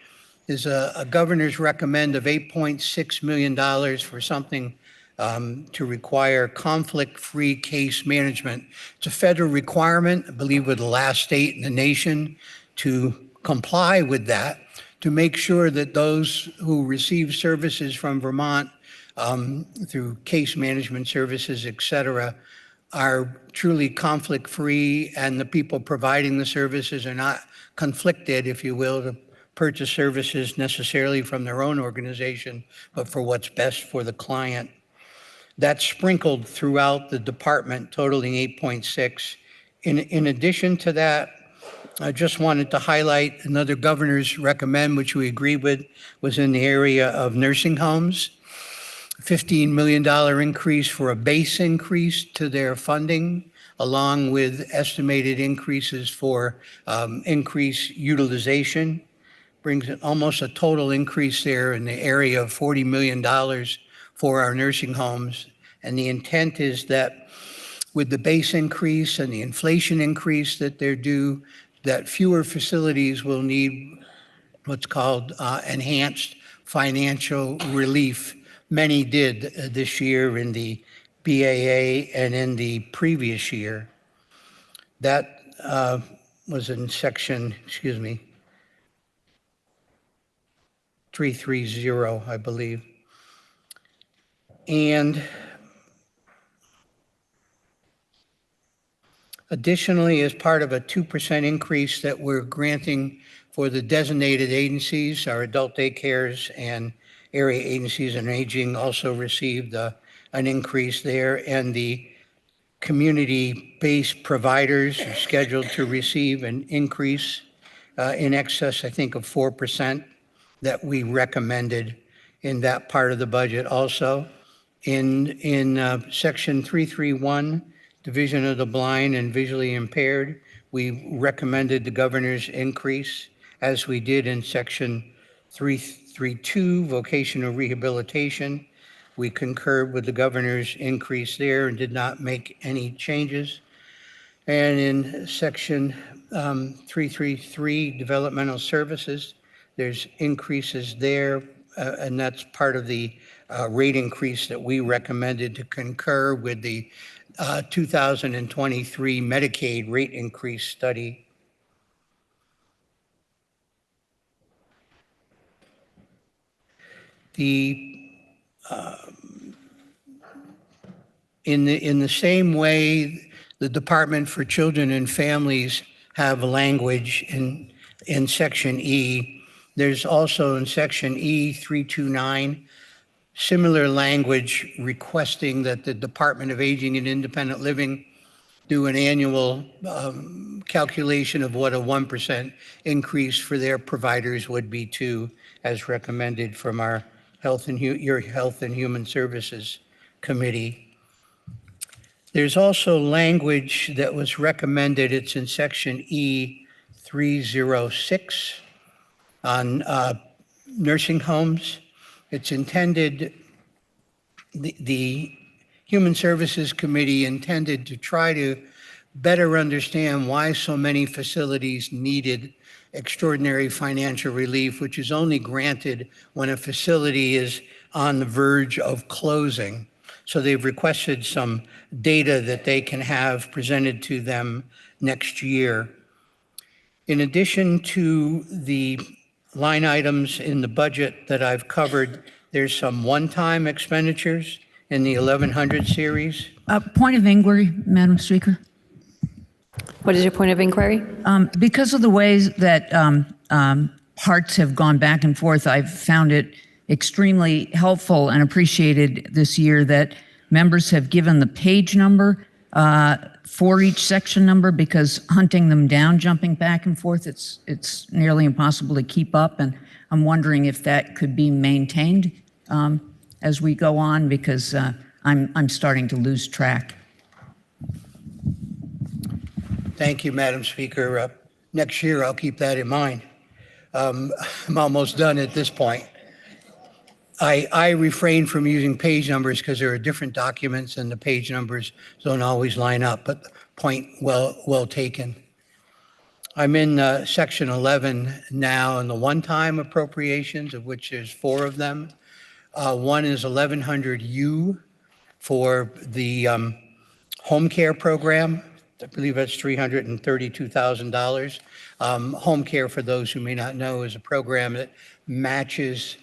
is a governor's recommend of $8.6 million for something to require conflict-free case management. It's a federal requirement. I believe we're the last state in the nation to comply with that, to make sure that those who receive services from Vermont through case management services, et cetera, are truly conflict-free, and the people providing the services are not conflicted, if you will, to purchase services necessarily from their own organization, but for what's best for the client. That's sprinkled throughout the department, totaling 8.6. In addition to that, I just wanted to highlight another governor's recommend, which we agreed with, was in the area of nursing homes. $15 million increase for a base increase to their funding, along with estimated increases for increased utilization. Brings it almost a total increase there in the area of $40 million for our nursing homes. And the intent is that with the base increase and the inflation increase that they're due, that fewer facilities will need what's called enhanced financial relief. Many did this year in the BAA and in the previous year. That was in section, 330, I believe. And additionally, as part of a 2% increase that we're granting for the designated agencies, our adult daycares and area agencies on aging also received an increase there, and the community-based providers are scheduled to receive an increase in excess, I think, of 4% that we recommended in that part of the budget also. In section 331, Division of the Blind and Visually Impaired, we recommended the governor's increase, as we did in section 332, Vocational Rehabilitation. We concurred with the governor's increase there and did not make any changes. And in section 333, Developmental Services, there's increases there, and that's part of the rate increase that we recommended to concur with the 2023 Medicaid rate increase study. In the same way, the Department for Children and Families have language in section E. There's also in section E 329 similar language requesting that the Department of Aging and Independent Living do an annual calculation of what a 1% increase for their providers would be too, as recommended from our your Health and Human Services Committee. There's also language that was recommended, it's in section E 306 on nursing homes. It's intended, the Human Services Committee intended to try to better understand why so many facilities needed extraordinary financial relief, which is only granted when a facility is on the verge of closing. So they've requested some data that they can have presented to them next year. In addition to the line items in the budget that I've covered, there's some one-time expenditures in the 1100 series. Point of inquiry, Madam Speaker. What is your point of inquiry? Because of the ways that parts have gone back and forth, I've found it extremely helpful and appreciated this year that members have given the page number for each section number, because hunting them down, jumping back and forth, it's nearly impossible to keep up. And I'm wondering if that could be maintained as we go on, because I'm starting to lose track. Thank you, Madam Speaker. Next year, I'll keep that in mind. I'm almost done at this point. I refrain from using page numbers because there are different documents and the page numbers don't always line up, but point well taken. I'm in section 11 now, and the one-time appropriations, of which there's 4 of them. One is 1100U for the home care program. I believe that's $332,000. Home care, for those who may not know, is a program that matches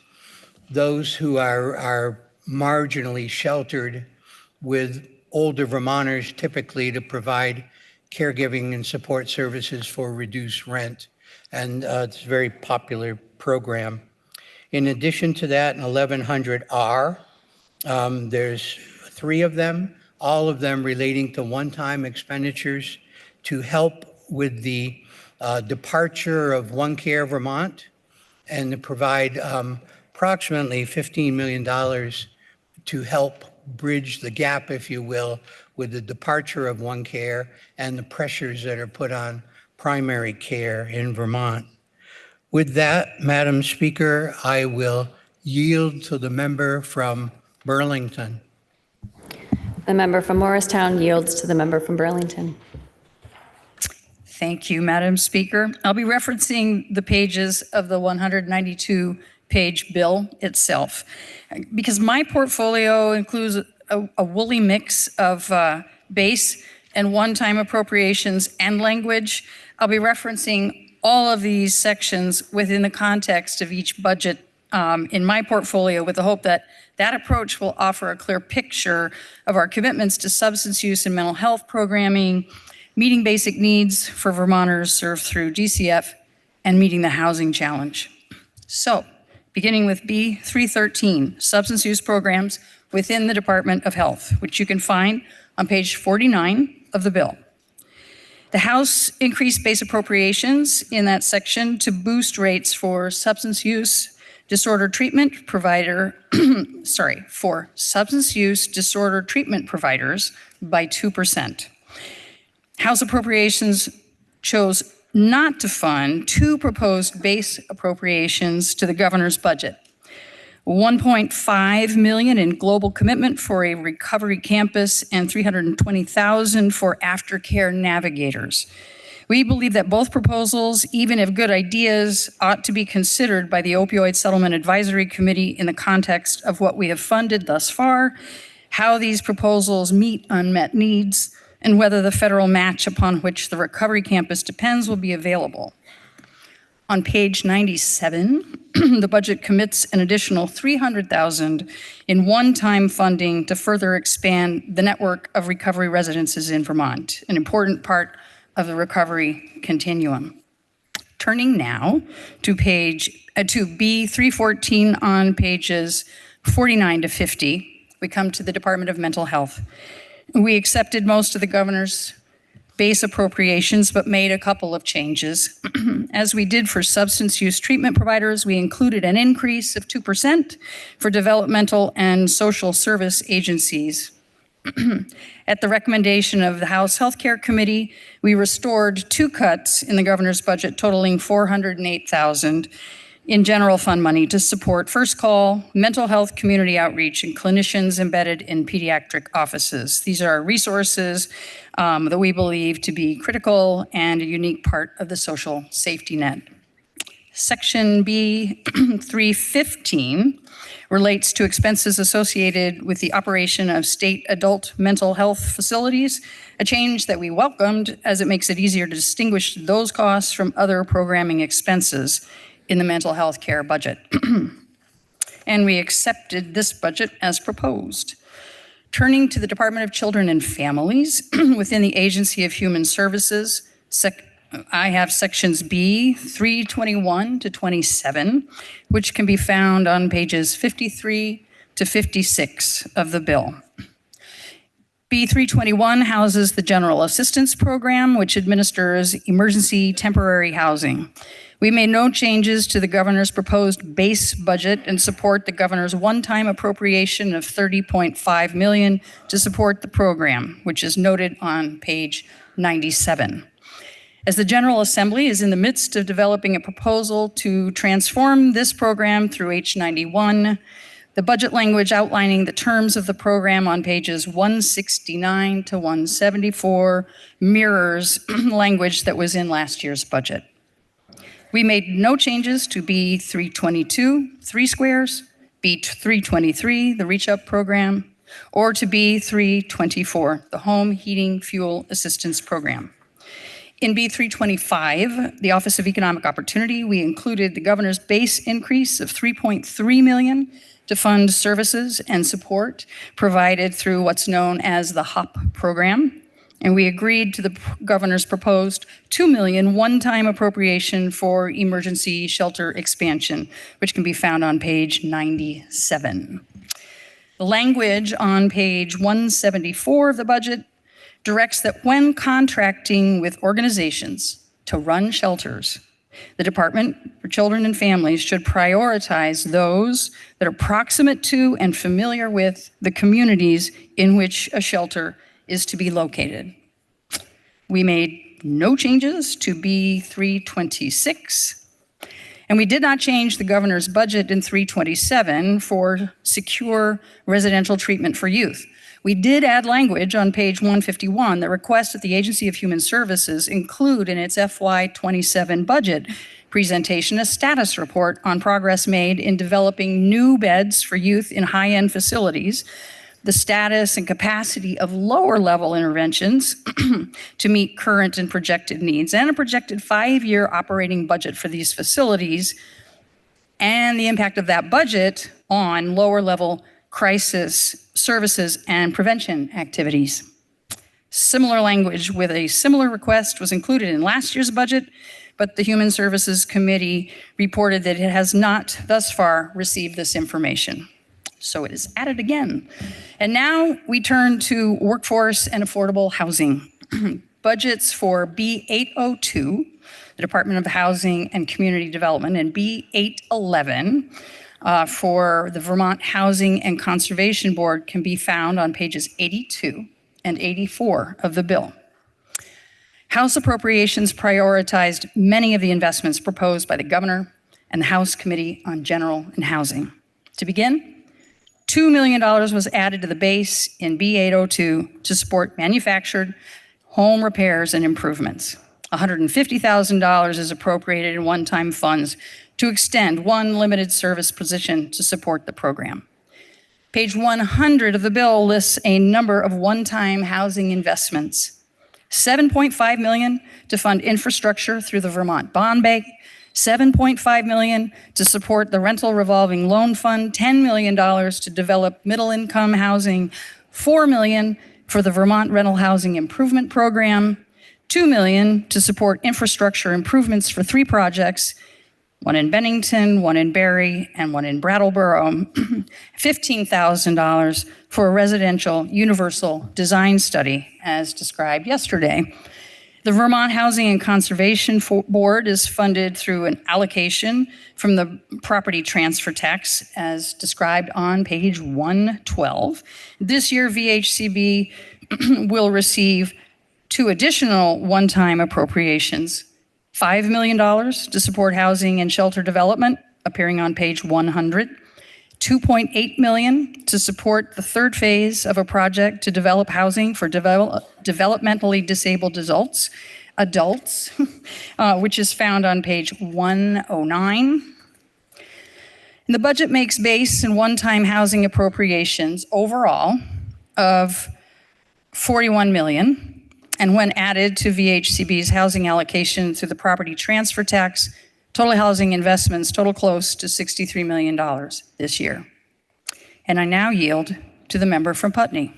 those who are marginally sheltered with older Vermonters, typically to provide caregiving and support services for reduced rent. And it's a very popular program. In addition to that, in 1100R, there's 3 of them, all of them relating to one-time expenditures to help with the departure of One Care Vermont, and to provide approximately $15 million to help bridge the gap, if you will, with the departure of One Care and the pressures that are put on primary care in Vermont. With that, Madam Speaker, I will yield to the member from Burlington. The member from Morristown yields to the member from Burlington. Thank you, Madam Speaker. I'll be referencing the pages of the 192-page bill itself, because my portfolio includes a woolly mix of base and one-time appropriations and language. I'll be referencing all of these sections within the context of each budget in my portfolio, with the hope that that approach will offer a clear picture of our commitments to substance use and mental health programming, meeting basic needs for Vermonters served through DCF, and meeting the housing challenge. So, beginning with B313, substance use programs within the Department of Health, which you can find on page 49 of the bill. The House increased base appropriations in that section to boost rates for substance use disorder treatment provider, for substance use disorder treatment providers by 2%. House appropriations chose not to fund 2 proposed base appropriations to the governor's budget. $1.5 million in global commitment for a recovery campus and $320,000 for aftercare navigators. We believe that both proposals, even if good ideas, ought to be considered by the Opioid Settlement Advisory Committee in the context of what we have funded thus far, how these proposals meet unmet needs, and whether the federal match upon which the recovery campus depends will be available. On page 97, the budget commits an additional $300,000 in one-time funding to further expand the network of recovery residences in Vermont, an important part of the recovery continuum. Turning now to B314 on pages 49 to 50, we come to the Department of Mental Health. We accepted most of the governor's base appropriations, but made a couple of changes. As we did for substance use treatment providers, we included an increase of 2% for developmental and social service agencies. At the recommendation of the House Healthcare Committee, we restored 2 cuts in the governor's budget totaling $408,000 in general fund money to support first call, mental health community outreach, and clinicians embedded in pediatric offices. These are resources that we believe to be critical and a unique part of the social safety net. Section B 315 relates to expenses associated with the operation of state adult mental health facilities, a change that we welcomed as it makes it easier to distinguish those costs from other programming expenses in the mental health care budget. And we accepted this budget as proposed. Turning to the Department of Children and Families within the Agency of Human Services, I have sections B 321 to 27, which can be found on pages 53 to 56 of the bill. B 321 houses the General Assistance Program, which administers emergency temporary housing. We made no changes to the governor's proposed base budget and support the governor's one-time appropriation of $30.5 million to support the program, which is noted on page 97. As the General Assembly is in the midst of developing a proposal to transform this program through H91, the budget language outlining the terms of the program on pages 169 to 174 mirrors language that was in last year's budget. We made no changes to B 322, 3 squares, B 323, the Reach Up program, or to B 324, the Home Heating Fuel Assistance Program. In B 325, the Office of Economic Opportunity, we included the governor's base increase of $3.3 million to fund services and support provided through what's known as the HOP program. And we agreed to the governor's proposed $2 million one-time appropriation for emergency shelter expansion, which can be found on page 97. The language on page 174 of the budget directs that when contracting with organizations to run shelters, the Department for Children and Families should prioritize those that are proximate to and familiar with the communities in which a shelter is to be located. We made no changes to B 326, and we did not change the governor's budget in 327 for secure residential treatment for youth. We did add language on page 151 that requests that the Agency of Human Services include in its FY27 budget presentation a status report on progress made in developing new beds for youth in high-end facilities, the status and capacity of lower-level interventions to meet current and projected needs, and a projected 5-year operating budget for these facilities, and the impact of that budget on lower-level crisis services and prevention activities. Similar language with a similar request was included in last year's budget, but the Human Services Committee reported that it has not thus far received this information. So it is added again. And now we turn to workforce and affordable housing. Budgets for B802, the Department of Housing and Community Development, and B811 for the Vermont Housing and Conservation Board can be found on pages 82 and 84 of the bill. House appropriations prioritized many of the investments proposed by the governor and the House Committee on General and Housing. To begin, $2 million was added to the base in B802 to support manufactured home repairs and improvements. $150,000 is appropriated in one-time funds to extend one limited service position to support the program. Page 100 of the bill lists a number of one-time housing investments. $7.5 million to fund infrastructure through the Vermont Bond Bank, $7.5 million to support the Rental Revolving Loan Fund, $10 million to develop middle-income housing, $4 million for the Vermont Rental Housing Improvement Program, $2 million to support infrastructure improvements for 3 projects, one in Bennington, one in Barre, and one in Brattleboro, $15,000 for a residential universal design study, as described yesterday. The Vermont Housing and Conservation Board is funded through an allocation from the property transfer tax, as described on page 112. This year, VHCB will receive 2 additional one-time appropriations, $5 million to support housing and shelter development, appearing on page 100. 2.8 million to support the third phase of a project to develop housing for developmentally disabled adults, which is found on page 109. And the budget makes base and one-time housing appropriations overall of 41 million. And when added to VHCB's housing allocation through the property transfer tax, total housing investments total close to $63 million this year. And I now yield to the member from Putney.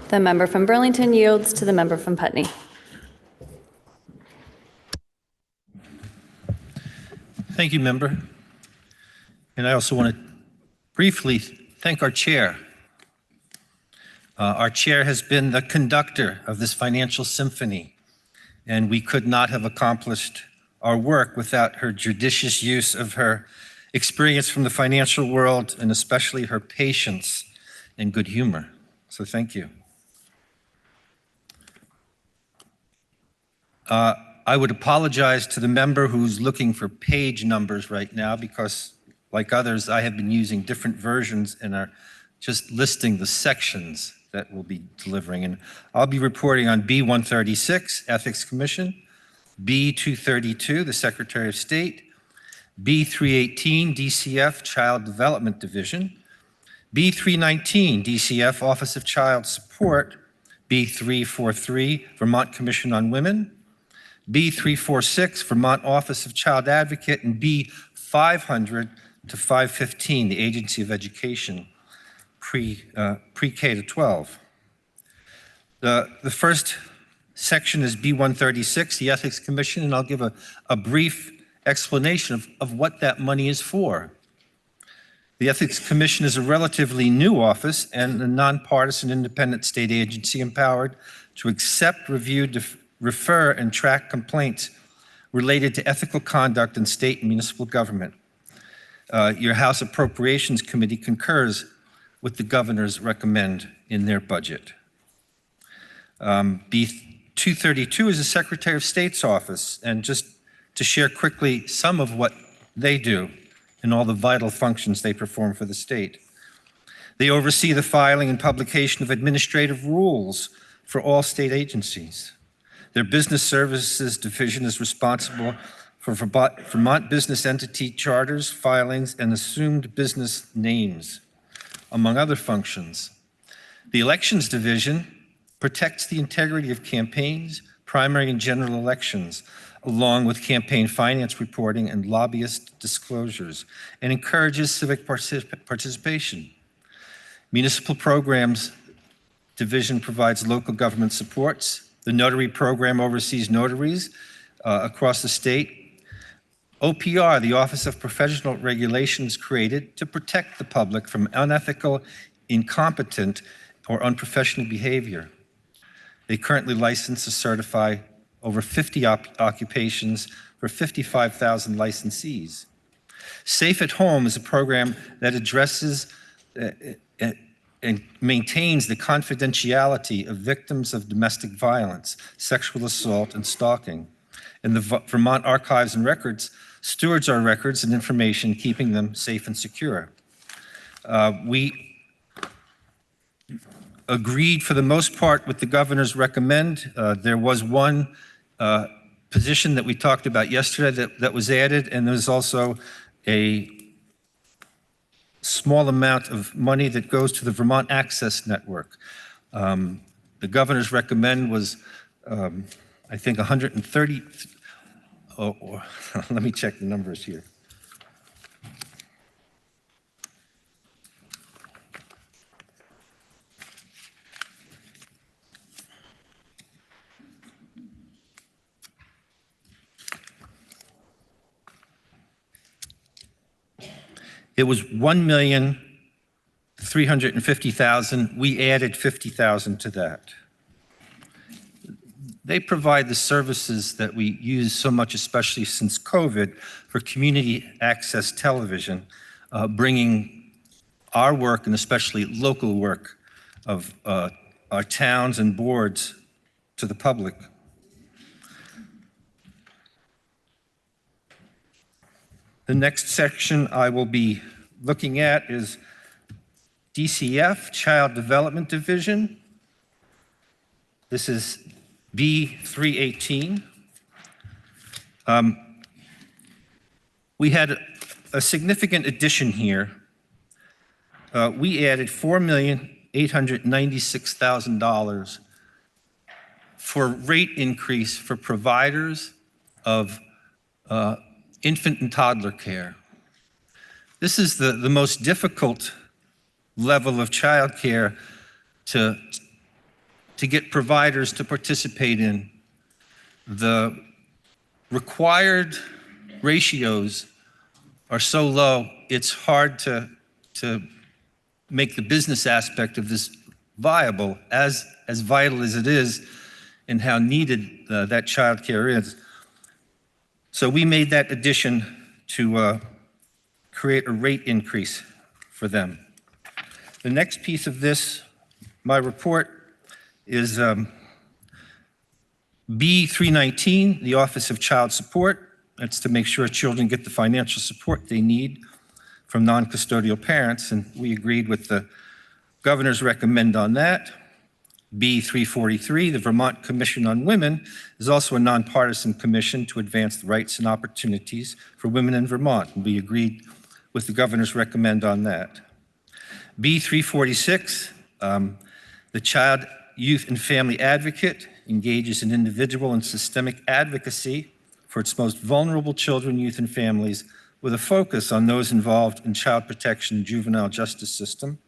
The member from Burlington yields to the member from Putney. Thank you, member. And I also want to briefly thank our chair. Our chair has been the conductor of this financial symphony, and we could not have accomplished our work without her judicious use of her experience from the financial world, and especially her patience and good humor. So thank you. I would apologize to the member who's looking for page numbers right now, because like others, I have been using different versions and are just listing the sections that we'll be delivering. And I'll be reporting on B-136, Ethics Commission, B-232, the Secretary of State, B-318, DCF, Child Development Division, B-319, DCF, Office of Child Support, B-343, Vermont Commission on Women, B-346, Vermont Office of Child Advocate, and B-500 to 515, the Agency of Education, pre-K to 12. The first section is B-136, the Ethics Commission, and I'll give a brief explanation of what that money is for. The Ethics Commission is a relatively new office and a nonpartisan independent state agency empowered to accept, review, refer, and track complaints related to ethical conduct in state and municipal government. Your House Appropriations Committee concurs with the governors recommend in their budget. B-232 is the Secretary of State's office, and just to share quickly some of what they do and all the vital functions they perform for the state. They oversee the filing and publication of administrative rules for all state agencies. Their Business Services Division is responsible for Vermont business entity charters, filings, and assumed business names, among other functions. The Elections Division protects the integrity of campaigns, primary and general elections, along with campaign finance reporting and lobbyist disclosures, and encourages civic participation. Municipal Programs Division provides local government supports. The Notary Program oversees notaries across the state. OPR, the Office of Professional Regulation, is created to protect the public from unethical, incompetent, or unprofessional behavior. They currently license or certify over 50 occupations for 55,000 licensees. Safe at Home is a program that addresses and maintains the confidentiality of victims of domestic violence, sexual assault, and stalking. And the Vermont Archives and Records stewards our records and information, keeping them safe and secure. We agreed for the most part with the governor's recommend. There was one position that we talked about yesterday that was added, and there's also a small amount of money that goes to the Vermont Access Network. The governor's recommend was, I think, 130. Let me check the numbers here. It was $1,350,000. We added $50,000 to that. They provide the services that we use so much, especially since COVID, for community access television, bringing our work and especially local work of our towns and boards to the public. The next section I will be looking at is DCF, Child Development Division. This is B318. We had a significant addition here. We added $4,896,000 for rate increase for providers of infant and toddler care. This is the most difficult level of child care to get providers to participate in. The required ratios are so low, it's hard to make the business aspect of this viable, as vital as it is, and how needed that child care is. So we made that addition to create a rate increase for them. The next piece of this, my report, is B319, the Office of Child Support. That's to make sure children get the financial support they need from non-custodial parents, and we agreed with the governor's recommend on that. B343, the Vermont Commission on Women, is also a nonpartisan commission to advance the rights and opportunities for women in Vermont, and we agreed with the governor's recommend on that. B346, the Child, Youth, and Family Advocate engages in individual and systemic advocacy for its most vulnerable children, youth, and families, with a focus on those involved in child protection and juvenile justice system.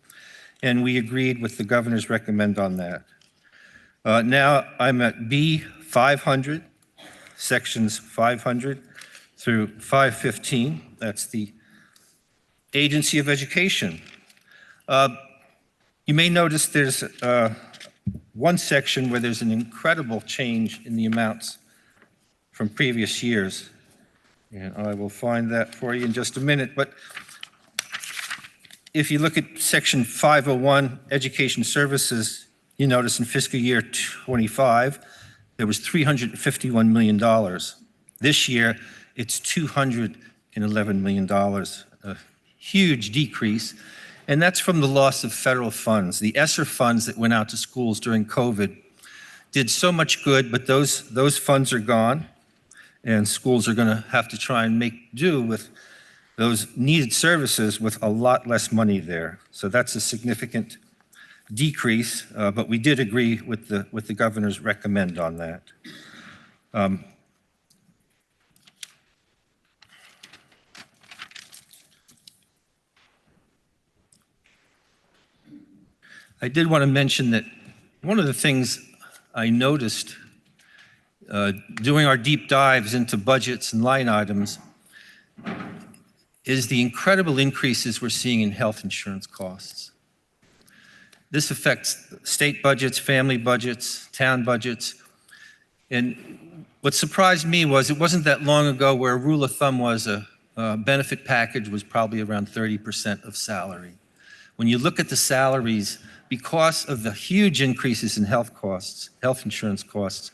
And we agreed with the governor's recommend on that. Now I'm at B500, sections 500 through 515. That's the Agency of Education. You may notice there's one section where there's an incredible change in the amounts from previous years. And I will find that for you in just a minute. But if you look at section 501, Education Services, you notice in fiscal year 25, there was $351 million. This year, it's $211 million, a huge decrease. And that's from the loss of federal funds. The ESSER funds that went out to schools during COVID did so much good, but those funds are gone. And schools are going to have to try and make do with those needed services with a lot less money there. So that's a significant decrease, but we did agree with the governor's recommend on that. I did want to mention that one of the things I noticed doing our deep dives into budgets and line items is the incredible increases we're seeing in health insurance costs. This affects state budgets, family budgets, town budgets. And what surprised me was it wasn't that long ago where a rule of thumb was a benefit package was probably around 30% of salary. When you look at the salaries, because of the huge increases in health costs, health insurance costs,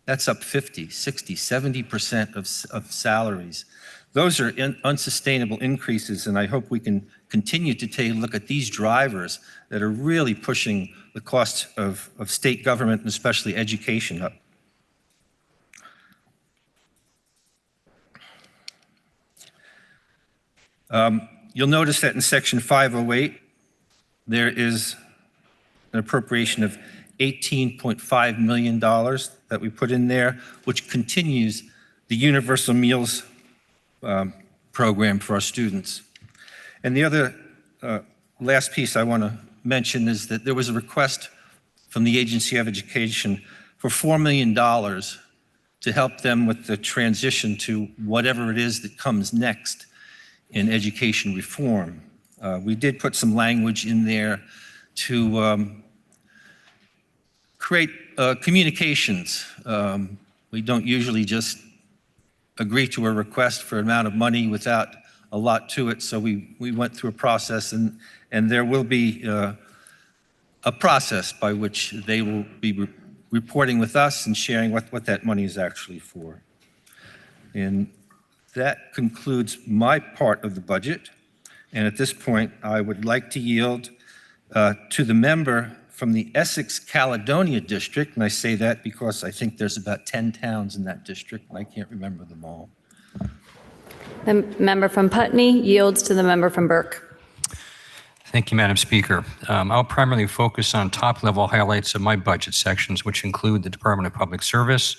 that's up 50, 60, 70% of salaries. Those are unsustainable increases, and I hope we can continue to take a look at these drivers that are really pushing the cost of state government and especially education up. You'll notice that in section 508, there is an appropriation of $18.5 million that we put in there, which continues the Universal Meals program for our students. And the other last piece I want to mention is that there was a request from the Agency of Education for $4 million to help them with the transition to whatever it is that comes next in education reform. We did put some language in there to create communications. We don't usually just agree to a request for an amount of money without a lot to it, so we went through a process, and there will be a process by which they will be reporting with us and sharing what that money is actually for. And That concludes my part of the budget. And at this point, I would like to yield to the member from the Essex Caledonia district. And I say that because I think there's about 10 towns in that district, and I can't remember them all. The member from Putney yields to the member from Burke. Thank you, Madam Speaker. I'll primarily focus on top-level highlights of my budget sections, which include the Department of Public Service,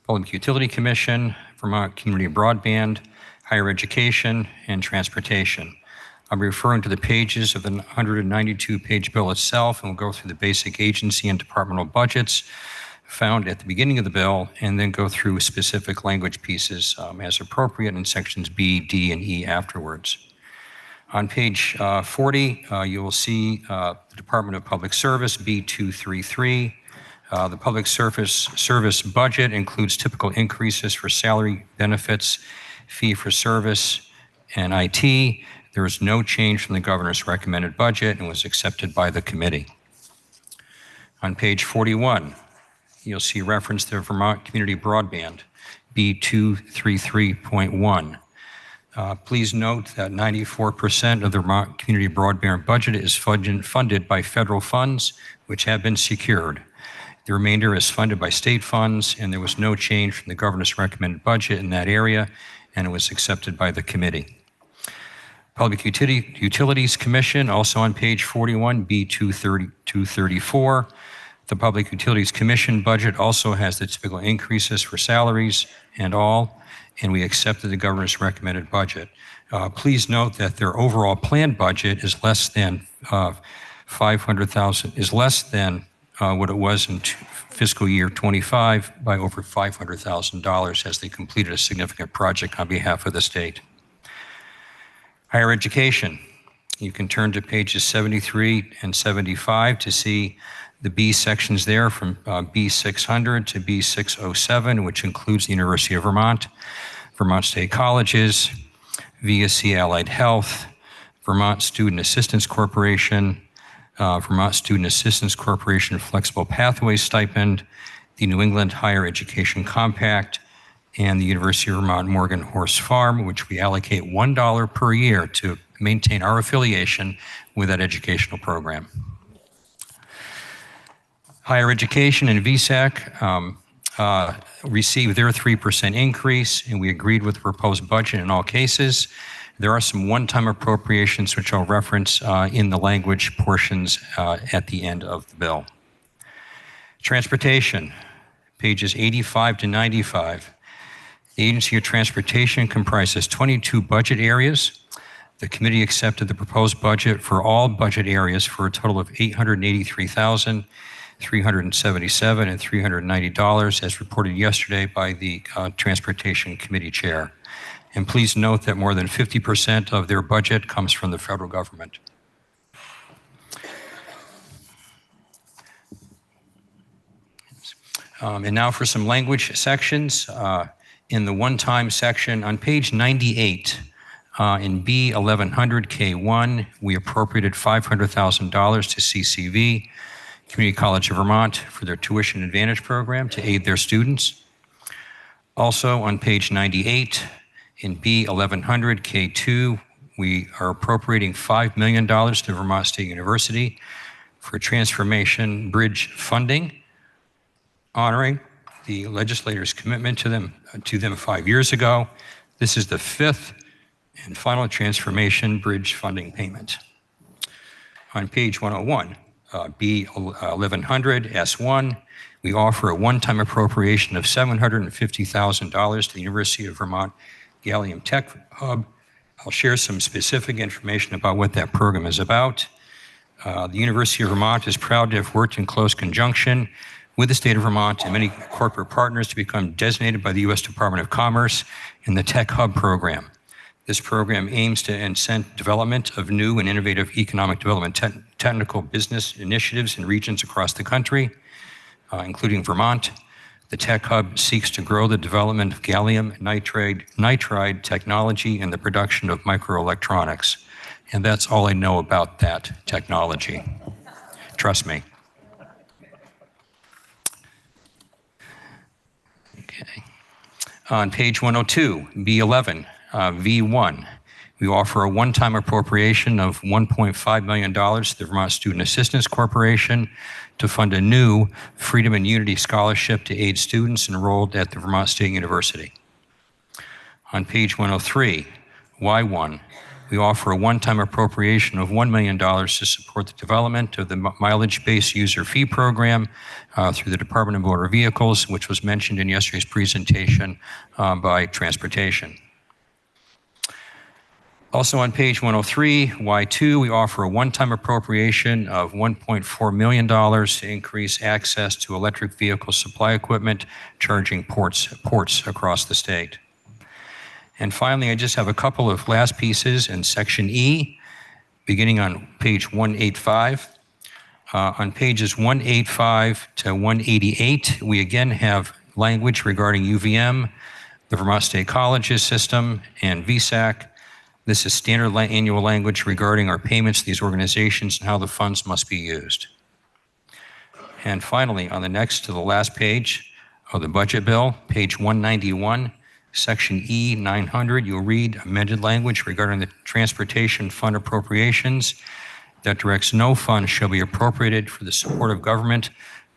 Public Utility Commission, Vermont Community Broadband, Higher Education, and Transportation. I'll be referring to the pages of the 192-page bill itself, and we'll go through the basic agency and departmental budgets found at the beginning of the bill, and then go through specific language pieces as appropriate in sections B, D, and E afterwards. On page 40, you will see the Department of Public Service, B233. The public service budget includes typical increases for salary, benefits, fee for service, and IT. There is no change from the governor's recommended budget and was accepted by the committee. On page 41, you'll see reference to Vermont Community Broadband, B233.1. Please note that 94% of the Vermont Community Broadband budget is funded by federal funds, which have been secured. The remainder is funded by state funds, and there was no change from the governor's recommended budget in that area, and it was accepted by the committee. Public Utilities Commission, also on page 41, B234. The Public Utilities Commission budget also has the typical increases for salaries and all, and we accepted the governor's recommended budget. Please note that their overall planned budget is less than $500,000, is less than what it was in fiscal year 25 by over $500,000 as they completed a significant project on behalf of the state. Higher education, you can turn to pages 73 and 75 to see the B sections there from B600 to B607, which includes the University of Vermont, Vermont State Colleges, VSC Allied Health, Vermont Student Assistance Corporation, Vermont Student Assistance Corporation Flexible Pathways Stipend, the New England Higher Education Compact, and the University of Vermont Morgan Horse Farm, which we allocate $1 per year to maintain our affiliation with that educational program. Higher Education and VSAC received their 3% increase, and we agreed with the proposed budget in all cases. There are some one-time appropriations which I'll reference in the language portions at the end of the bill. Transportation, pages 85 to 95. The Agency of Transportation comprises 22 budget areas. The committee accepted the proposed budget for all budget areas for a total of $883,377 and $390 as reported yesterday by the Transportation Committee Chair. And please note that more than 50% of their budget comes from the federal government. And now for some language sections. In the one-time section on page 98, in B1100K1, we appropriated $500,000 to CCV, Community College of Vermont, for their tuition advantage program to aid their students. Also on page 98, in B1100K2, we are appropriating $5 million to Vermont State University for transformation bridge funding, honoring the legislators' commitment to them 5 years ago. This is the fifth and final transformation bridge funding payment. On page 101, B1100 S1, we offer a one-time appropriation of $750,000 to the University of Vermont Gallium Tech Hub. I'll share some specific information about what that program is about. The University of Vermont is proud to have worked in close conjunction with the state of Vermont and many corporate partners to become designated by the U.S. Department of Commerce in the Tech Hub program. This program aims to incent development of new and innovative economic development technical business initiatives in regions across the country, including Vermont. The Tech Hub seeks to grow the development of gallium nitride technology and the production of microelectronics. And that's all I know about that technology. Trust me. Okay. On page 102, B11, V1, we offer a one-time appropriation of $1.5 million to the Vermont Student Assistance Corporation to fund a new Freedom and Unity Scholarship to aid students enrolled at the Vermont State University. On page 103, Y1, we offer a one-time appropriation of $1 million to support the development of the mileage-based user fee program through the Department of Motor Vehicles, which was mentioned in yesterday's presentation by Transportation. Also on page 103, Y2, we offer a one-time appropriation of $1.4 million to increase access to electric vehicle supply equipment charging ports across the state. And finally, I just have a couple of last pieces in section E, beginning on page 185. On pages 185 to 188, we again have language regarding UVM, the Vermont State Colleges system, and VSAC. This is standard annual language regarding our payments to these organizations and how the funds must be used. And finally, on the next to the last page of the budget bill, page 191, Section E 900, you'll read amended language regarding the transportation fund appropriations that directs no fund shall be appropriated for the support of government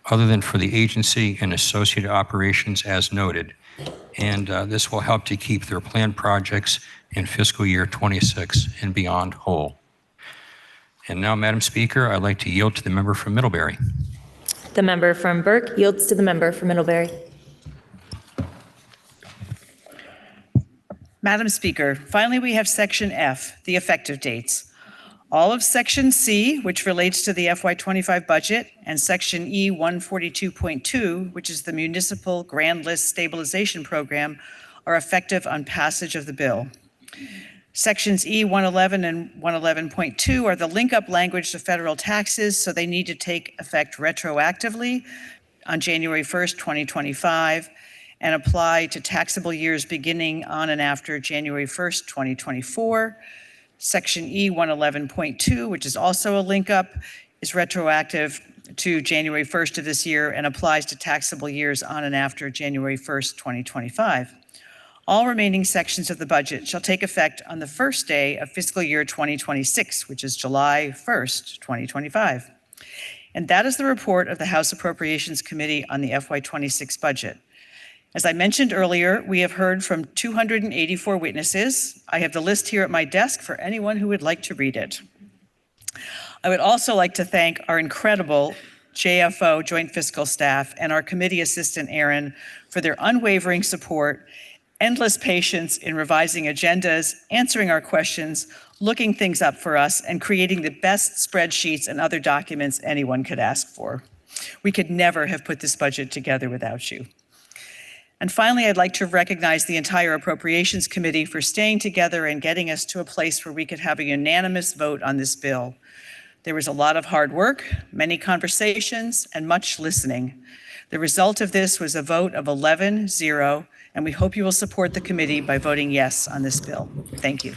other than for the agency and associated operations as noted. And this will help to keep their planned projects in fiscal year 26 and beyond whole. And now, Madam Speaker, I'd like to yield to the member from Middlebury. The member from Burke yields to the member from Middlebury. Madam Speaker, finally, we have Section F, the effective dates. All of Section C, which relates to the FY25 budget, and Section E 142.2, which is the Municipal Grand List Stabilization Program, are effective on passage of the bill. Sections E 111 and 111.2 are the link-up language to federal taxes, so they need to take effect retroactively on January 1st, 2025, and apply to taxable years beginning on and after January 1st, 2024. Section E 111.2, which is also a link-up, is retroactive to January 1st of this year and applies to taxable years on and after January 1st, 2025. All remaining sections of the budget shall take effect on the first day of fiscal year 2026, which is July 1st, 2025. And that is the report of the House Appropriations Committee on the FY26 budget. As I mentioned earlier, we have heard from 284 witnesses. I have the list here at my desk for anyone who would like to read it. I would also like to thank our incredible JFO Joint Fiscal staff and our committee assistant, Aaron, for their unwavering support, endless patience in revising agendas, answering our questions, looking things up for us, and creating the best spreadsheets and other documents anyone could ask for. We could never have put this budget together without you. And finally, I'd like to recognize the entire Appropriations Committee for staying together and getting us to a place where we could have a unanimous vote on this bill. There was a lot of hard work, many conversations, and much listening. The result of this was a vote of 11-0, and we hope you will support the committee by voting yes on this bill. Thank you.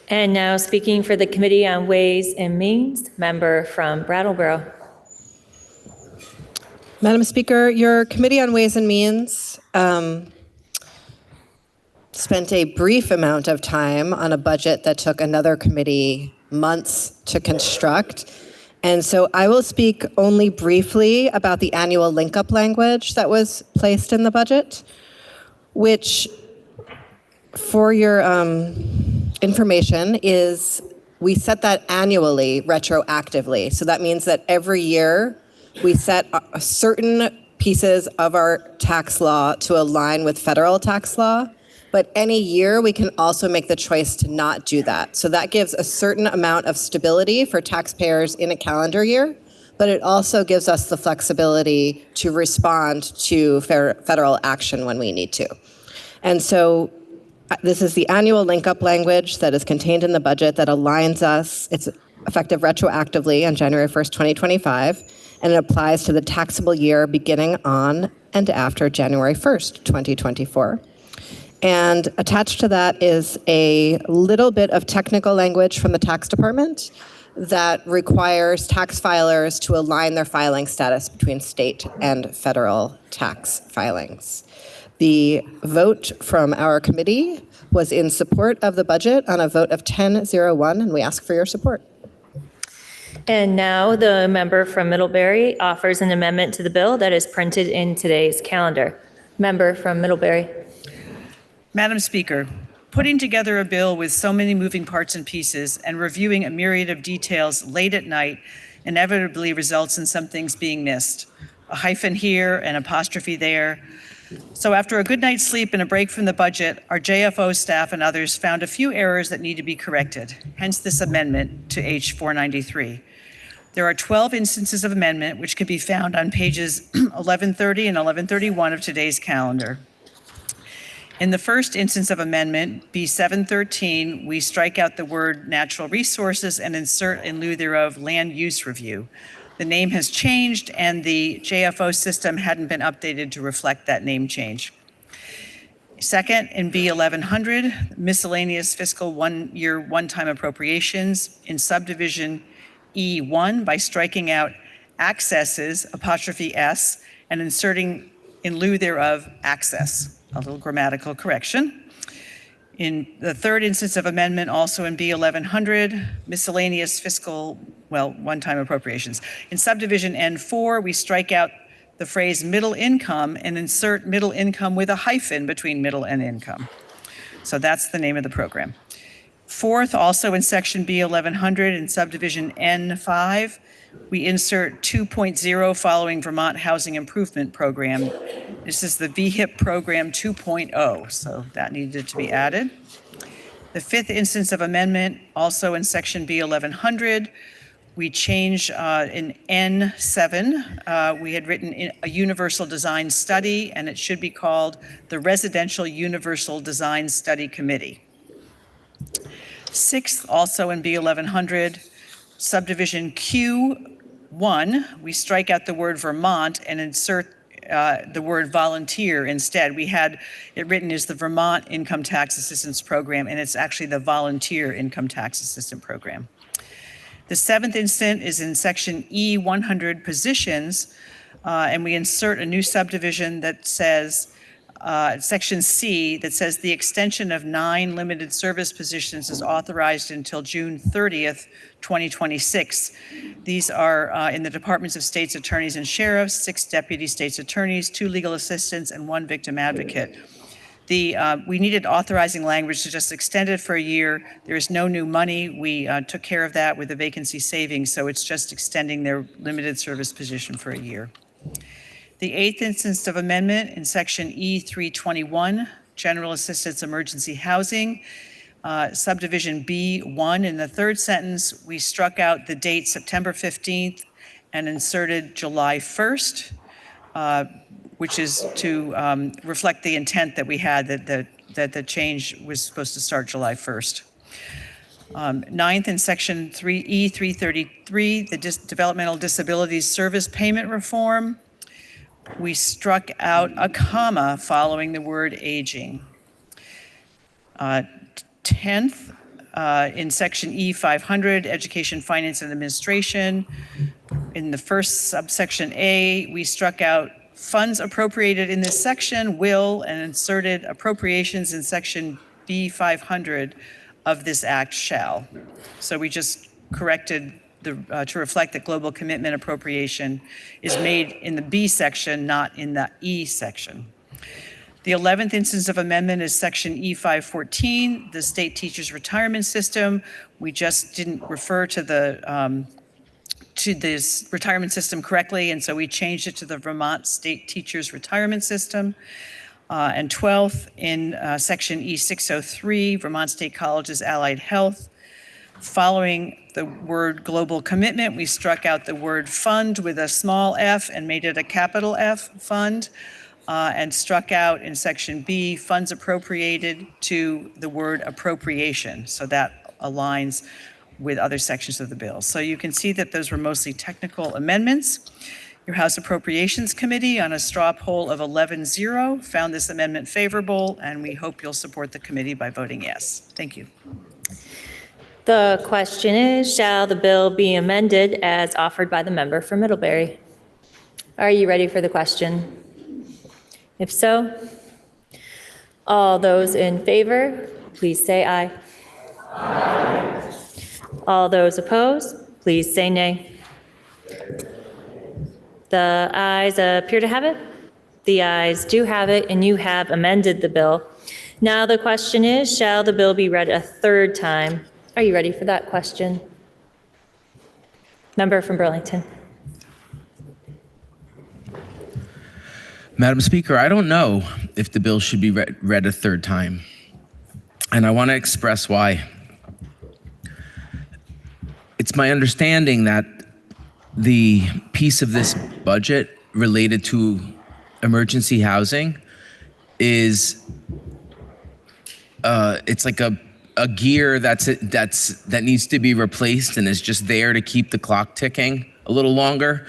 And now speaking for the Committee on Ways and Means, member from Brattleboro. Madam Speaker, your Committee on Ways and Means spent a brief amount of time on a budget that took another committee months to construct. And so I will speak only briefly about the annual link-up language that was placed in the budget, which, for your information, is we set that annually retroactively. So that means that every year we set certain pieces of our tax law to align with federal tax law, but any year we can also make the choice to not do that. So that gives a certain amount of stability for taxpayers in a calendar year, but it also gives us the flexibility to respond to federal action when we need to. And so this is the annual link-up language that is contained in the budget that aligns us. It's effective retroactively on January 1st, 2025. And it applies to the taxable year beginning on and after January 1st, 2024. And attached to that is a little bit of technical language from the tax department that requires tax filers to align their filing status between state and federal tax filings. The vote from our committee was in support of the budget on a vote of 10-0-1, and we ask for your support. And now the member from Middlebury offers an amendment to the bill that is printed in today's calendar. Member from Middlebury. Madam Speaker, putting together a bill with so many moving parts and pieces and reviewing a myriad of details late at night inevitably results in some things being missed. A hyphen here, an apostrophe there. So after a good night's sleep and a break from the budget, our JFO staff and others found a few errors that need to be corrected, hence this amendment to H 493. There are 12 instances of amendment which can be found on pages 1130 and 1131 of today's calendar. In the first instance of amendment, B 713, we strike out the word natural resources and insert in lieu thereof land use review. The name has changed and the JFO system hadn't been updated to reflect that name change. Second, in B 1100, miscellaneous fiscal one-year one-time appropriations in subdivision E1 by striking out accesses, apostrophe S, and inserting in lieu thereof access. A little grammatical correction. In the third instance of amendment, also in B 1100, miscellaneous fiscal, one-time appropriations. In subdivision N4, we strike out the phrase middle income and insert middle income with a hyphen between middle and income. So that's the name of the program. Fourth, also in section B 1100 in subdivision N5, we insert 2.0 following Vermont Housing Improvement Program. This is the VHIP program 2.0, so that needed to be added. The fifth instance of amendment, also in section B 1100, we change in N7, we had written a universal design study, and it should be called the Residential Universal Design Study Committee. Sixth, also in B 1100, subdivision Q1, we strike out the word Vermont and insert the word volunteer instead. We had it written as the Vermont Income Tax Assistance Program, and it's actually the Volunteer Income Tax Assistance Program. The seventh instant is in section E100 positions, and we insert a new subdivision that says, section C, that says the extension of 9 limited service positions is authorized until June 30th, 2026. These are in the departments of state's attorneys and sheriffs, 6 deputy state's attorneys, 2 legal assistants, and 1 victim advocate. We needed authorizing language to just extend it for a year. There is no new money. We took care of that with the vacancy savings, so it's just extending their limited service position for a year. The eighth instance of amendment in section E321, General Assistance Emergency Housing, subdivision B1, in the third sentence, we struck out the date September 15th and inserted July 1st, which is to reflect the intent that we had that the change was supposed to start July 1st. Ninth, in section E333, the Developmental Disabilities Service Payment Reform, we struck out a comma following the word aging. 10th, in section E500, Education, Finance, and Administration, in the first subsection A, we struck out funds appropriated in this section will and inserted appropriations in section B500 of this act shall. So we just corrected to reflect that global commitment appropriation is made in the B section, not in the E section. The 11th instance of amendment is section E514, the state teachers retirement system. We just didn't refer to this retirement system correctly, and so we changed it to the Vermont State Teachers Retirement System. And 12th, in section E603, Vermont State Colleges Allied Health, following the word global commitment, we struck out the word fund with a small f and made it a capital F, fund, and struck out in section B, funds appropriated to the word appropriation. So that aligns with other sections of the bill. So you can see that those were mostly technical amendments. Your House Appropriations Committee, on a straw poll of 11-0, found this amendment favorable, and we hope you'll support the committee by voting yes. Thank you. The question is, shall the bill be amended as offered by the member from Middlebury? Are you ready for the question? If so, All those in favor, please say aye. All those opposed, please say nay. The ayes appear to have it. The ayes do have it, and you have amended the bill. Now the question is, shall the bill be read a third time? Are you ready for that question? Member from Burlington. Madam Speaker, I don't know if the bill should be read a third time, and I want to express why. It's my understanding that the piece of this budget related to emergency housing is it's like a gear that needs to be replaced and is just there to keep the clock ticking a little longer.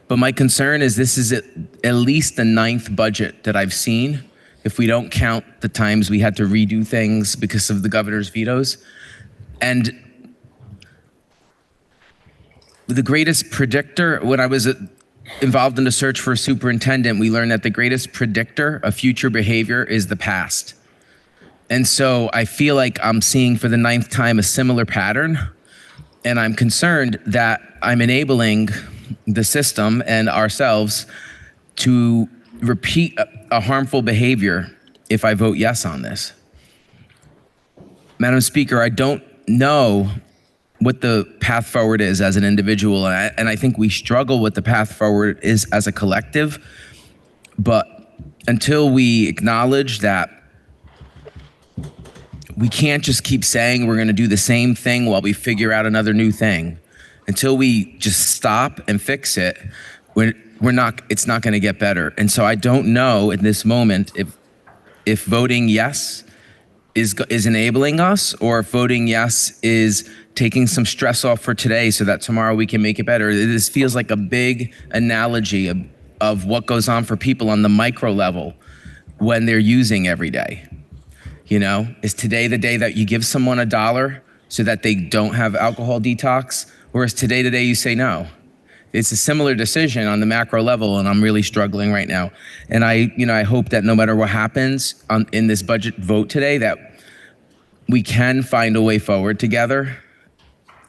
But my concern is this is at least the 9th budget that I've seen, if we don't count the times we had to redo things because of the governor's vetoes. And the greatest predictor, when I was involved in the search for a superintendent, we learned that the greatest predictor of future behavior is the past. And so I feel like I'm seeing for the 9th time a similar pattern, and I'm concerned that I'm enabling the system and ourselves to repeat a harmful behavior if I vote yes on this. Madam Speaker, I don't know what the path forward is as an individual, and I think we struggle with the path forward is as a collective, but until we acknowledge that we can't just keep saying we're gonna do the same thing while we figure out another new thing. Until we just stop and fix it, it's not gonna get better. And so I don't know in this moment if voting yes is enabling us, or if voting yes is taking some stress off for today so that tomorrow we can make it better. This feels like a big analogy of what goes on for people on the micro level when they're using every day. You know, is today the day that you give someone $1 so that they don't have alcohol detox? Or is today the day you say no? It's a similar decision on the macro level, and I'm really struggling right now. And I hope that no matter what happens in this budget vote today, that we can find a way forward together,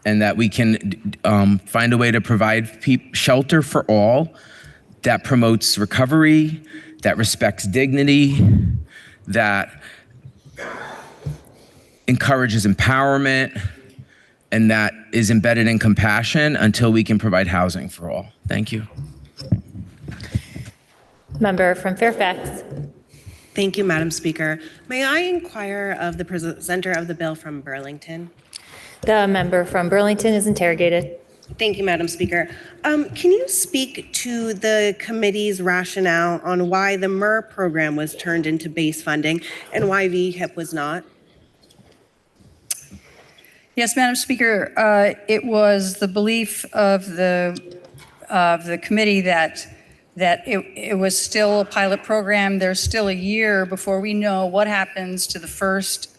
and that we can find a way to provide shelter for all that promotes recovery, that respects dignity, that encourages empowerment, and that is embedded in compassion until we can provide housing for all. Thank you. Member from Fairfax. Thank you, Madam Speaker. May I inquire of the presenter of the bill from Burlington? The member from Burlington is interrogated. Thank you, Madam Speaker. Can you speak to the committee's rationale on why the MER program was turned into base funding and why VHIP was not? Yes, Madam Speaker, it was the belief of the committee that it was still a pilot program. There's still a year before we know what happens to the first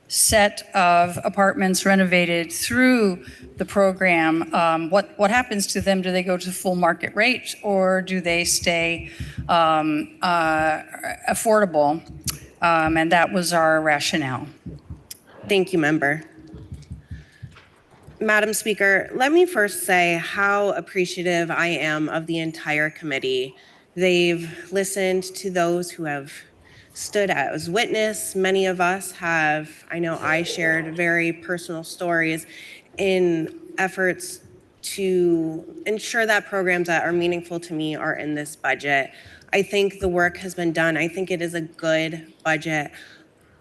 set of apartments renovated through the program. What happens to them? Do they go to full market rate, or do they stay affordable? And that was our rationale. Thank you, Member. Madam Speaker, let me first say how appreciative I am of the entire committee. They've listened to those who have stood as witness. Many of us have, I know I shared very personal stories in efforts to ensure that programs that are meaningful to me are in this budget. I think the work has been done. I think it is a good budget.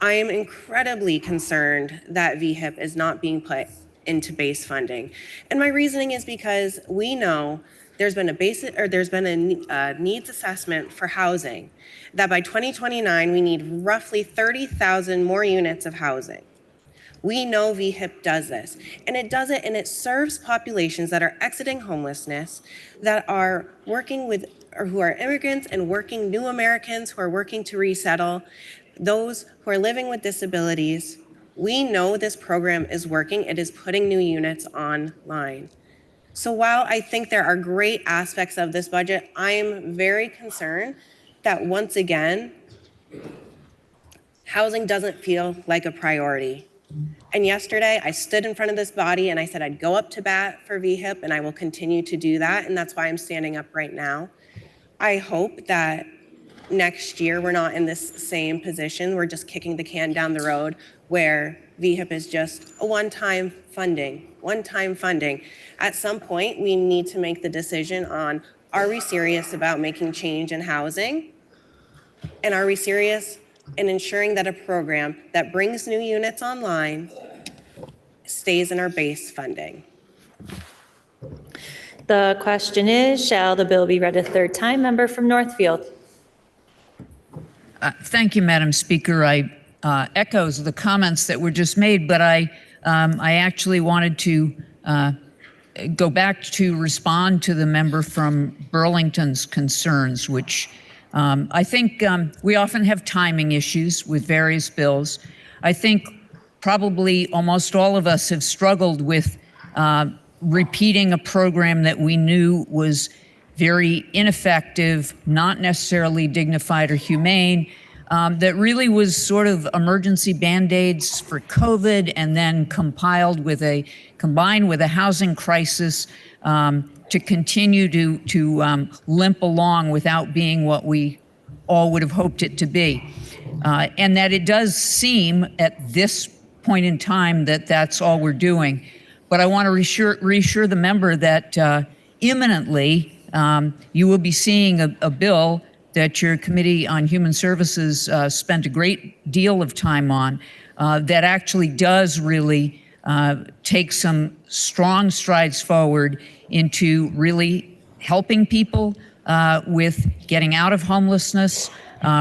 I am incredibly concerned that VHIP is not being put into base funding. And my reasoning is because we know there's been a needs assessment for housing, that by 2029, we need roughly 30,000 more units of housing. We know VHIP does this, and it does it, and it serves populations that are exiting homelessness, that are working with, or who are immigrants and working new Americans who are working to resettle, those who are living with disabilities. We know this program is working. It is putting new units online. So while I think there are great aspects of this budget, I am very concerned that once again, Housing doesn't feel like a priority. And yesterday, I stood in front of this body and I said I'd go up to bat for VHIP, and I will continue to do that, and that's why I'm standing up right now. I hope that next year we're not in this same position. We're just kicking the can down the road where VHIP is just a one-time funding. At some point, we need to make the decision on, are we serious about making change in housing? And are we serious in ensuring that a program that brings new units online stays in our base funding? The question is, shall the bill be read a third time? Member from Northfield. Thank you, Madam Speaker. I echoes the comments that were just made, but I actually wanted to go back to respond to the member from Burlington's concerns, which I think we often have timing issues with various bills. I think probably almost all of us have struggled with repeating a program that we knew was very ineffective, not necessarily dignified or humane, that really was sort of emergency Band-Aids for COVID, and then combined with a housing crisis to continue to limp along without being what we all would have hoped it to be. And that it does seem at this point in time that that's all we're doing. But I want to reassure the member that imminently you will be seeing a bill that your Committee on Human Services spent a great deal of time on that actually does really take some strong strides forward into really helping people with getting out of homelessness,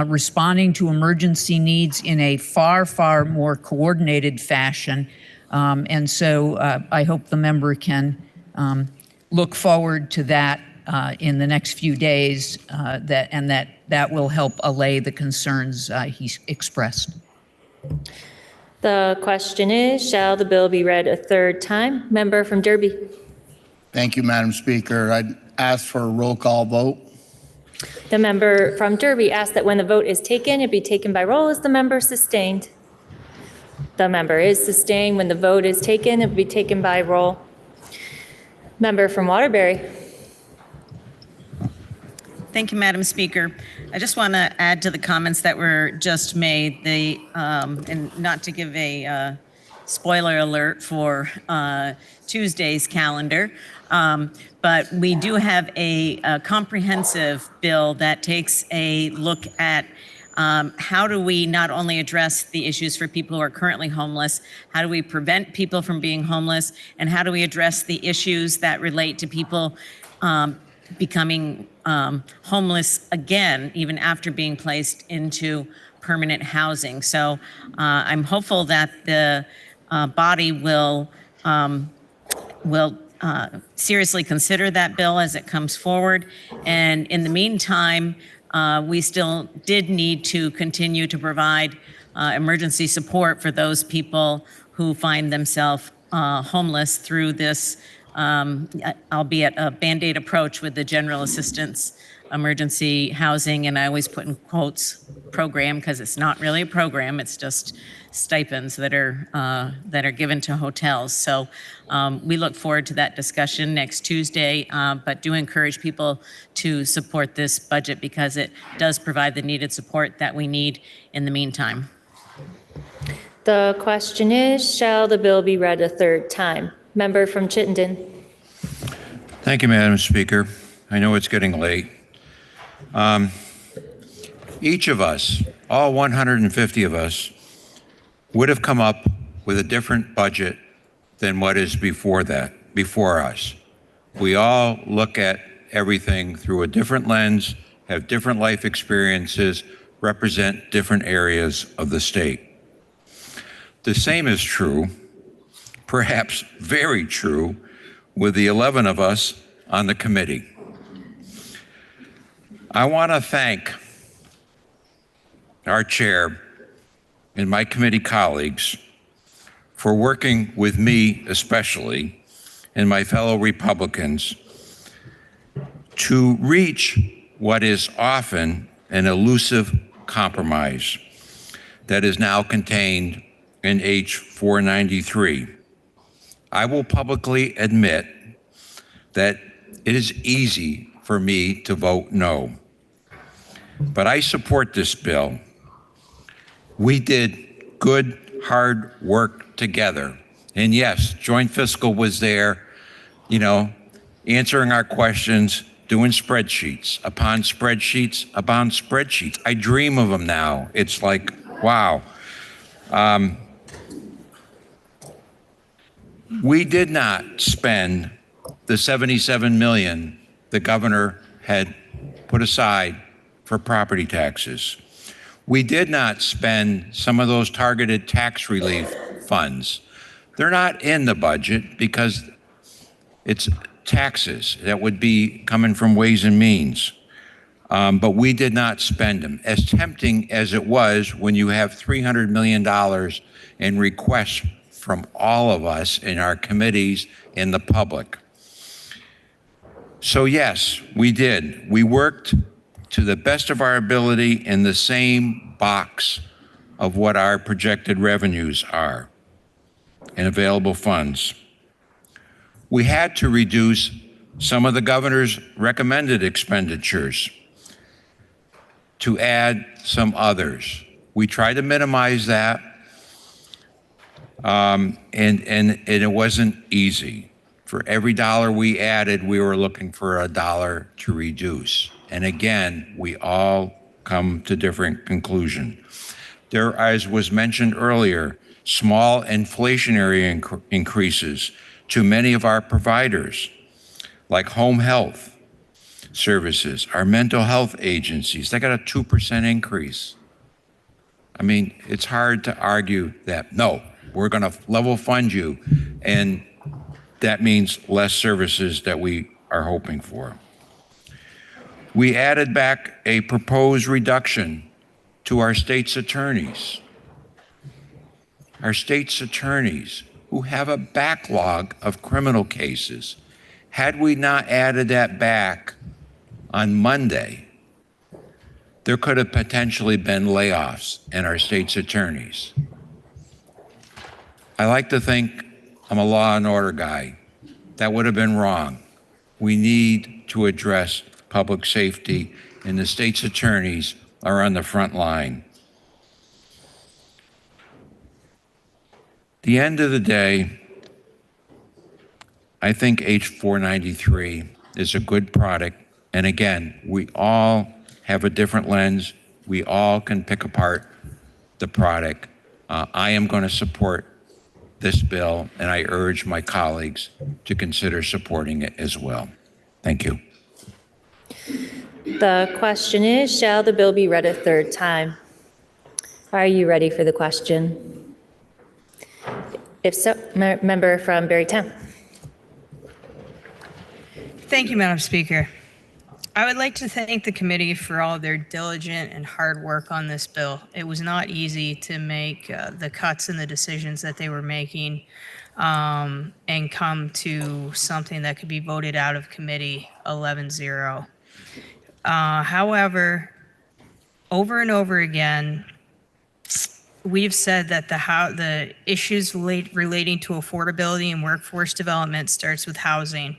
responding to emergency needs in a far, far more coordinated fashion. And so I hope the member can look forward to that in the next few days, that will help allay the concerns he expressed. The question is, shall the bill be read a third time? Member from Derby. Thank you, Madam Speaker. I'd ask for a roll call vote. The member from Derby asked that when the vote is taken, it be taken by roll. Is the member sustained? The member is sustained. When the vote is taken, it will be taken by roll. Member from Waterbury. Thank you, Madam Speaker. I just want to add to the comments that were just made, and not to give a spoiler alert for Tuesday's calendar, but we do have a comprehensive bill that takes a look at how do we not only address the issues for people who are currently homeless, how do we prevent people from being homeless, and how do we address the issues that relate to people becoming homeless again, even after being placed into permanent housing. So I'm hopeful that the body will seriously consider that bill as it comes forward. And in the meantime, we still did need to continue to provide emergency support for those people who find themselves homeless through this, albeit a Band-Aid approach with the General Assistance Emergency Housing, and I always put in quotes, program, because it's not really a program, it's just stipends that are given to hotels. So we look forward to that discussion next Tuesday, but do encourage people to support this budget because it does provide the needed support that we need in the meantime. The question is, shall the bill be read a third time? Member from Chittenden. Thank you, Madam Speaker. I know it's getting late. Each of us, all 150 of us, would have come up with a different budget than what is before us. We all look at everything through a different lens, have different life experiences, represent different areas of the state. The same is true, perhaps very true, with the 11 of us on the committee. I want to thank our chair and my committee colleagues for working with me especially and my fellow Republicans to reach what is often an elusive compromise that is now contained in H493. I will publicly admit that it is easy for me to vote no. But I support this bill. We did good, hard work together. And yes, joint fiscal was there, answering our questions, doing spreadsheets upon spreadsheets upon spreadsheets. I dream of them now. It's like, wow. We did not spend the $77 million the governor had put aside for property taxes. We did not spend some of those targeted tax relief funds. They're not in the budget because it's taxes that would be coming from Ways and Means. But we did not spend them. As tempting as it was when you have $300 million in requests from all of us in our committees and the public. So yes, we did. We worked to the best of our ability in the same box of what our projected revenues are and available funds. We had to reduce some of the governor's recommended expenditures to add some others. We tried to minimize that, and it wasn't easy. For every dollar we added, we were looking for a dollar to reduce. And again, we all come to different conclusions. There, as was mentioned earlier, small inflationary increases to many of our providers, like home health services, our mental health agencies. They got a 2% increase. I mean, it's hard to argue that, no, we're going to level fund you, and that means less services that we are hoping for. We added back a proposed reduction to our state's attorneys. Our state's attorneys who have a backlog of criminal cases. Had we not added that back on Monday, there could have potentially been layoffs in our state's attorneys. I like to think I'm a law and order guy. That would have been wrong. We need to address public safety, and the state's attorneys are on the front line. The end of the day, I think H493 is a good product. And again, we all have a different lens. We all can pick apart the product. I am going to support this bill, and I urge my colleagues to consider supporting it as well. Thank you. The question is, shall the bill be read a third time? Are you ready for the question? If so, member from Barrytown. Thank you, Madam Speaker. I would like to thank the committee for all their diligent and hard work on this bill. It was not easy to make the cuts and the decisions that they were making and come to something that could be voted out of committee 11-0. However, over and over again, we've said that the issues relating to affordability and workforce development starts with housing.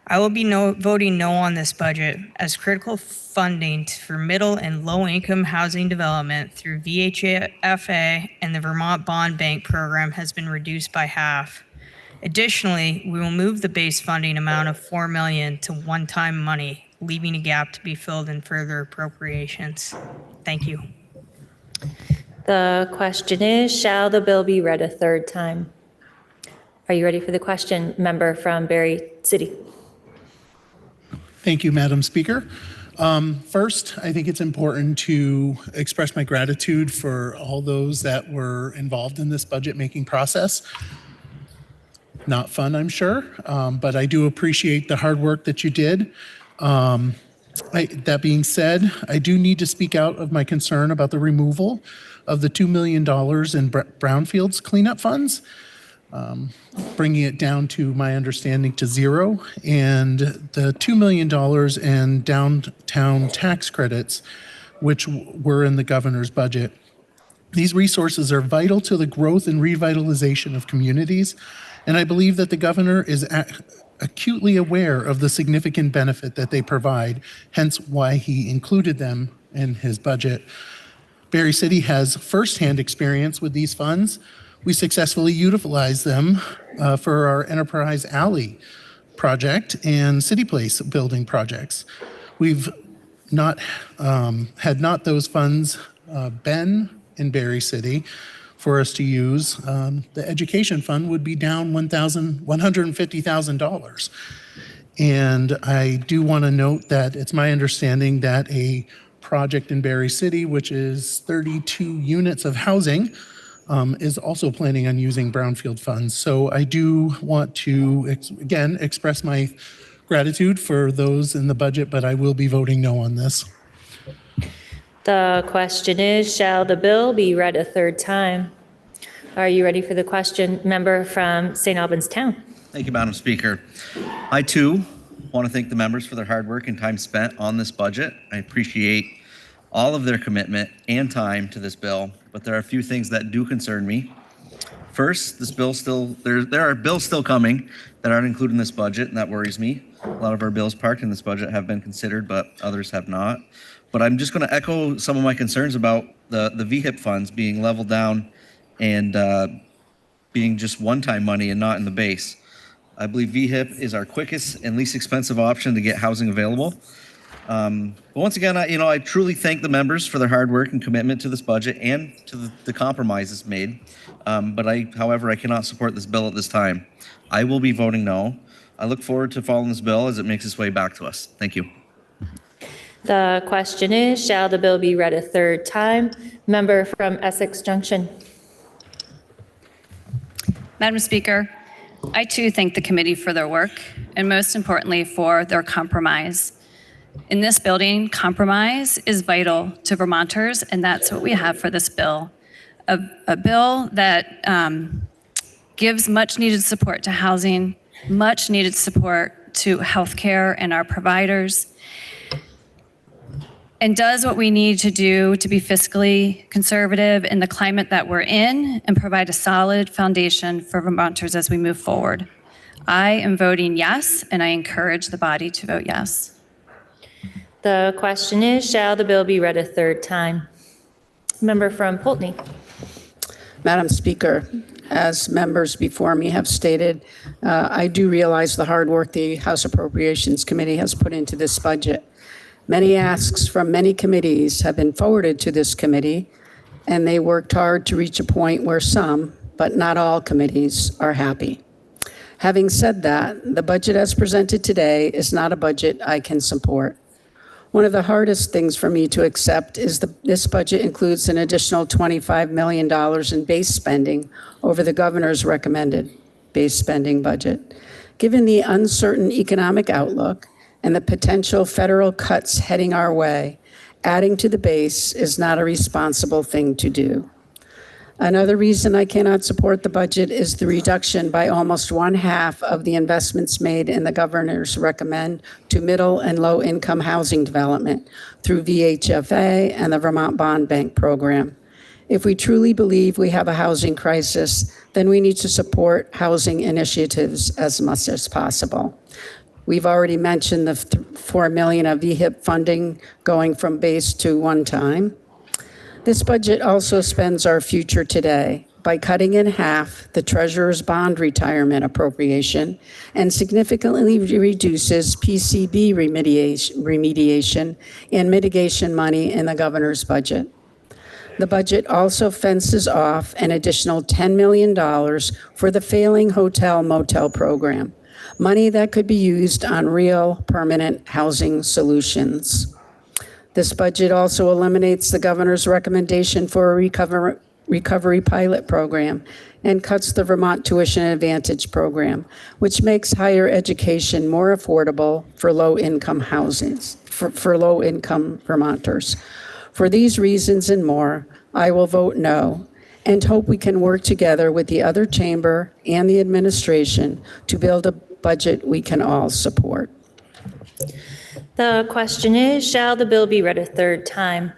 I will be voting no on this budget, as critical funding for middle and low-income housing development through VHFA and the Vermont Bond Bank program has been reduced by half. Additionally, we will move the base funding amount of $4 million to one-time money, leaving a gap to be filled in further appropriations. Thank you. The question is, shall the bill be read a third time? Are you ready for the question, member from Barry City? Thank you, Madam Speaker. First, I think it's important to express my gratitude for all those that were involved in this budget-making process. Not fun, I'm sure, but I do appreciate the hard work that you did. That being said, I do need to speak out of my concern about the removal of the $2 million in brownfields cleanup funds, bringing it down to my understanding to zero, and the $2 million in downtown tax credits which were in the governor's budget. These resources are vital to the growth and revitalization of communities, and I believe that the governor is acutely aware of the significant benefit that they provide, hence why he included them in his budget. Berry City has firsthand experience with these funds. We successfully utilized them for our Enterprise Alley project and City Place building projects. We've not had not those funds been in Berry City for us to use, the education fund would be down $150,000. And I do want to note that it's my understanding that a project in Berry City, which is 32 units of housing, is also planning on using brownfield funds. So I do want to, again, express my gratitude for those in the budget, but I will be voting no on this. The question is, shall the bill be read a third time? Are you ready for the question? Member from St. Albans Town. Thank you, Madam Speaker. I too want to thank the members for their hard work and time spent on this budget. I appreciate all of their commitment and time to this bill, but there are a few things that do concern me. First, this bill there are bills still coming that aren't included in this budget, and that worries me. A lot of our bills parked in this budget have been considered, but others have not. But I'm just going to echo some of my concerns about the VHIP funds being leveled down and being just one-time money and not in the base. I believe VHIP is our quickest and least expensive option to get housing available. But once again, I truly thank the members for their hard work and commitment to this budget and to the compromises made. However, I cannot support this bill at this time. I will be voting no. I look forward to following this bill as it makes its way back to us. Thank you. The question is, shall the bill be read a third time? Member from Essex Junction. Madam Speaker, I too thank the committee for their work and most importantly for their compromise. In this building, compromise is vital to Vermonters, and that's what we have for this bill. A bill that gives much needed support to housing, much needed support to healthcare and our providers, and does what we need to do to be fiscally conservative in the climate that we're in and provide a solid foundation for Vermonters as we move forward. I am voting yes, and I encourage the body to vote yes. The question is, shall the bill be read a third time? Member from Poultney. Madam Speaker, as members before me have stated, I do realize the hard work the House Appropriations Committee has put into this budget. Many asks from many committees have been forwarded to this committee, and they worked hard to reach a point where some, but not all committees are happy. Having said that, the budget as presented today is not a budget I can support. One of the hardest things for me to accept is this budget includes an additional $25 million in base spending over the governor's recommended base spending budget. Given the uncertain economic outlook and the potential federal cuts heading our way, adding to the base is not a responsible thing to do. Another reason I cannot support the budget is the reduction by almost 1/2 of the investments made in the governor's recommend to middle and low income housing development through VHFA and the Vermont Bond Bank program. If we truly believe we have a housing crisis, then we need to support housing initiatives as much as possible. We've already mentioned the $4 million of VHIP funding going from base to one time. This budget also spends our future today by cutting in half the treasurer's bond retirement appropriation and significantly reduces PCB remediation and mitigation money in the governor's budget. The budget also fences off an additional $10 million for the failing hotel motel program, money that could be used on real permanent housing solutions. This budget also eliminates the governor's recommendation for a recovery pilot program and cuts the Vermont Tuition Advantage program, which makes higher education more affordable for low-income housings, for low-income Vermonters. For these reasons and more, I will vote no and hope we can work together with the other chamber and the administration to build a budget we can all support. The question is, shall the bill be read a third time?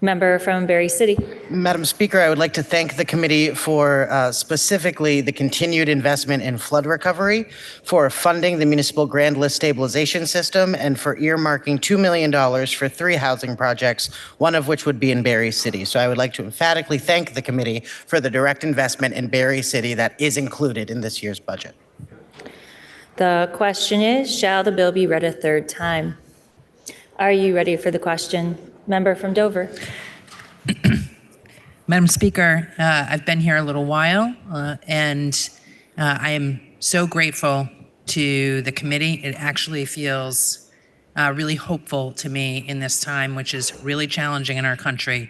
Member from Berry City. Madam Speaker, I would like to thank the committee for specifically the continued investment in flood recovery, for funding the municipal grand list stabilization system, and for earmarking $2 million for 3 housing projects, one of which would be in Berry City. So I would like to emphatically thank the committee for the direct investment in Berry City that is included in this year's budget. The question is, shall the bill be read a third time? Are you ready for the question? Member from Dover. Madam Speaker, I've been here a little while, and I am so grateful to the committee. It actually feels really hopeful to me in this time, which is really challenging in our country,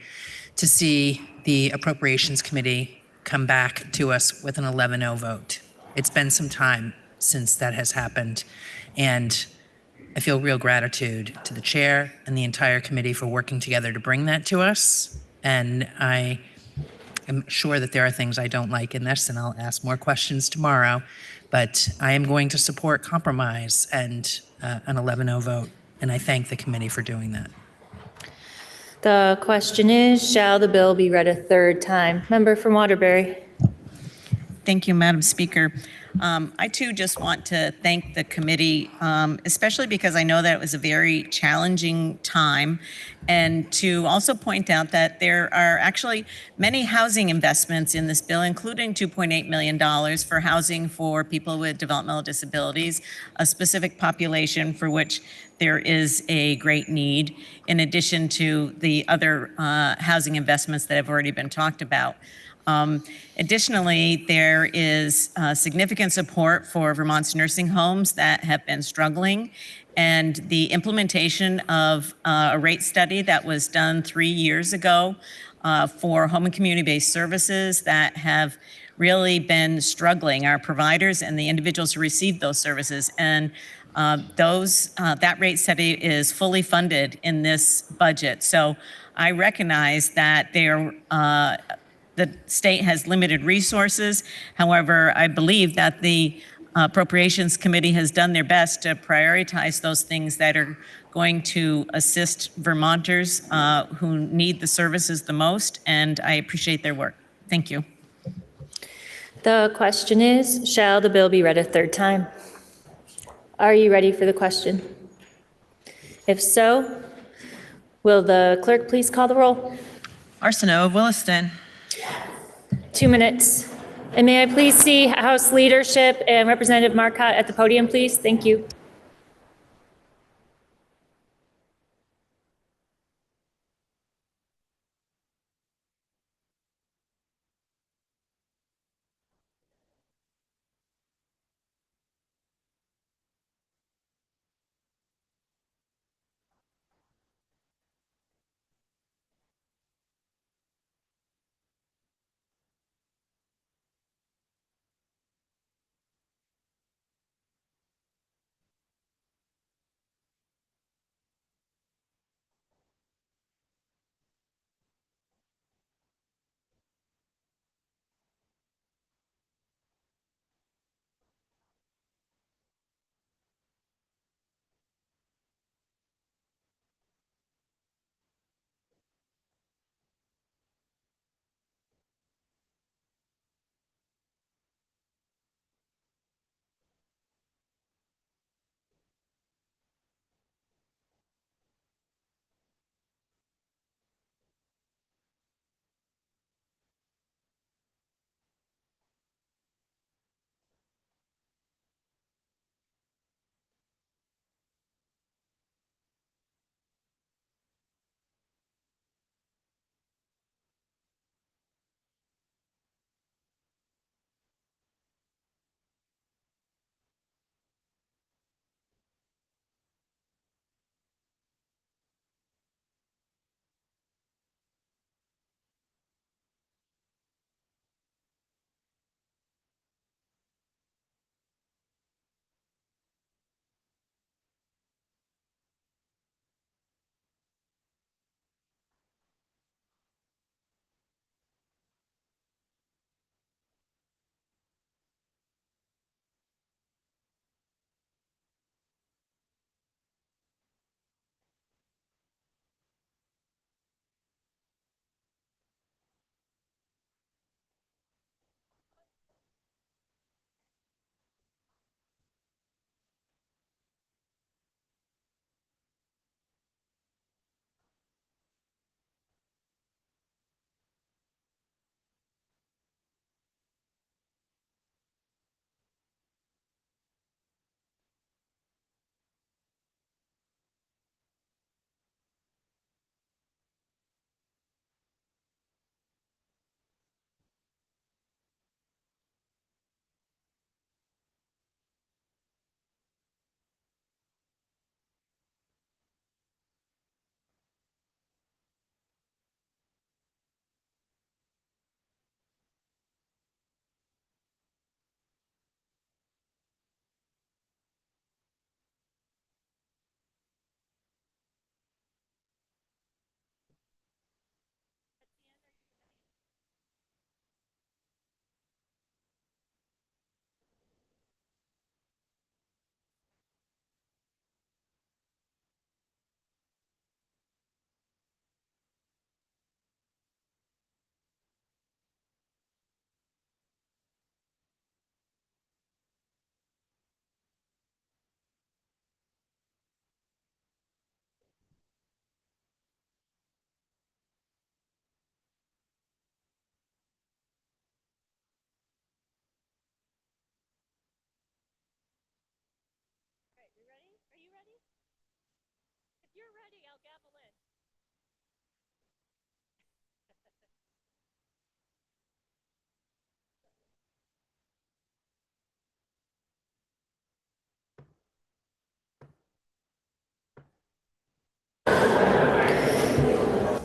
to see the Appropriations Committee come back to us with an 11-0 vote. It's been some time since that has happened, and I feel real gratitude to the chair and the entire committee for working together to bring that to us. And I am sure that there are things I don't like in this, and I'll ask more questions tomorrow. But I am going to support compromise and an 11-0 vote, and I thank the committee for doing that. The question is, shall the bill be read a third time? Member from Waterbury. Thank you, Madam Speaker. I too just want to thank the committee, especially because I know that it was a very challenging time, and to also point out that there are actually many housing investments in this bill, including $2.8 million for housing for people with developmental disabilities, a specific population for which there is a great need, in addition to the other housing investments that have already been talked about. Additionally, there is significant support for Vermont's nursing homes that have been struggling, and the implementation of a rate study that was done 3 years ago for home and community-based services that have really been struggling, our providers and the individuals who receive those services. And that rate study is fully funded in this budget. So I recognize that the state has limited resources. However, I believe that the Appropriations Committee has done their best to prioritize those things that are going to assist Vermonters who need the services the most, and I appreciate their work. Thank you. The question is, shall the bill be read a third time? Are you ready for the question? If so, will the clerk please call the roll? Arsenault of Williston. 2 minutes. And may I please see House leadership and Representative Marcotte at the podium, please? Thank you.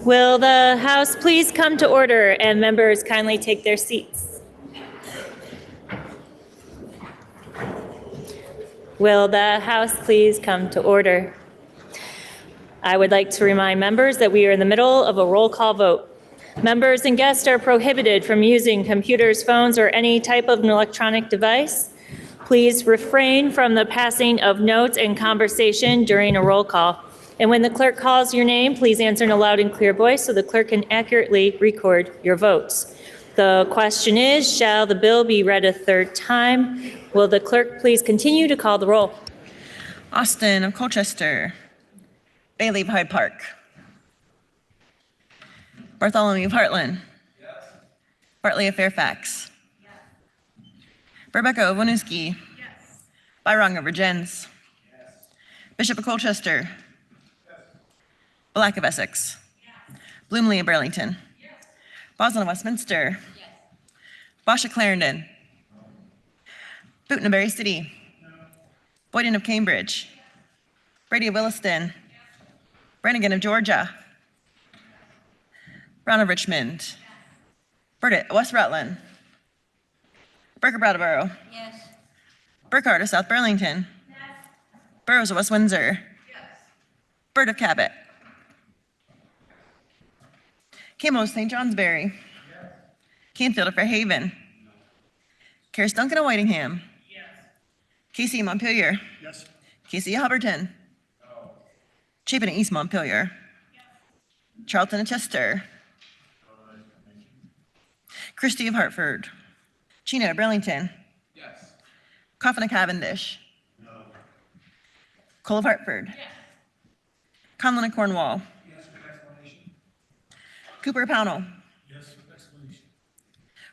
Will the House please come to order and members kindly take their seats? Will the House please come to order? I would like to remind members that we are in the middle of a roll call vote. Members and guests are prohibited from using computers, phones, or any type of electronic device. Please refrain from the passing of notes and conversation during a roll call. And when the clerk calls your name, please answer in a loud and clear voice so the clerk can accurately record your votes. The question is, shall the bill be read a third time? Will the clerk please continue to call the roll? Austin of Colchester. Bailey of Hyde Park. Bartholomew of Heartland. Yes. Bartley of Fairfax. Yes. Rebecca of Winooski. Yes. Byrong of Virgins. Yes. Bishop of Colchester. Yes. Black of Essex. Yes. Bloomley of Burlington. Yes. Boslin of Westminster. Yes. Bosch of Clarendon. No. Boonton of Berry City. No. Boyden of Cambridge. Yes. Brady of Williston. Yes. Brannigan of Georgia. Brown of Richmond. Yes. Burdett, West Rutland. Burke of Brattleboro. Yes. Burkhardt of South Burlington. Yes. Burrows of West Windsor. Yes. Byrd of Cabot. Campbell of St. Johnsbury. Yes. Canfield of Fairhaven. No. Karis Duncan of Whitingham. Yes. Casey of Montpelier. Yes. Casey of Hubbardton. No. Chapin of East Montpelier. Yes. Charlton of Chester. Christie of Hartford. Chino of Burlington. Yes. Coffin of Cavendish. No. Cole of Hartford. Yes. Conlin of Cornwall. Yes, with explanation. Cooper of Pownell. Yes, with explanation.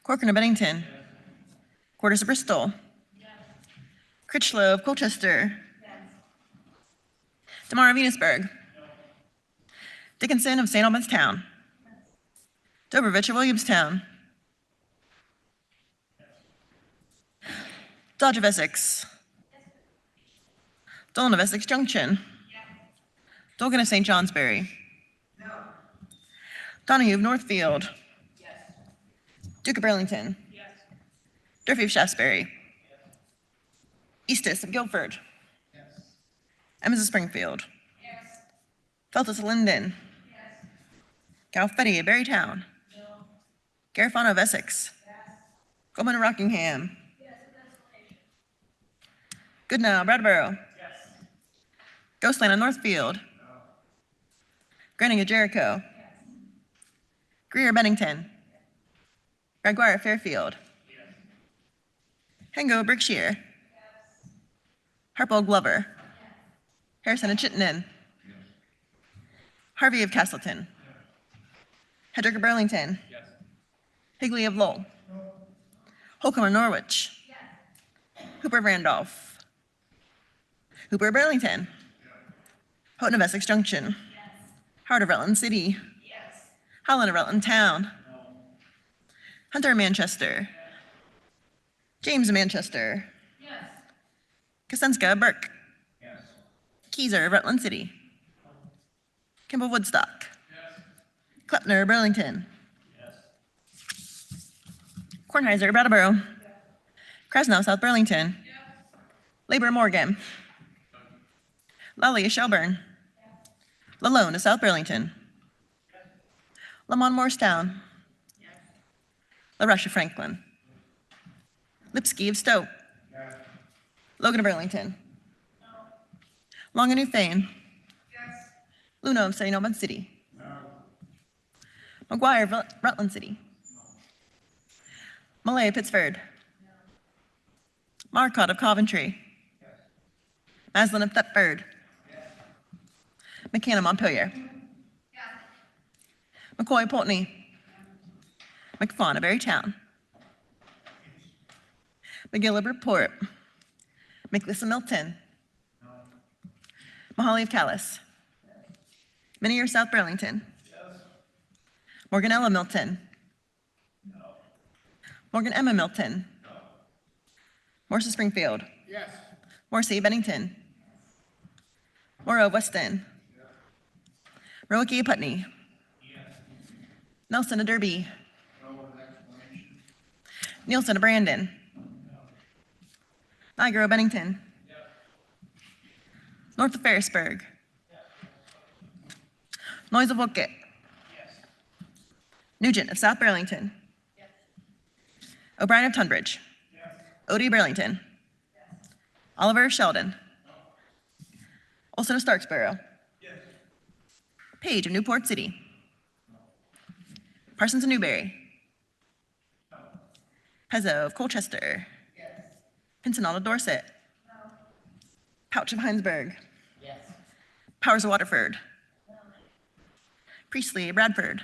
Corcoran of Bennington. Yes. Quarters of Bristol. Yes. Critchlow of Colchester. Yes. Damar of Venusburg. No. Dickinson of St. Albans Town. Yes. Dobrovich of Williamstown. Dodge of Essex. Yes. Dolan of Essex Junction. Yes. Dolgan of St. Johnsbury. No. Donahue of Northfield. Yes. Duke of Burlington. Yes. Durfee of Shaftesbury. Eastus of Guilford. Yes. Emmons of Springfield. Yes. Feltus of Linden. Yes. Galfetti of Berrytown. No. Garifano of Essex. Yes. Goldman of Rockingham. Yes, with explanation. Goodnow of Brattleboro. Yes. Ghostland of Northfield. No. Granting of Jericho. Yes. Greer of Bennington. Gregoire of Fairfield. Yes. Hengo of Berkshire. Yes. Harpo of Glover. Yes. Harrison of Chittenden. Yes. Harvey of Castleton. Yes. Hedrick of Burlington. Yes. Higley of Lowell. No. Holcomb of Norwich. Yes. Hooper of Randolph. Hooper of Burlington. Yes. Houghton of Essex Junction. Yes. Howard of Rutland City. Yes. Holland of Rutland Town. No. Hunter of Manchester. Yes. James of Manchester. Yes. Kosenska of Burke. Yes. Keyser of Rutland City. Kimball Woodstock. Yes. Klepner of Burlington. Yes. Kornheiser of Brattleboro. Yes. Krasnow, South Burlington. Yes. Labor Morgan. Lally of Shelburne. Yes. Lalone of South Burlington. Yes. Lamont Morristown. Yes. LaRush of Franklin. Lipsky of Stowe. Yes. Logan of Burlington. No. Long of Newfane. Yes. Luna of St. Albans City. No. McGuire of Rutland City. Malay of Pittsford. Marcotte of Coventry. Yes. Maslin of Thetford. Yes. McCann of Montpelier. Yes. McCoy of Pulteney. McFawn of Berrytown. McGill of Bridgeport. McLiss of Milton. No. Mahali of Callis. Minier South Burlington. Morganella Milton. Morgan Emma Milton. Morris Springfield. Morrissey Bennington. Morrow Weston. Rowan Putney. Nelson Derby. Nielsen Brandon. Niagara Bennington. North of Ferrisburg. Noise of Wookett. Nugent of South Burlington. O'Brien of Tunbridge. Odie Burlington. Oliver of Sheldon. Olson of Starksboro. Page of Newport City. Parsons of Newberry. Pezzo of Colchester. Pincinel of Dorset. Pouch of Heinsberg. Powers of Waterford. Priestley of Bradford.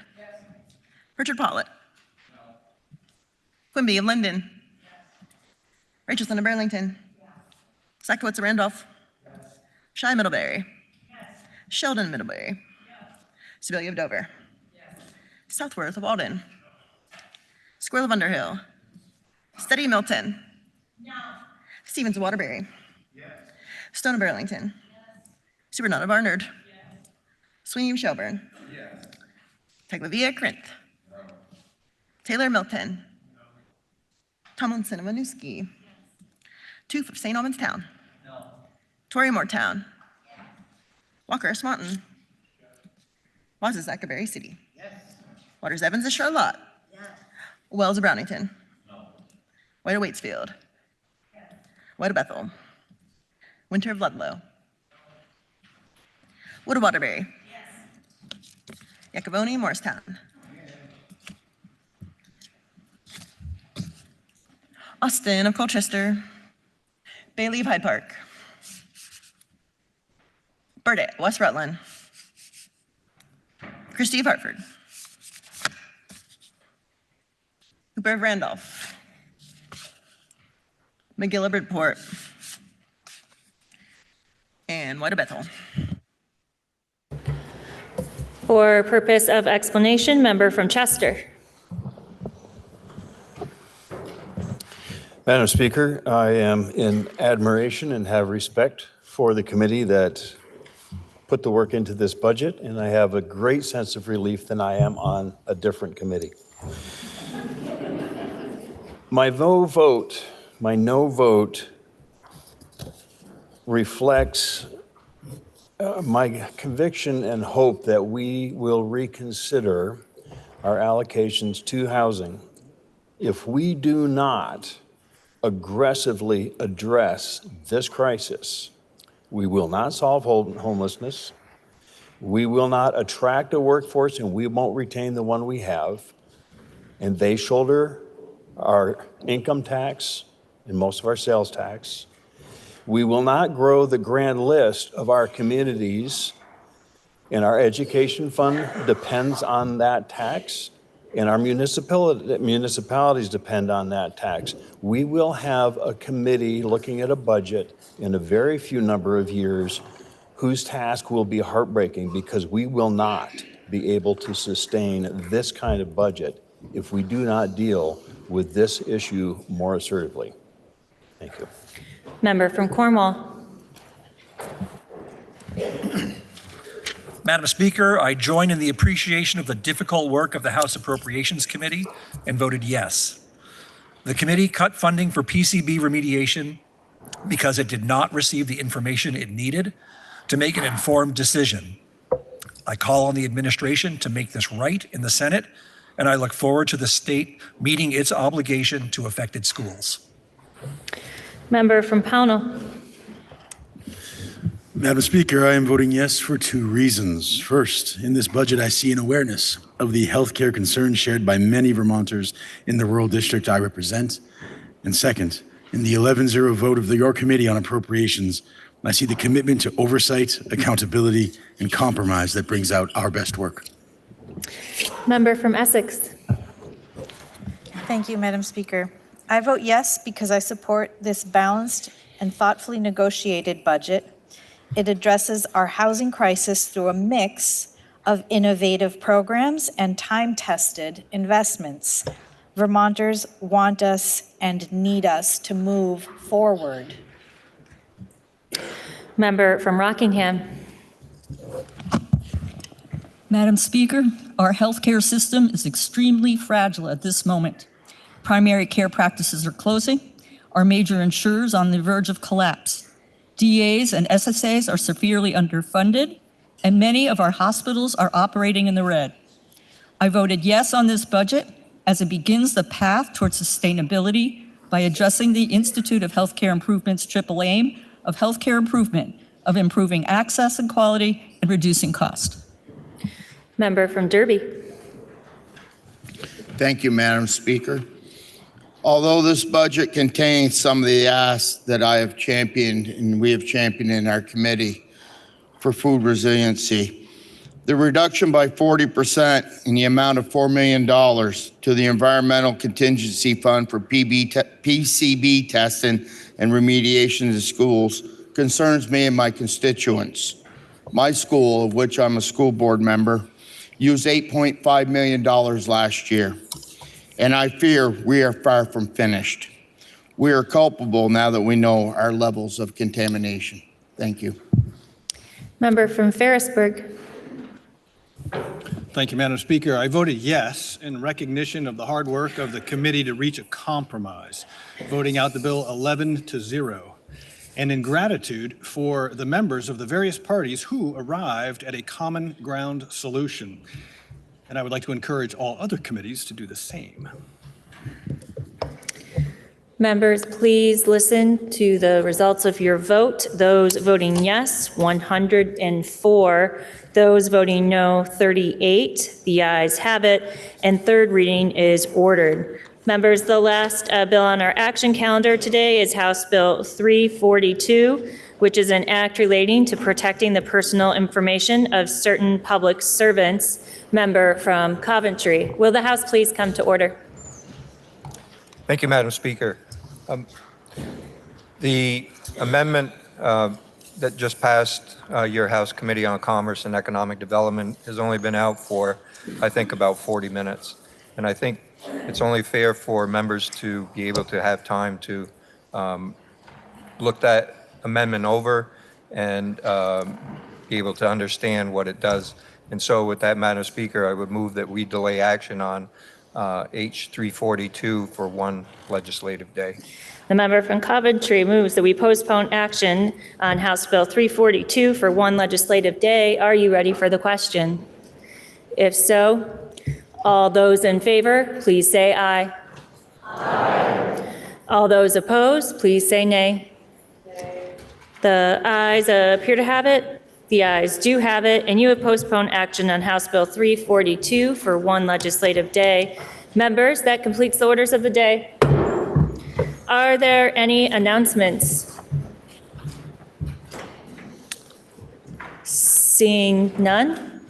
Richard Pollitt. Quimby of Linden. Rachelson of Burlington. Sakowitz of Randolph. Shy Middlebury. Sheldon Middlebury. Sibylla of Dover. Southworth of Walden. Squirrel of Underhill. Steady Milton. Stevens of Waterbury. Stone of Burlington. Supernut of Barnard. Sweeney of Shelburne. Taglavia Corinth. Taylor Milton. Tomlinson of Winooski. Toof of St. Albans Town. Torrey Town. Walker of Swanton. Watts of Zachary City. Waters Evans of Charlotte. Wells of Brownington. White of Waitsfield. White of Bethel. Winter of Ludlow. Wood of Waterbury. Yakavoni, Morristown. Austin of Colchester. Bailey of Hyde Park. Burdett, West Rutland. Christie of Hartford. Cooper of Randolph. McGill of Bridport. And White of Bethel. For purpose of explanation, member from Chester. Madam Speaker, I am in admiration and have respect for the committee that put the work into this budget, and I have a great sense of relief that I am on a different committee. My no vote reflects my conviction and hope that we will reconsider our allocations to housing. If we do not aggressively address this crisis, we will not solve homelessness, we will not attract a workforce, and we won't retain the one we have, and they shoulder our income tax and most of our sales tax. We will not grow the grand list of our communities, and our education fund depends on that tax, and our municipalities depend on that tax. We will have a committee looking at a budget in a very few number of years whose task will be heartbreaking, because we will not be able to sustain this kind of budget if we do not deal with this issue more assertively. Thank you. Member from Cornwall. Madam Speaker, I join in the appreciation of the difficult work of the House Appropriations Committee and voted yes. The committee cut funding for PCB remediation because it did not receive the information it needed to make an informed decision. I call on the administration to make this right in the Senate, and I look forward to the state meeting its obligation to affected schools. Member from Pownell. Madam Speaker, I am voting yes for two reasons. First, in this budget, I see an awareness of the healthcare concerns shared by many Vermonters in the rural district I represent. And second, in the 11-0 vote of your committee on appropriations, I see the commitment to oversight, accountability, and compromise that brings out our best work. Member from Essex. Thank you, Madam Speaker. I vote yes because I support this balanced and thoughtfully negotiated budget. It addresses our housing crisis through a mix of innovative programs and time-tested investments. Vermonters want us and need us to move forward. Member from Rockingham. Madam Speaker, our healthcare system is extremely fragile at this moment. Primary care practices are closing. Our major insurers on the verge of collapse. DAs and SSAs are severely underfunded, and many of our hospitals are operating in the red. I voted yes on this budget as it begins the path towards sustainability by addressing the Institute of Healthcare Improvement's triple aim of healthcare improvement, of improving access and quality and reducing cost. Member from Derby. Thank you, Madam Speaker. Although this budget contains some of the asks that I have championed and we have championed in our committee for food resiliency, the reduction by 40% in the amount of $4 million to the Environmental Contingency Fund for PCB testing and remediation in schools concerns me and my constituents. My school, of which I'm a school board member, used $8.5 million last year, and I fear we are far from finished. We are culpable now that we know our levels of contamination. Thank you. Member from Ferrisburg. Thank you, Madam Speaker. I voted yes in recognition of the hard work of the committee to reach a compromise, voting out the bill 11-0, and in gratitude for the members of the various parties who arrived at a common ground solution. And I would like to encourage all other committees to do the same. Members, please listen to the results of your vote. Those voting yes, 104. Those voting no, 38. The ayes have it, and third reading is ordered. Members, the last bill on our action calendar today is House Bill 342, which is an act relating to protecting the personal information of certain public servants. Member from Coventry. Will the House please come to order? Thank you, Madam Speaker. The amendment that just passed your House Committee on Commerce and Economic Development has only been out for, I think, about 40 minutes. And I think it's only fair for members to be able to have time to look that amendment over and be able to understand what it does. And so with that, Madam Speaker, I would move that we delay action on H342 for one legislative day. The member from Coventry moves that we postpone action on House Bill 342 for one legislative day. Are you ready for the question? If so, all those in favor, please say aye. Aye. All those opposed, please say nay. The ayes appear to have it. The ayes do have it, and you have postponed action on House Bill 342 for one legislative day. Members, that completes the orders of the day. Are there any announcements? Seeing none.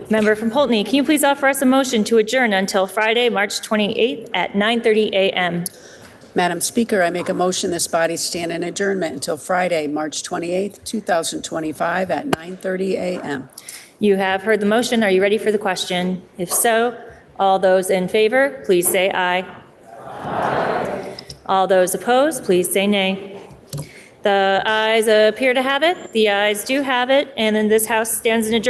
Member from Poultney, can you please offer us a motion to adjourn until Friday, March 28th at 9:30 a.m.? Madam Speaker, I make a motion this body stand in adjournment until Friday, March 28th, 2025 at 9:30 a.m. You have heard the motion. Are you ready for the question? If so, all those in favor, please say aye. Aye. All those opposed, please say nay. The ayes appear to have it. The ayes do have it, and then this House stands in adjournment.